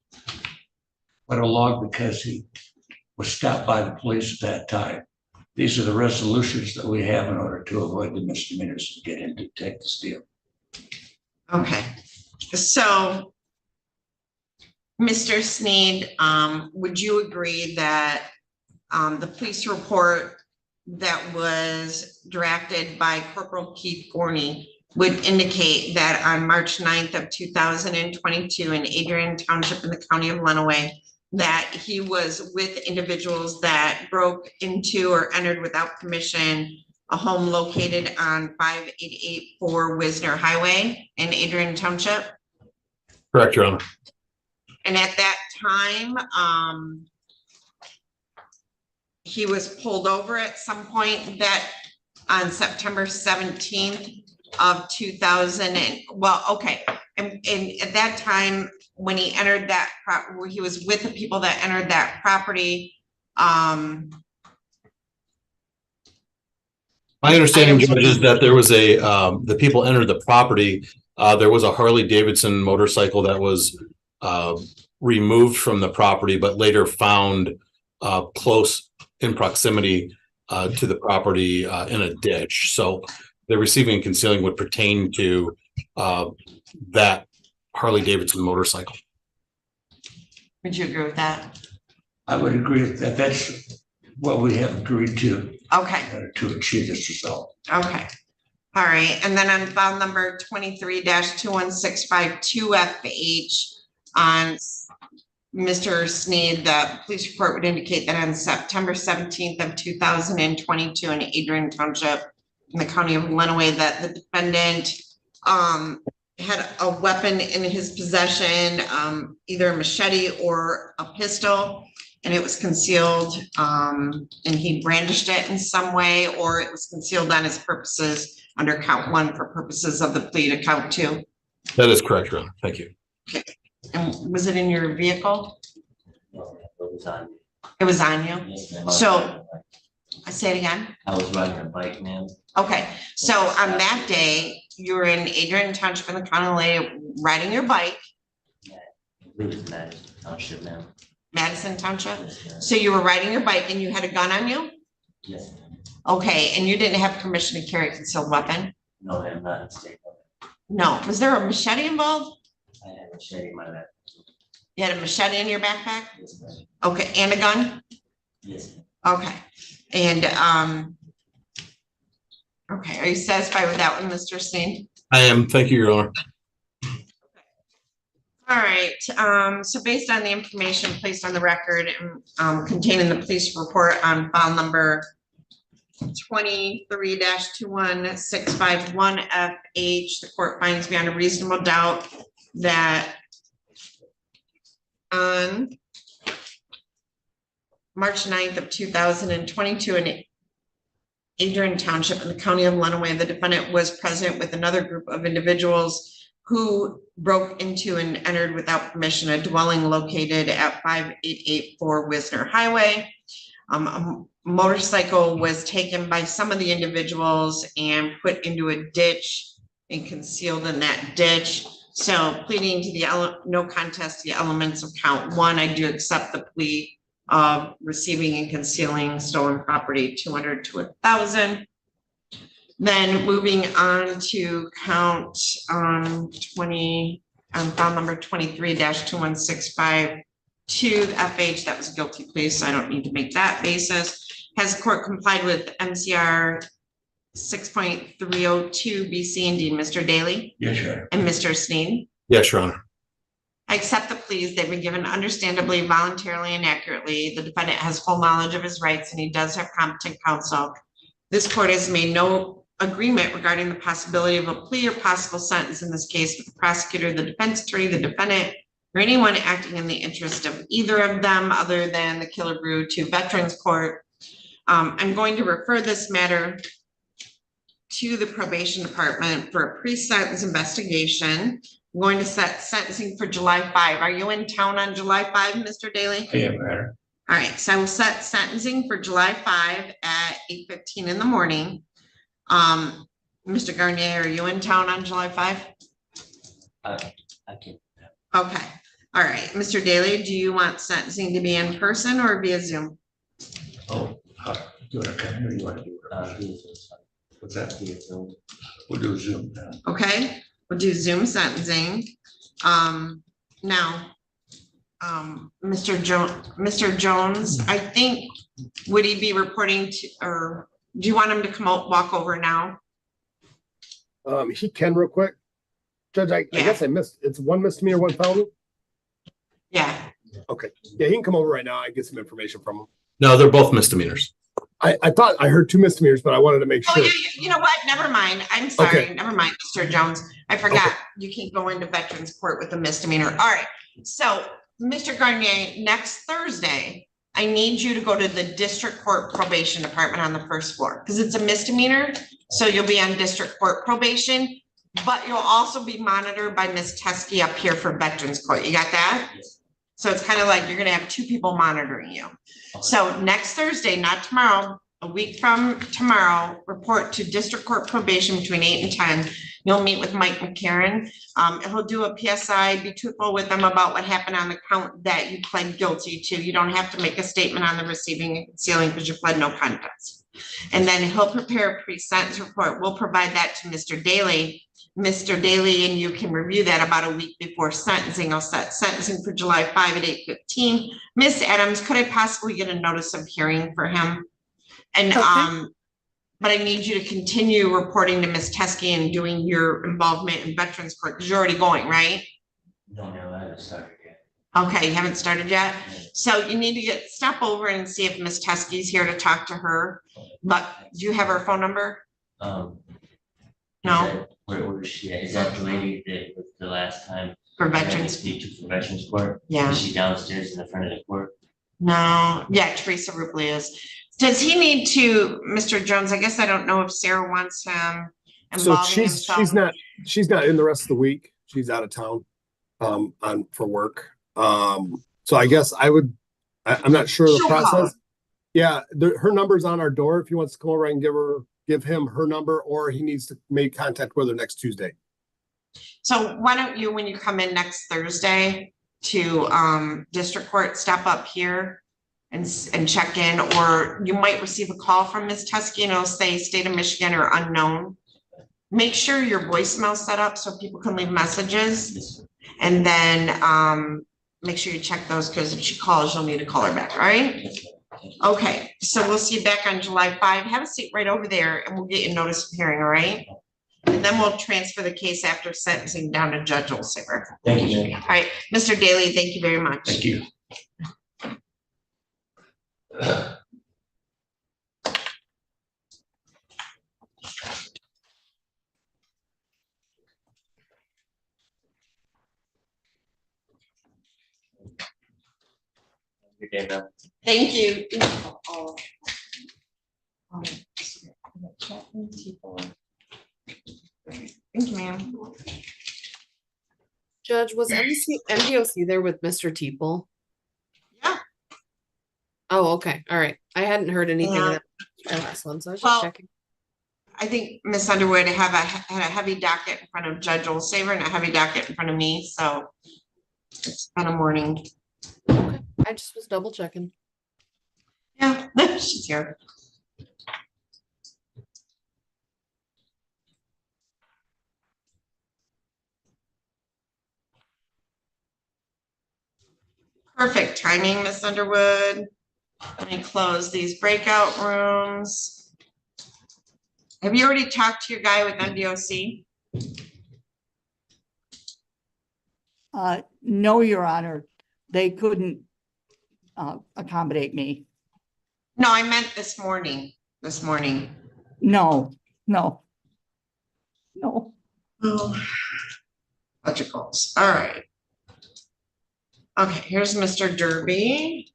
went along because he was stopped by the police at that time. These are the resolutions that we have in order to avoid the misdemeanors and get him to take the steal. Okay, so Mr. Sneed, would you agree that the police report that was drafted by Corporal Keith Gorney would indicate that on March 9th of 2022 in Adrian Township in the county of Lenawee, that he was with individuals that broke into or entered without permission a home located on 5884 Wisner Highway in Adrian Township? Correct, Your Honor. And at that time, he was pulled over at some point that on September 17th of 2000 and, well, okay. And at that time, when he entered that, where he was with the people that entered that property, My understanding, Judge, is that there was the people entered the property There was a Harley Davidson motorcycle that was removed from the property, but later found close in proximity to the property in a ditch. So the receiving and concealing would pertain to that Harley Davidson motorcycle. Would you agree with that? I would agree with that. That's what we have agreed to. Okay. To achieve this result. Okay. All right. And then on file number 23-21652FH on Mr. Sneed, the police report would indicate that on September 17th of 2022 in Adrian Township in the county of Lenawee, that the defendant had a weapon in his possession, either a machete or a pistol, and it was concealed, and he brandished it in some way, or it was concealed on his purposes under count 1 for purposes of the plea to count 2. That is correct, Your Honor. Thank you. Okay. And was it in your vehicle? No, it was on. It was on you? Yes, ma'am. So, I say it again? I was riding a bike, ma'am. Okay, so on that day, you were in Adrian Township in the county of Lake riding your bike. It was Madison Township, ma'am. Madison Township? Yes, ma'am. So you were riding your bike and you had a gun on you? Yes, ma'am. Okay, and you didn't have permission to carry a concealed weapon? No, ma'am, not in state. No. Was there a machete involved? I had a machete in my back. You had a machete in your backpack? Yes, ma'am. Okay, and a gun? Yes, ma'am. Okay, and okay, are you satisfied with that one, Mr. Steen? I am. Thank you, Your Honor. All right, so based on the information placed on the record and contained in the police report on file number 23-21651FH, the court finds beyond a reasonable doubt that on March 9th of 2022 in Adrian Township in the county of Lenawee, the defendant was present with another group of individuals who broke into and entered without permission a dwelling located at 5884 Wisner Highway. A motorcycle was taken by some of the individuals and put into a ditch and concealed in that ditch. So pleading to the no contest to the elements of count 1, I do accept the plea of receiving and concealing stolen property, 200 to 1,000. Then moving on to count 20 on file number 23-21652 FH, that was a guilty plea, so I don't need to make that basis. Has the court complied with MCR 6.302 B, C, and D, Mr. Daly? Yes, Your Honor. And Mr. Sneed? Yes, Your Honor. I accept the pleas. They've been given understandably, voluntarily, and accurately. The defendant has full knowledge of his rights and he does have competent counsel. This court has made no agreement regarding the possibility of a plea or possible sentence in this case with the prosecutor, the defense attorney, the defendant, or anyone acting in the interest of either of them other than the Killer Brew to Veterans Court. I'm going to refer this matter to the probation department for a pre-sentence investigation. I'm going to set sentencing for July 5. Are you in town on July 5, Mr. Daly? Yeah, Your Honor. All right, so I will set sentencing for July 5 at 8:15 in the morning. Mr. Garnier, are you in town on July 5? I can. Okay, all right. Mr. Daly, do you want sentencing to be in person or via Zoom? Oh, do it. Okay, here you want to do it. What's that? We'll do Zoom now. Okay, we'll do Zoom sentencing. Now, Mr. Jones, I think, would he be reporting to, or do you want him to come out, walk over now? He can real quick. Judge, I guess I missed, it's 1 misdemeanor, 1 felony? Yeah. Okay. Yeah, he can come over right now. I get some information from him. No, they're both misdemeanors. I thought I heard 2 misdemeanors, but I wanted to make sure. Oh, you know what? Never mind. I'm sorry. Okay. Never mind, Mr. Jones. I forgot you can't go into Veterans Court with a misdemeanor. All right. So, Mr. Garnier, next Thursday, I need you to go to the district court probation department on the first floor because it's a misdemeanor. So you'll be on district court probation, but you'll also be monitored by Ms. Teskey up here for Veterans Court. You got that? So it's kind of like you're going to have 2 people monitoring you. So next Thursday, not tomorrow, a week from tomorrow, report to district court probation between 8 and 10. You'll meet with Mike McCarron. He'll do a PSI, be truthful with them about what happened on the count that you pled guilty to. You don't have to make a statement on the receiving and concealing because you pled no contest. And then he'll prepare a pre-sentence report. We'll provide that to Mr. Daly. Mr. Daly and you can review that about a week before sentencing. I'll set sentencing for July 5 at 8:15. Miss Adams, could I possibly get a notice of hearing for him? And but I need you to continue reporting to Miss Teskey and doing your involvement in Veterans Court because you're already going, right? No, I haven't started yet. Okay, you haven't started yet? So you need to step over and see if Miss Teskey's here to talk to her. But do you have her phone number? No. Where is she at? Is that the lady that was the last time? For Veterans. Speak to for Veterans Court? Yeah. Is she downstairs in the front of the court? No, yeah, Teresa Rubley is. Does he need to, Mr. Jones, I guess I don't know if Sarah wants him So involving himself. she's not in the rest of the week. She's out of town for work. So I guess I'm not sure the process. Yeah, her number's on our door if he wants to come over and give him her number, or he needs to make contact with her next Tuesday. So why don't you, when you come in next Thursday to district court, step up here and check in, or you might receive a call from Ms. Teskey and it'll say state of Michigan or unknown. Make sure your voicemail's set up so people can leave messages, and then make sure you check those because if she calls, you'll need to call her back, all right? Okay, so we'll see you back on July 5. Have a seat right over there and we'll get you notice of hearing, all right? And then we'll transfer the case after sentencing down to Judge Olsiver. Thank you. All right, Mr. Daly, thank you very much. Thank you. Good day, ma'am. Thank you. Thank you, ma'am. Judge, was MDOC there with Mr. Teeple? Yeah. Oh, okay. All right. I hadn't heard anything of that last one, so I was just checking. I think Ms. Underwood had a heavy docket in front of Judge Olsaver and a heavy docket in front of me, so it's been a morning. Okay. I just was double checking. Yeah, she's here. Perfect timing, Miss Underwood. Let me close these breakout rooms. Have you already talked to your guy with MDOC? No, Your Honor. They couldn't accommodate me. No, I meant this morning. No. Oh. Bunch of calls. All right. Okay, here's Mr. Derby.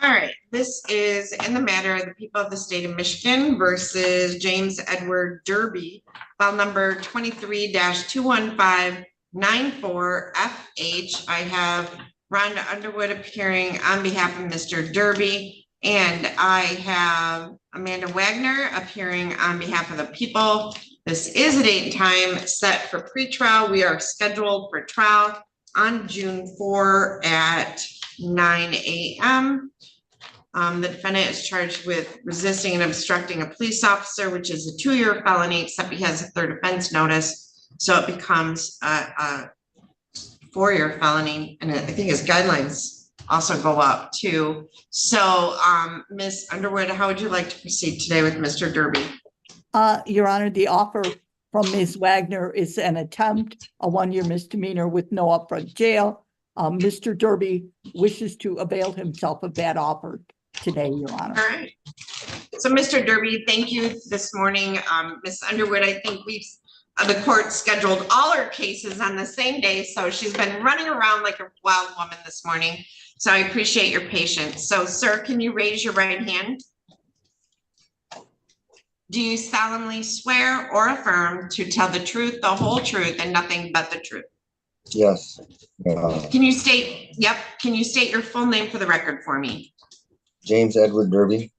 All right, this is in the matter of the people of the state of Michigan versus James Edward Derby, file number 23-21594FH. I have Rhonda Underwood appearing on behalf of Mr. Derby, and I have Amanda Wagner appearing on behalf of the people. This is a date and time set for pretrial. We are scheduled for trial on June 4 at 9 a.m. The defendant is charged with resisting and obstructing a police officer, which is a 2-year felony, except he has a third offense notice. So it becomes a 4-year felony. And I think his guidelines also go up too. So Ms. Underwood, how would you like to proceed today with Mr. Derby? Your Honor, the offer from Ms. Wagner is an attempt, a 1-year misdemeanor with no upfront jail. Mr. Derby wishes to avail himself of that offer today, Your Honor. All right. So Mr. Derby, thank you this morning. Ms. Underwood, I think the court scheduled all her cases on the same day. So she's been running around like a wild woman this morning. So I appreciate your patience. So sir, can you raise your right hand? Do you solemnly swear or affirm to tell the truth, the whole truth, and nothing but the truth? Yes. Can you state your full name for the record for me? James Edward Derby.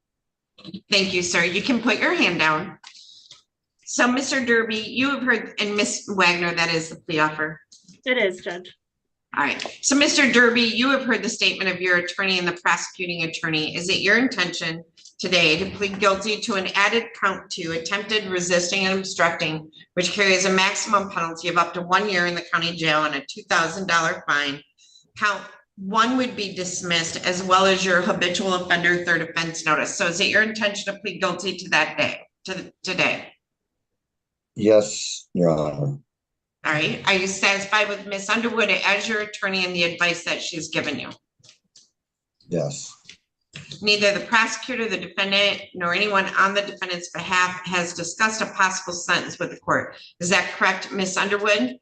Thank you, sir. You can put your hand down. So, Mr. Derby, you have heard, and Miss Wagner, that is the plea offer. It is, Judge. All right. So, Mr. Derby, you have heard the statement of your attorney and the prosecuting attorney. Is it your intention today to plead guilty to an added count 2, attempted resisting and obstructing, which carries a maximum penalty of up to 1 year in the county jail and a $2,000 fine? Count 1 would be dismissed, as well as your habitual offender third offense notice. So is it your intention to plead guilty to that day, today? Yes, Your Honor. All right. Are you satisfied with Ms. Underwood as your attorney and the advice that she's given you? Yes. Neither the prosecutor, the defendant, nor anyone on the defendant's behalf has discussed a possible sentence with the court. Is that correct, Ms. Underwood?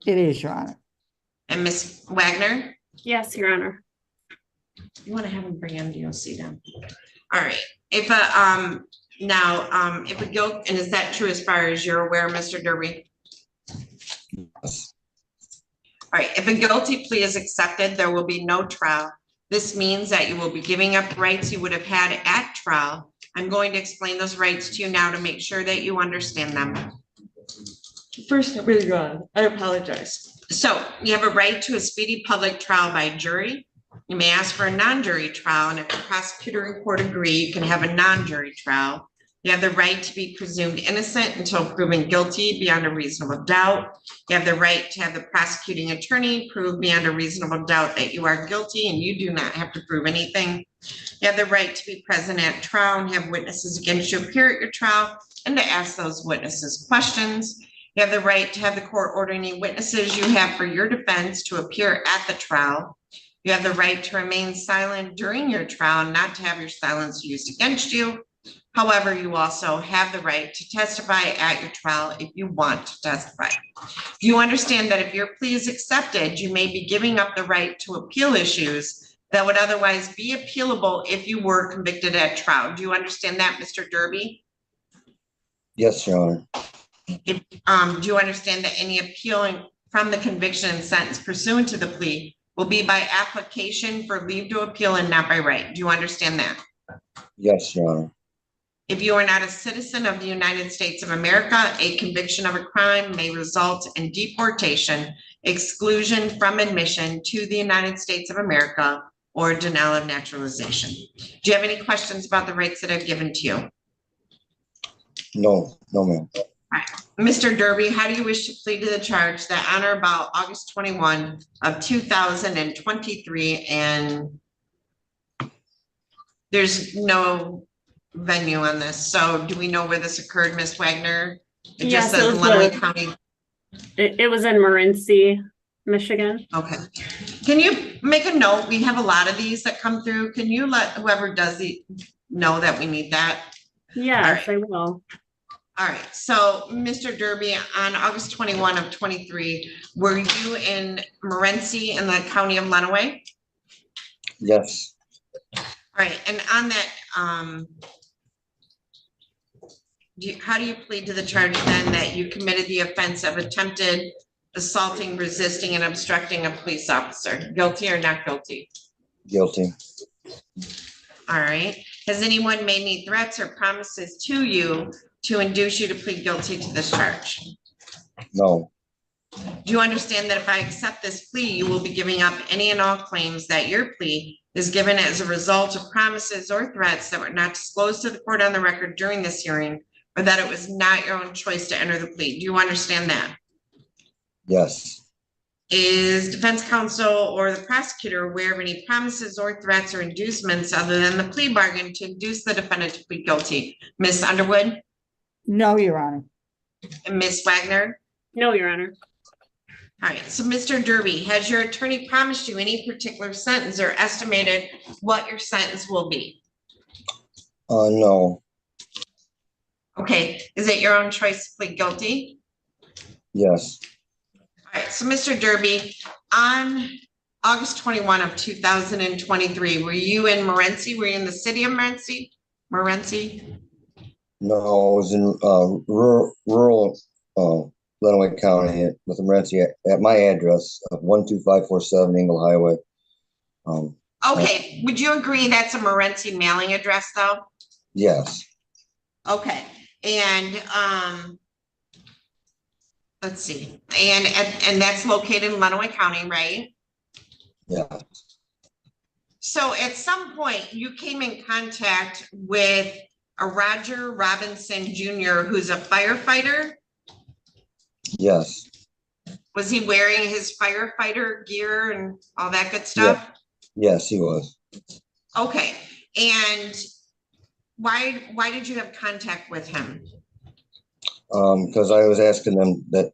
It is, Your Honor. And Ms. Wagner? Yes, Your Honor. You want to have him bring MDOC down? All right. If if a guilt, and is that true as far as you're aware, Mr. Derby? Yes. All right. If a guilty plea is accepted, there will be no trial. This means that you will be giving up rights you would have had at trial. I'm going to explain those rights to you now to make sure that you understand them. First, I apologize. So you have a right to a speedy public trial by jury. You may ask for a non-jury trial, and if the prosecutor and court agree, you can have a non-jury trial. You have the right to be presumed innocent until proven guilty beyond a reasonable doubt. You have the right to have the prosecuting attorney prove beyond a reasonable doubt that you are guilty, and you do not have to prove anything. You have the right to be present at trial and have witnesses against you appear at your trial and to ask those witnesses questions. You have the right to have the court order any witnesses you have for your defense to appear at the trial. You have the right to remain silent during your trial, not to have your silence used against you. However, you also have the right to testify at your trial if you want to testify. You understand that if your plea is accepted, you may be giving up the right to appeal issues that would otherwise be appealable if you were convicted at trial. Do you understand that, Mr. Derby? Yes, Your Honor. Do you understand that any appealing from the conviction and sentence pursuant to the plea will be by application for leave to appeal and not by right? Do you understand that? Yes, Your Honor. If you are not a citizen of the United States of America, a conviction of a crime may result in deportation, exclusion from admission to the United States of America, or denial of naturalization. Do you have any questions about the rights that I've given to you? No, ma'am. All right. Mr. Derby, how do you wish to plead to the charge that on or about August 21 of 2023, and there's no venue on this, so do we know where this occurred, Ms. Wagner? It just says Lenawee County. It was in Morenci, Michigan. Okay. Can you make a note? We have a lot of these that come through. Can you let whoever does the know that we need that? Yes, I will. All right. So, Mr. Derby, on August 21 of 23, were you in Morenci in the county of Lenawee? Yes. All right. And on that, how do you plead to the charge then that you committed the offense of attempted assaulting, resisting, and obstructing a police officer? Guilty or not guilty? Guilty. All right. Has anyone made any threats or promises to you to induce you to plead guilty to this charge? No. Do you understand that if I accept this plea, you will be giving up any and all claims that your plea is given as a result of promises or threats that were not disclosed to the court on the record during this hearing, or that it was not your own choice to enter the plea? Do you understand that? Yes. Is defense counsel or the prosecutor aware of any promises or threats or inducements other than the plea bargain to induce the defendant to plead guilty? Ms. Underwood? No, Your Honor. And Ms. Wagner? No, Your Honor. All right. So, Mr. Derby, has your attorney promised you any particular sentence or estimated what your sentence will be? No. Okay. Is it your own choice to plead guilty? Yes. All right. So, Mr. Derby, on August 21 of 2023, were you in Morenci? Were you in the city of Morenci? No, I was in rural Lenawee County with Morenci at my address of 12547 Engle Highway. Okay. Would you agree that's a Morenci mailing address, though? Yes, Okay, and, let's see, and that's located in Lenawee County, right? yeah, So at some point, you came in contact with a Roger Robinson Jr., who's a firefighter. yes, Was he wearing his firefighter gear and all that good stuff? yes, he was. Okay, and why did you have contact with him? Because I was asking them that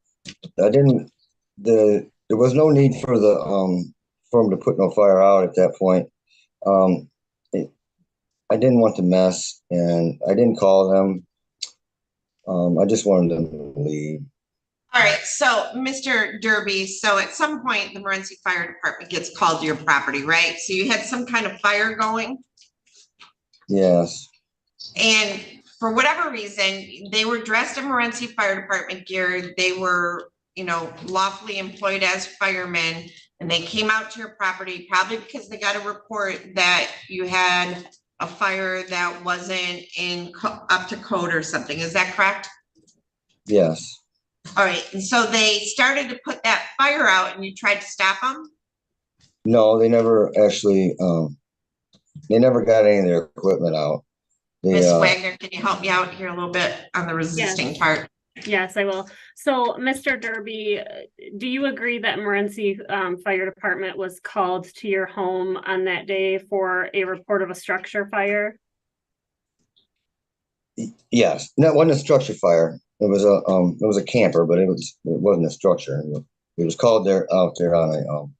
there was no need for for him to put no fire out at that point. I didn't want to mess, and I didn't call them. I just wanted them to leave. All right, so Mr. Derby, so at some point, the Morenci Fire Department gets called to your property, right? So you had some kind of fire going, Yes, and for whatever reason, they were dressed in Morenci Fire Department gear. They were, lawfully employed as firemen, and they came out to your property probably because they got a report that you had a fire that wasn't up to code or something. Is that correct? yes. All right, and so they started to put that fire out and you tried to stop them? No, they never actually, they never got any of their equipment out. Ms. Wagner, can you help me out here a little bit on the resisting part? Yes, I will. So, Mr. Derby, do you agree that Morenci Fire Department was called to your home on that day for a report of a structure fire? Yes, no, it wasn't a structure fire. It was a camper, but it wasn't a structure. It was called out there on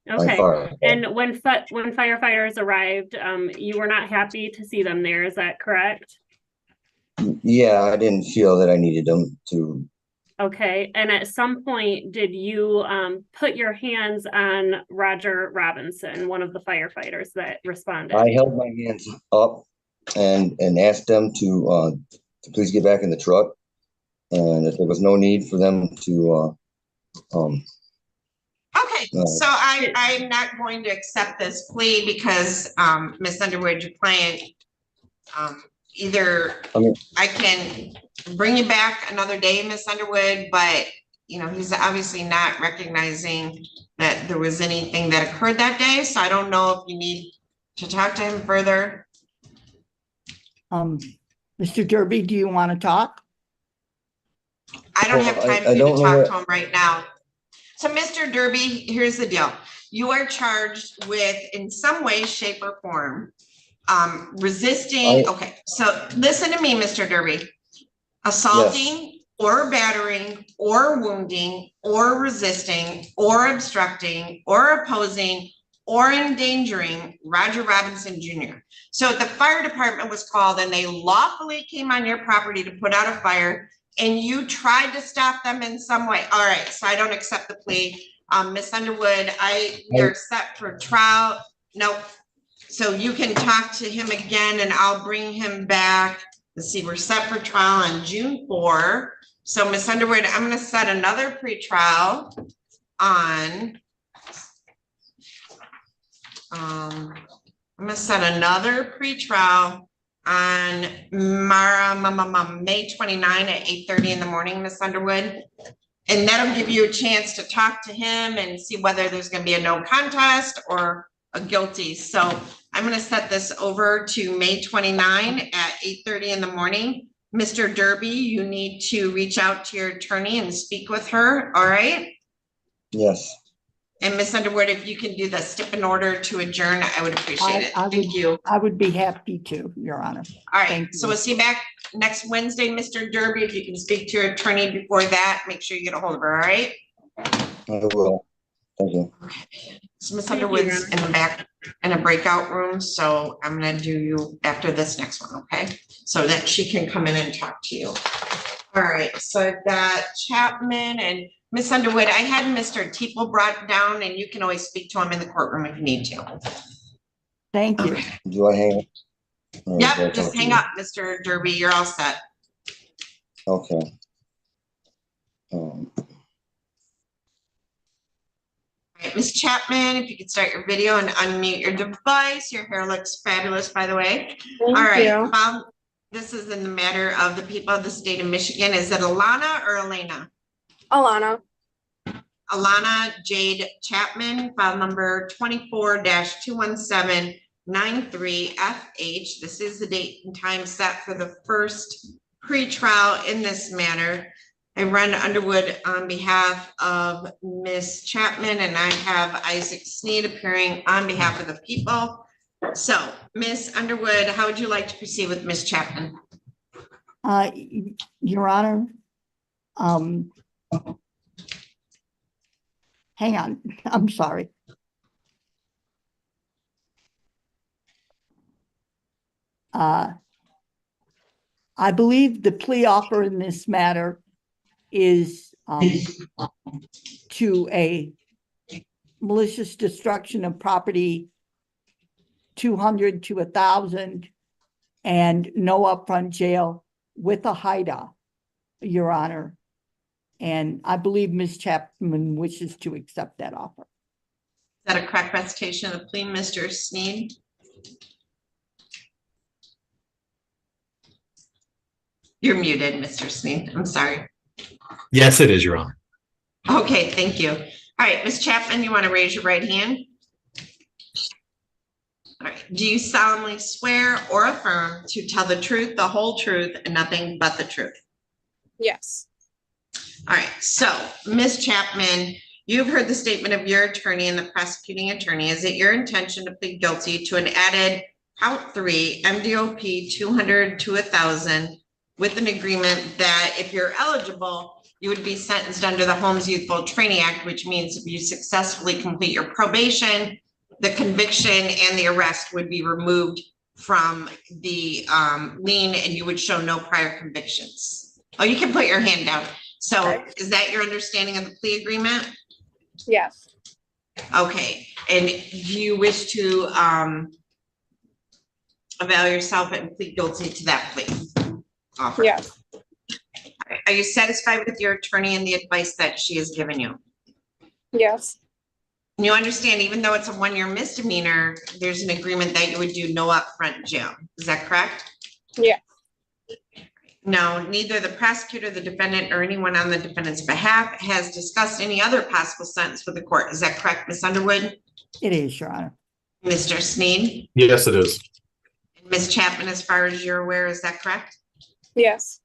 Okay, fire. and when firefighters arrived, you were not happy to see them there, is that correct? Yeah, I didn't feel that I needed them to. Okay, and at some point, did you put your hands on Roger Robinson, one of the firefighters that responded? I held my hands up and asked them to please get back in the truck, and if there was no need for them to. Okay, so I'm not going to accept this plea because Ms. Underwood, your client, either I can bring you back another day, Ms. Underwood, but he's obviously not recognizing that there was anything that occurred that day. So I don't know if you need to talk to him further. Mr. Derby, do you want to talk? I don't have time for you to talk to him right now. So Mr. Derby, here's the deal. You are charged with, in some way, shape, or form, resisting. Okay, so listen to me, Mr. Derby. Assaulting or battering or wounding or resisting or obstructing or opposing or endangering Roger Robinson Jr. So the fire department was called and they lawfully came on your property to put out a fire and you tried to stop them in some way. All right, so I don't accept the plea. Ms. Underwood, we are set for trial. Nope. So you can talk to him again and I'll bring him back. Let's see, we're set for trial on June 4. So Ms. Underwood, I'm gonna set another pre-trial on, I'm gonna set another pre-trial on May 29 at 8:30 in the morning, Ms. Underwood. And that'll give you a chance to talk to him and see whether there's gonna be a no contest or a guilty. So I'm gonna set this over to May 29 at 8:30 in the morning. Mr. Derby, you need to reach out to your attorney and speak with her, all right? Yes. And Ms. Underwood, if you can do the stip in order to adjourn, I would appreciate it. Thank you. I would be happy to, Your Honor. All right, so we'll see you back next Wednesday, Mr. Derby. If you can speak to your attorney before that, make sure you get a hold of her, all right? I will. Thank you. Okay. So Ms. Underwood's in the back in a breakout room, so I'm gonna do you after this next one, okay? So that she can come in and talk to you. All right, so I've got Chapman and Ms. Underwood. I had Mr. Teeple brought down and you can always speak to him in the courtroom if you need to. Thank you. Do I hang up? Yep, just hang up, Mr. Derby. You're all set. Okay. All right, Ms. Chapman, if you could start your video and unmute your device. Your hair looks fabulous, by the way. Thank All right, you. This is in the matter of the people of the state of Michigan. Is it Alana or Elena? Alana. Alana Jade Chapman, file number 24-21793FH. This is the date and time set for the first pretrial in this matter. I run Underwood on behalf of Ms. Chapman, and I have Isaac Sneed appearing on behalf of the people. So, Ms. Underwood, how would you like to proceed with Ms. Chapman? Your Honor, hang on, I'm sorry. I believe the plea offer in this matter is to a malicious destruction of property, 200 to 1,000, and no upfront jail with a hideout, Your Honor. And I believe Ms. Chapman wishes to accept that offer. Is that a correct recitation of the plea, Mr. Sneed? You're muted, Mr. Sneed. I'm sorry. Yes, it is, Your Honor. Okay, thank you. All right, Ms. Chapman, you want to raise your right hand? All right. Do you solemnly swear or affirm to tell the truth, the whole truth, and nothing but the truth? Yes. All right. So, Ms. Chapman, you've heard the statement of your attorney and the prosecuting attorney. Is it your intention to plead guilty to an added count 3 MDOP 200 to 1,000 with an agreement that if you're eligible, you would be sentenced under the Holmes Youthful Training Act, which means if you successfully complete your probation, the conviction and the arrest would be removed from the lien and you would show no prior convictions. Oh, you can put your hand down. So is that your understanding of the plea agreement? Yes. Okay. And do you wish to avail yourself and plead guilty to that plea offer? Yes. Are you satisfied with your attorney and the advice that she has given you? Yes. And you understand, even though it's a 1-year misdemeanor, there's an agreement that you would do no upfront jail. Is that correct? Yeah. No, neither the prosecutor, the defendant, or anyone on the defendant's behalf has discussed any other possible sentence with the court. Is that correct, Ms. Underwood? It is, Your Honor. Mr. Sneed? Yes, it is. Ms. Chapman, as far as you're aware, is that correct? Yes.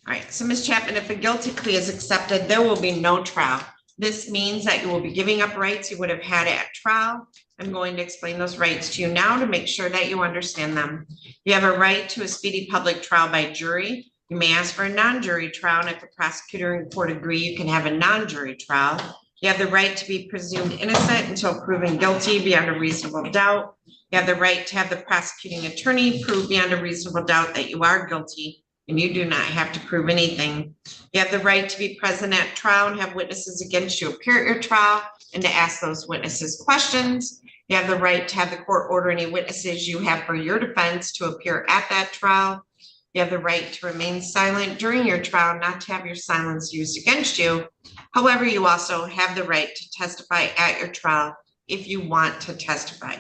All right, so Ms. Chapman, if a guilty plea is accepted, there will be no trial. This means that you will be giving up rights you would have had at trial. I'm going to explain those rights to you now to make sure that you understand them. You have a right to a speedy public trial by jury. You may ask for a non-jury trial, and if the prosecutor and court agree, you can have a non-jury trial. You have the right to be presumed innocent until proven guilty beyond a reasonable doubt. You have the right to have the prosecuting attorney prove beyond a reasonable doubt that you are guilty, and you do not have to prove anything. You have the right to be present at trial and have witnesses against you appear at your trial and to ask those witnesses questions. You have the right to have the court order any witnesses you have for your defense to appear at that trial. You have the right to remain silent during your trial, not to have your silence used against you. However, you also have the right to testify at your trial if you want to testify.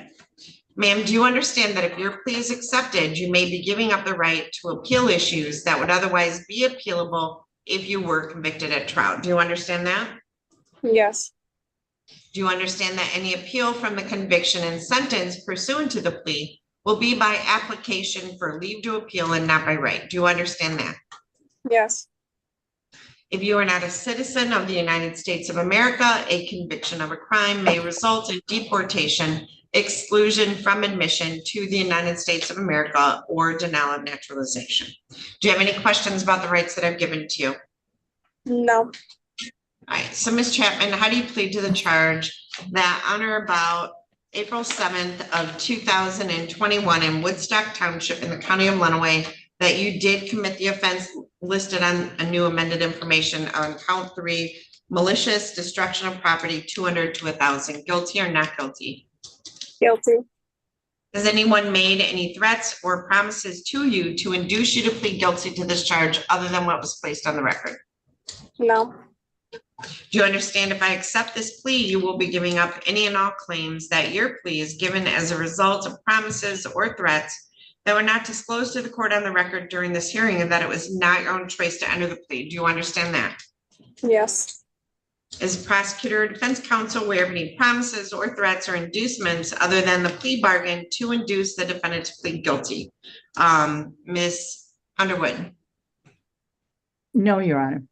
Ma'am, do you understand that if your plea is accepted, you may be giving up the right to appeal issues that would otherwise be appealable if you were convicted at trial? Do you understand that? Yes. Do you understand that any appeal from the conviction and sentence pursuant to the plea will be by application for leave to appeal and not by right? Do you understand that? Yes. If you are not a citizen of the United States of America, a conviction of a crime may result in deportation, exclusion from admission to the United States of America, or denial of naturalization. Do you have any questions about the rights that I've given to you? No. All right, so Ms. Chapman, how do you plead to the charge that on or about April 7th of 2021 in Woodstock Township in the county of Lenawee, that you did commit the offense listed on a new amended information on count 3, malicious destruction of property, 200 to 1,000, guilty or not guilty? Guilty. Has anyone made any threats or promises to you to induce you to plead guilty to this charge other than what was placed on the record? No. Do you understand if I accept this plea, you will be giving up any and all claims that your plea is given as a result of promises or threats that were not disclosed to the court on the record during this hearing and that it was not your own choice to enter the plea. Do you understand that? Yes. Is prosecutor or defense counsel aware of any promises or threats or inducements other than the plea bargain to induce the defendant to plead guilty? Ms. Underwood? No, Your Honor.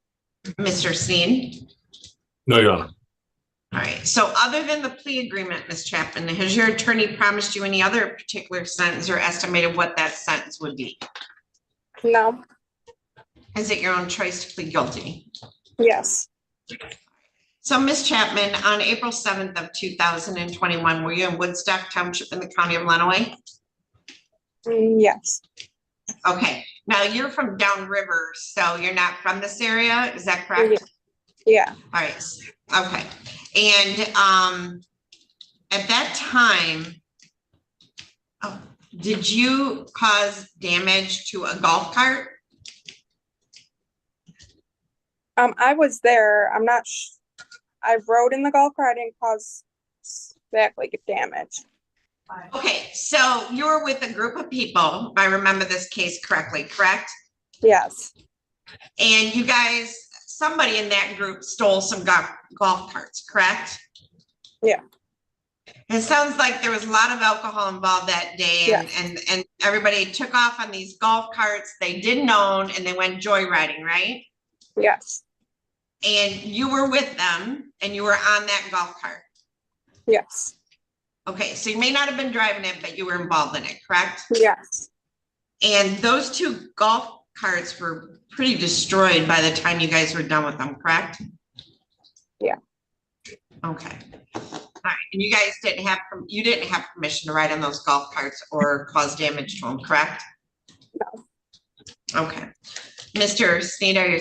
Mr. Steen? No, Your Honor. All right, so other than the plea agreement, Ms. Chapman, has your attorney promised you any other particular sentence or estimated what that sentence would be? No. Is it your own choice to plead guilty? Yes. So Ms. Chapman, on April 7th of 2021, were you in Woodstock Township in the county of Lenawee? Yes. Okay, now you're from downriver, so you're not from this area, is that correct? Yeah. All right, okay. And at that time, did you cause damage to a golf cart? I was there. I'm not. I rode in the golf cart. I didn't cause exactly damage. Okay, so you were with a group of people, if I remember this case correctly, correct? Yes. And you guys, somebody in that group stole some golf carts, correct? Yeah. It sounds like there was a lot of alcohol involved that day, and everybody took off on these golf carts they didn't own, and they went joyriding, right? Yes. And you were with them, and you were on that golf cart. Yes. Okay, so you may not have been driving it, but you were involved in it, correct? Yes. And those two golf carts were pretty destroyed by the time you guys were done with them, correct? Yeah. Okay. All right, and you guys didn't have permission to ride on those golf carts or cause damage to them, correct? No. Okay. Mr. Sneed, are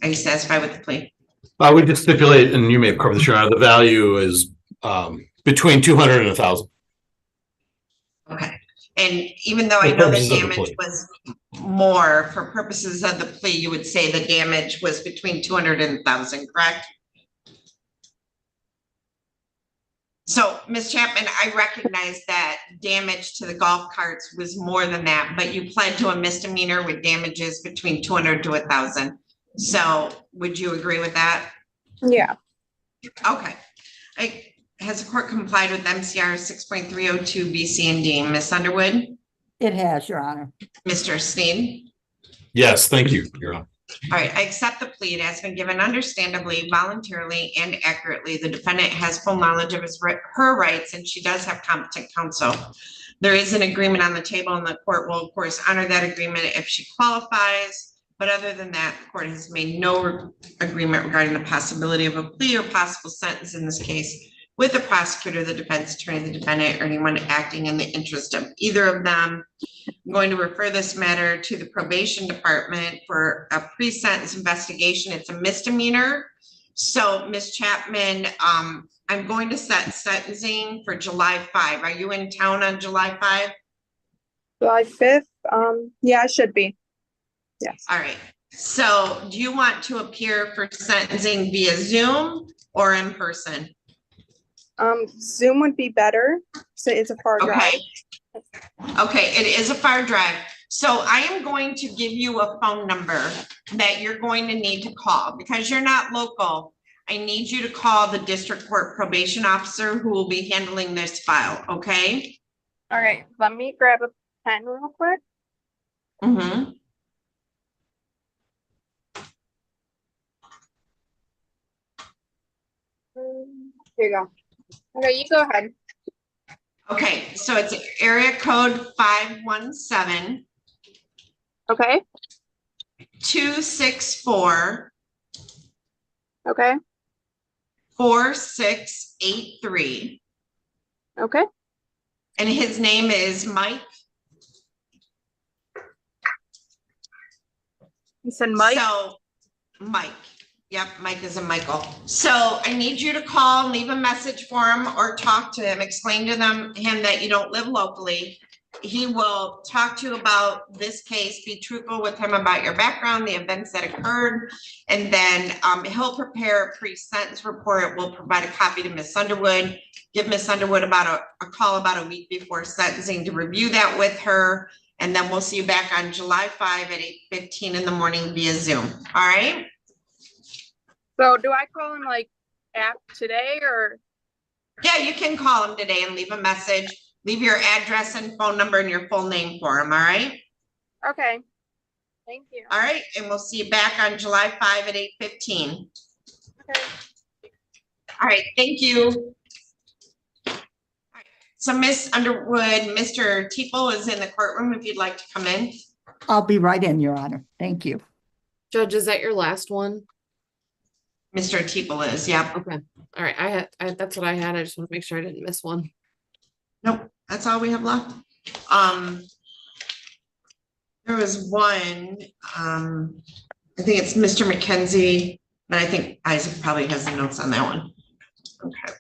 you satisfied with the plea? We just stipulate, and you may have covered this, Your Honor, the value is between 200 and 1,000. Okay. And even though I know the damage was more, for purposes of the plea, you would say the damage was between 200 and 1,000, correct? So, Ms. Chapman, I recognize that damage to the golf carts was more than that, but you pled to a misdemeanor with damages between 200 to 1,000. So, would you agree with that? Yeah. Okay. Has the court complied with MCR 6.302 B, C, and D? Ms. Underwood? It has, Your Honor. Mr. Steen? Yes, thank you, Your Honor. All right, I accept the plea. It has been given understandably, voluntarily, and accurately. The defendant has full knowledge of her rights, and she does have competent counsel. There is an agreement on the table, and the court will, of course, honor that agreement if she qualifies. But other than that, the court has made no agreement regarding the possibility of a plea or possible sentence in this case with the prosecutor, the defense attorney, the defendant, or anyone acting in the interest of either of them. I'm going to refer this matter to the probation department for a pre-sentence investigation. It's a misdemeanor. So, Ms. Chapman, I'm going to set sentencing for July 5. Are you in town on July 5? July 5th? Yeah, I should be. Yes. All right. So, do you want to appear for sentencing via Zoom or in person? Zoom would be better. So it's a far drive. Okay, it is a far drive. So I am going to give you a phone number that you're going to need to call because you're not local. I need you to call the district court probation officer who will be handling this file, okay? All right, let me grab a pen real quick. Mm-hmm. Here you go. Okay, you go ahead. Okay, so it's area code 517. Okay. 264. Okay. 4683. Okay. And his name is Mike. You said Mike? So, Mike. Yep, Mike is a Michael. So I need you to call, leave a message for him or talk to him, explain to him that you don't live locally. he will talk to you about this case, be truthful with him about your background, the events that occurred. And then he'll prepare a pre-sentence report. We'll provide a copy to Ms. Underwood, give Ms. Underwood about a call about a week before sentencing to review that with her. And then we'll see you back on July 5 at 8:15 in the morning via Zoom. All right? So do I call him like today or? Yeah, you can call him today and leave a message. Leave your address and phone number and your full name for him, all right? Okay. Thank you. All right, and we'll see you back on July 5 at 8:15. Okay. All right, thank you. All right. So Ms. Underwood, Mr. Teeple is in the courtroom if you'd like to come in. I'll be right in, Your Honor. Thank you. Judge, is that your last one? Mr. Teeple is, yeah. Okay. All right. I that's what I had. I just want to make sure I didn't miss one. Nope, that's all we have left. There was one, I think it's Mr. McKenzie, but I think Isaac probably has the notes on that one. Okay.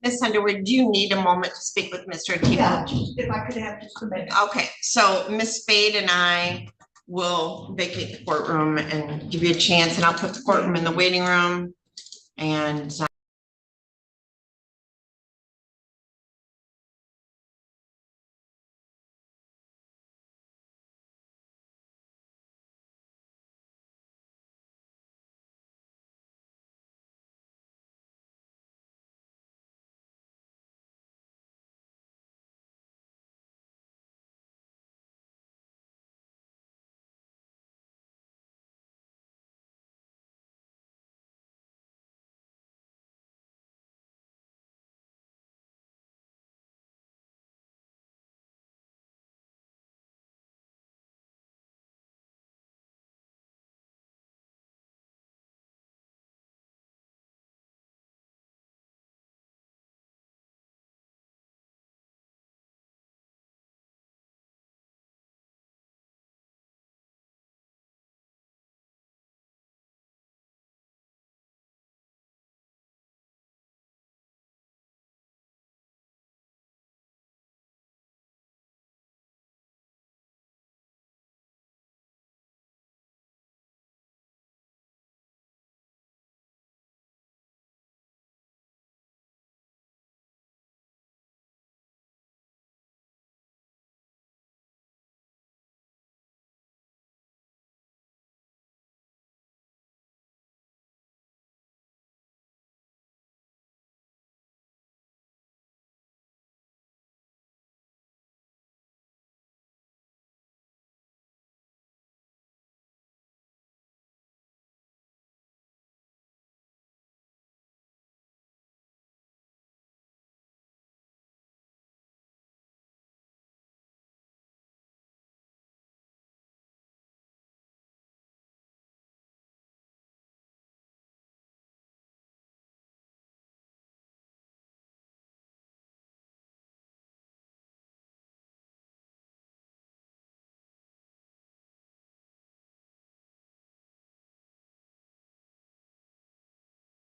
Ms. Underwood, do you need a moment to speak with Mr. Teeple? Yeah, if I could have just a minute. Okay, so Ms. Spade and I will vacate the courtroom and give you a chance, and I'll put the courtroom in the waiting room. And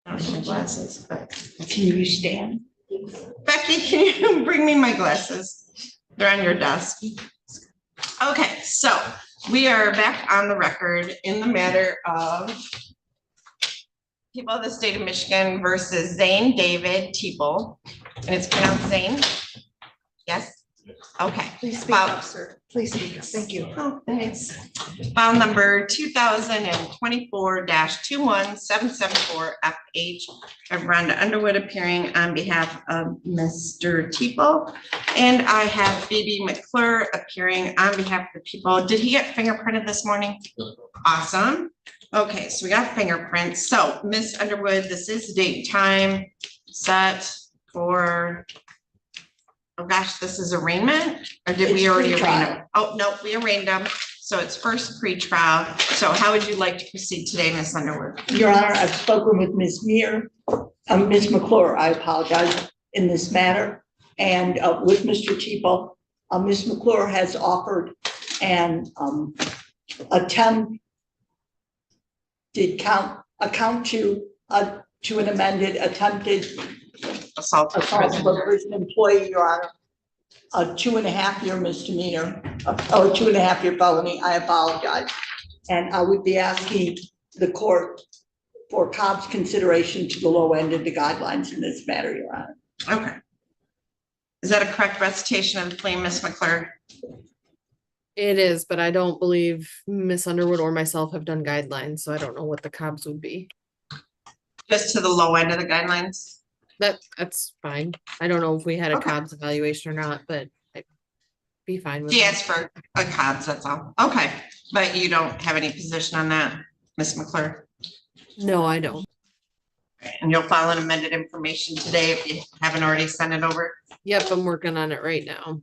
I don't have my glasses, but Can you stand? Becky, can you bring me my glasses? They're on your desk. Okay, so we are back on the record in the matter of people of the state of Michigan versus Zane David Teeple. And it's pronounced Zane? Yes? Okay. Please speak up, sir. Please speak up. Thank you. Oh, thanks. File number 2024-21774FH of Rhonda Underwood appearing on behalf of Mr. Teeple. And I have Phoebe McClure appearing on behalf of the people. Did he get fingerprinted this morning? Awesome. Okay, so we got fingerprints. So Miss Underwood, this is date and time set for, oh gosh, this is arraignment? Or did we It's already arraign pre-trial. them? Oh, no, we arraigned them. So it's first pre-trial. So how would you like to proceed today, Miss Underwood? Your Honor, I've spoken with Ms. Ms. McClure, I apologize, in this matter, and with Mr. Teeple. Ms. McClure has offered an attempted account to an amended attempted assault of a prison employee, Your Honor. A 2.5-year misdemeanor, or 2.5-year felony, I apologize. And I would be asking the court for Cobb's consideration to the low end of the guidelines in this matter, Your Honor. Okay. Is that a correct recitation of the plea, Ms. McClure? It is, but I don't believe Miss Underwood or myself have done guidelines, so I don't know what the Cobb's would be. Just to the low end of the guidelines? That's fine. I don't know if we had a Okay. Cobb's evaluation or not, but I'd be fine with She that. asked for a Cobb's, that's all. Okay, but you don't have any position on that, Ms. McClure? No, I don't. And you'll file an amended information today if you haven't already sent it over? Yep, I'm working on it right now.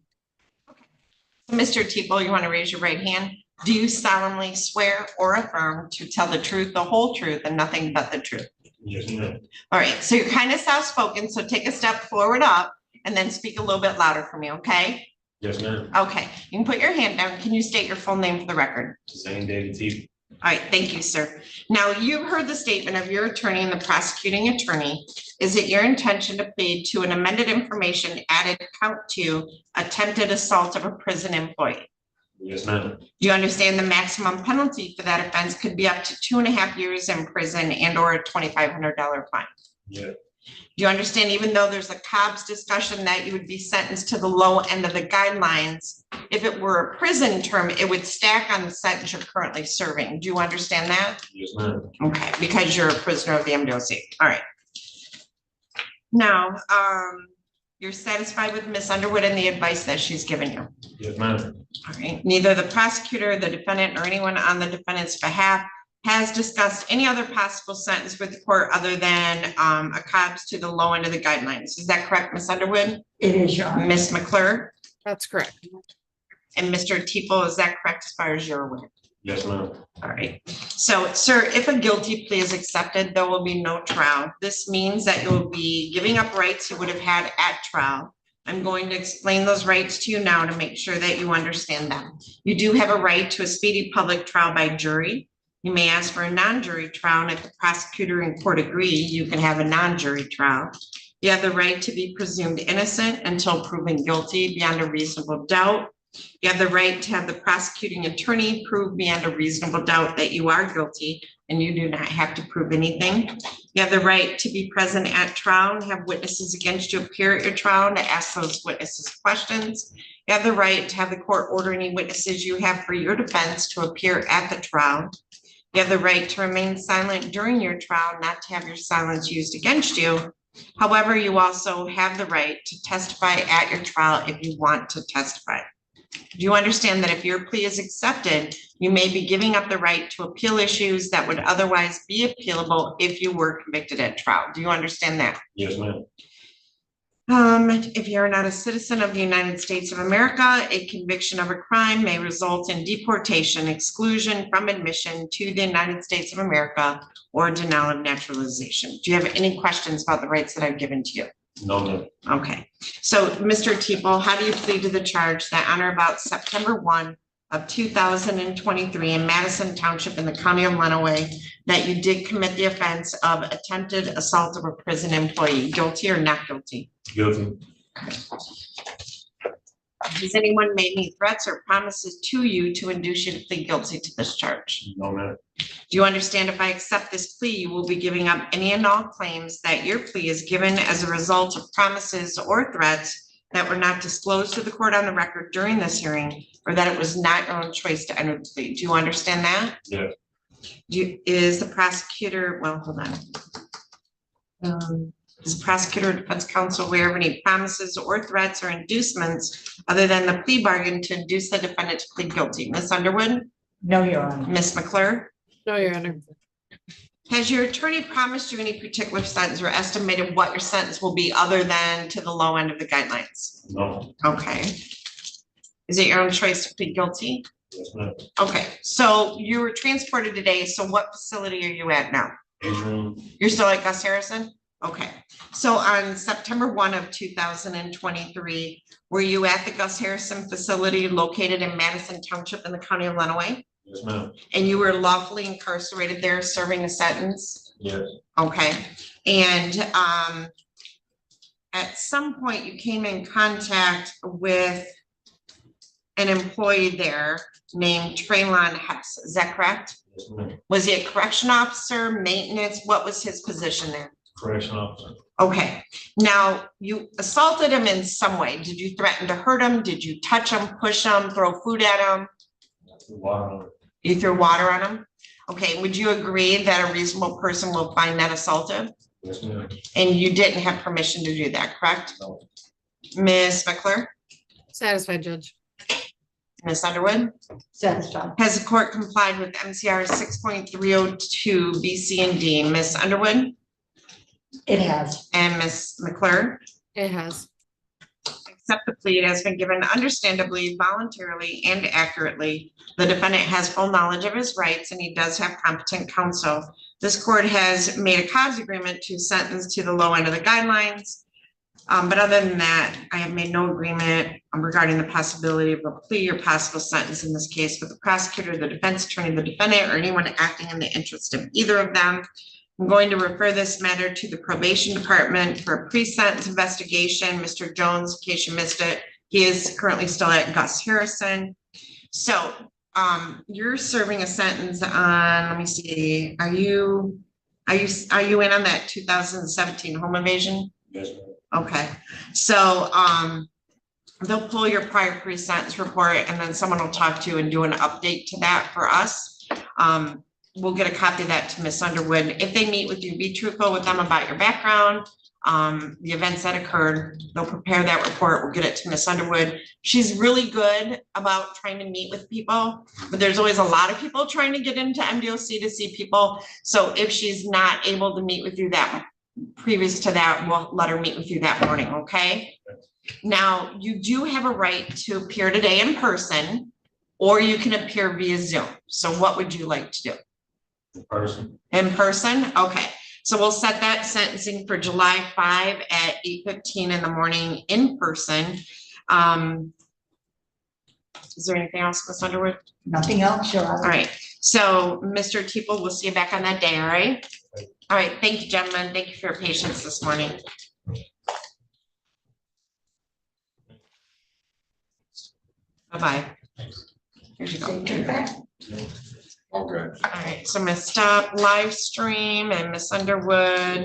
Mr. Teeple, you want to raise your right hand? Do you solemnly swear or affirm to tell the truth, the whole truth, and nothing but the truth? Yes, ma'am. All right, so you're kind of soft-spoken, so take a step forward up and then speak a little bit louder for me, okay? Yes, ma'am. Okay, you can put your hand down. Can you state your full name for the record? Zane David T. All right, thank you, sir. Now, you heard the statement of your attorney and the prosecuting attorney. Is it your intention to plead to an amended information added count to attempted assault of a prison employee? Yes, ma'am. Do you understand the maximum penalty for that offense could be up to 2.5 years in prison and or a $2,500 fine? Yeah. Do you understand, even though there's a Cobb's discussion that you would be sentenced to the low end of the guidelines, if it were a prison term, it would stack on the sentence you're currently serving? Do you understand that? Yes, ma'am. Okay, because you're a prisoner of the MDOC. All right. Now, you're satisfied with Miss Underwood and the advice that she's given you? Yes, ma'am. All right. Neither the prosecutor, the defendant, or anyone on the defendant's behalf has discussed any other possible sentence with the court other than a Cobb's to the low end of the guidelines. Is that correct, Miss Underwood? It is, Your Honor. Miss McClure? That's correct. And Mr. Teeple, is that correct as far as you're aware? Yes, ma'am. All right. So, sir, if a guilty plea is accepted, there will be no trial. This means that you'll be giving up rights you would have had at trial. I'm going to explain those rights to you now to make sure that you understand them. You do have a right to a speedy public trial by jury. You may ask for a non-jury trial, and if the prosecutor and court agree, you can have a non-jury trial. You have the right to be presumed innocent until proven guilty beyond a reasonable doubt. You have the right to have the prosecuting attorney prove beyond a reasonable doubt that you are guilty, and you do not have to prove anything. You have the right to be present at trial and have witnesses against you appear at your trial and to ask those witnesses questions. You have the right to have the court order any witnesses you have for your defense to appear at the trial. You have the right to remain silent during your trial, not to have your silence used against you. However, you also have the right to testify at your trial if you want to testify. Do you understand that if your plea is accepted, you may be giving up the right to appeal issues that would otherwise be appealable if you were convicted at trial? Do you understand that? Yes, ma'am. If you're not a citizen of the United States of America, a conviction of a crime may result in deportation, exclusion from admission to the United States of America, or denial of naturalization. Do you have any questions about the rights that I've given to you? No, ma'am. Okay, so Mr. Teeple, how do you plead to the charge that on or about September 1 of 2023 in Madison Township in the county of Lenawee, that you did commit the offense of attempted assault of a prison employee? Guilty or not guilty? Guilty. Has anyone made any threats or promises to you to induce you to plead guilty to this charge? No, ma'am. Do you understand if I accept this plea, you will be giving up any and all claims that your plea is given as a result of promises or threats that were not disclosed to the court on the record during this hearing, or that it was not your own choice to enter the plea? Do you understand that? Yes. Is the prosecutor, well, hold on. Is the prosecutor or defense counsel aware of any promises or threats or inducements other than the plea bargain to induce the defendant to plead guilty? Ms. Underwood? No, Your Honor. Ms. McClure? No, Your Honor. Has your attorney promised you any particular sentence or estimated what your sentence will be other than to the low end of the guidelines? No. Okay. Is it your own choice to plead guilty? Yes, ma'am. Okay, so you were transported today, so what facility are you at now? You're still at Gus Harrison? Okay, so on September 1 of 2023, were you at the Gus Harrison facility located in Madison Township in the county of Lenawee? Yes, ma'am. And you were lawfully incarcerated there serving a sentence? Yes. Okay, and at some point you came in contact with an employee there named Traylon Hess, is that correct? Yes, ma'am. Was he a correction officer, maintenance? What was his position there? Correction officer. Okay, now you assaulted him in some way. Did you threaten to hurt him? Did you touch him, push him, throw food at him? You threw water on him? Okay, would you agree that a reasonable person will find that assaultive? Yes, ma'am. And you didn't have permission to do that, correct? No. Ms. McClure? Satisfied, Judge. Ms. Underwood? Satisfied. Has the court complied with MCR 6.302 B, C, and D? Ms. Underwood? It has. And Ms. McClure? It has. Accept the plea. It has been given understandably, voluntarily, and accurately. The defendant has full knowledge of his rights and he does have competent counsel. This court has made a cause agreement to sentence to the low end of the guidelines. But other than that, I have made no agreement regarding the possibility of a plea or possible sentence in this case with the prosecutor, the defense attorney, the defendant, or anyone acting in the interest of either of them. I'm going to refer this matter to the probation department for a pre-sentence investigation. Mr. Jones, in case you missed it, he is currently still at Gus Harrison. So you're serving a sentence on, let me see, are you in on that 2017 home invasion? Yes, ma'am. Okay, so they'll pull your prior pre-sentence report and then someone will talk to you and do an update to that for us. We'll get a copy of that to Ms. Underwood. If they meet with you, be truthful with them about your background, the events that occurred. They'll prepare that report. We'll get it to Ms. Underwood. She's really good about trying to meet with people, but there's always a lot of people trying to get into MDOC to see people. So if she's not able to meet with you that previous to that, we'll let her meet with you that morning, okay? Now, you do have a right to appear today in person, or you can appear via Zoom. So what would you like to do? In person. In person? Okay. So we'll set that sentencing for July 5 at 8:15 in the morning in person. Is there anything else, Ms. Underwood? Nothing else, Your Honor. All right. So Mr. Teeple, we'll see you back on that day, all right? All right. Thank you, gentlemen. Thank you for your patience this morning. Bye-bye. Here you go. Okay. All right, so I'm gonna stop live stream and Miss Underwood.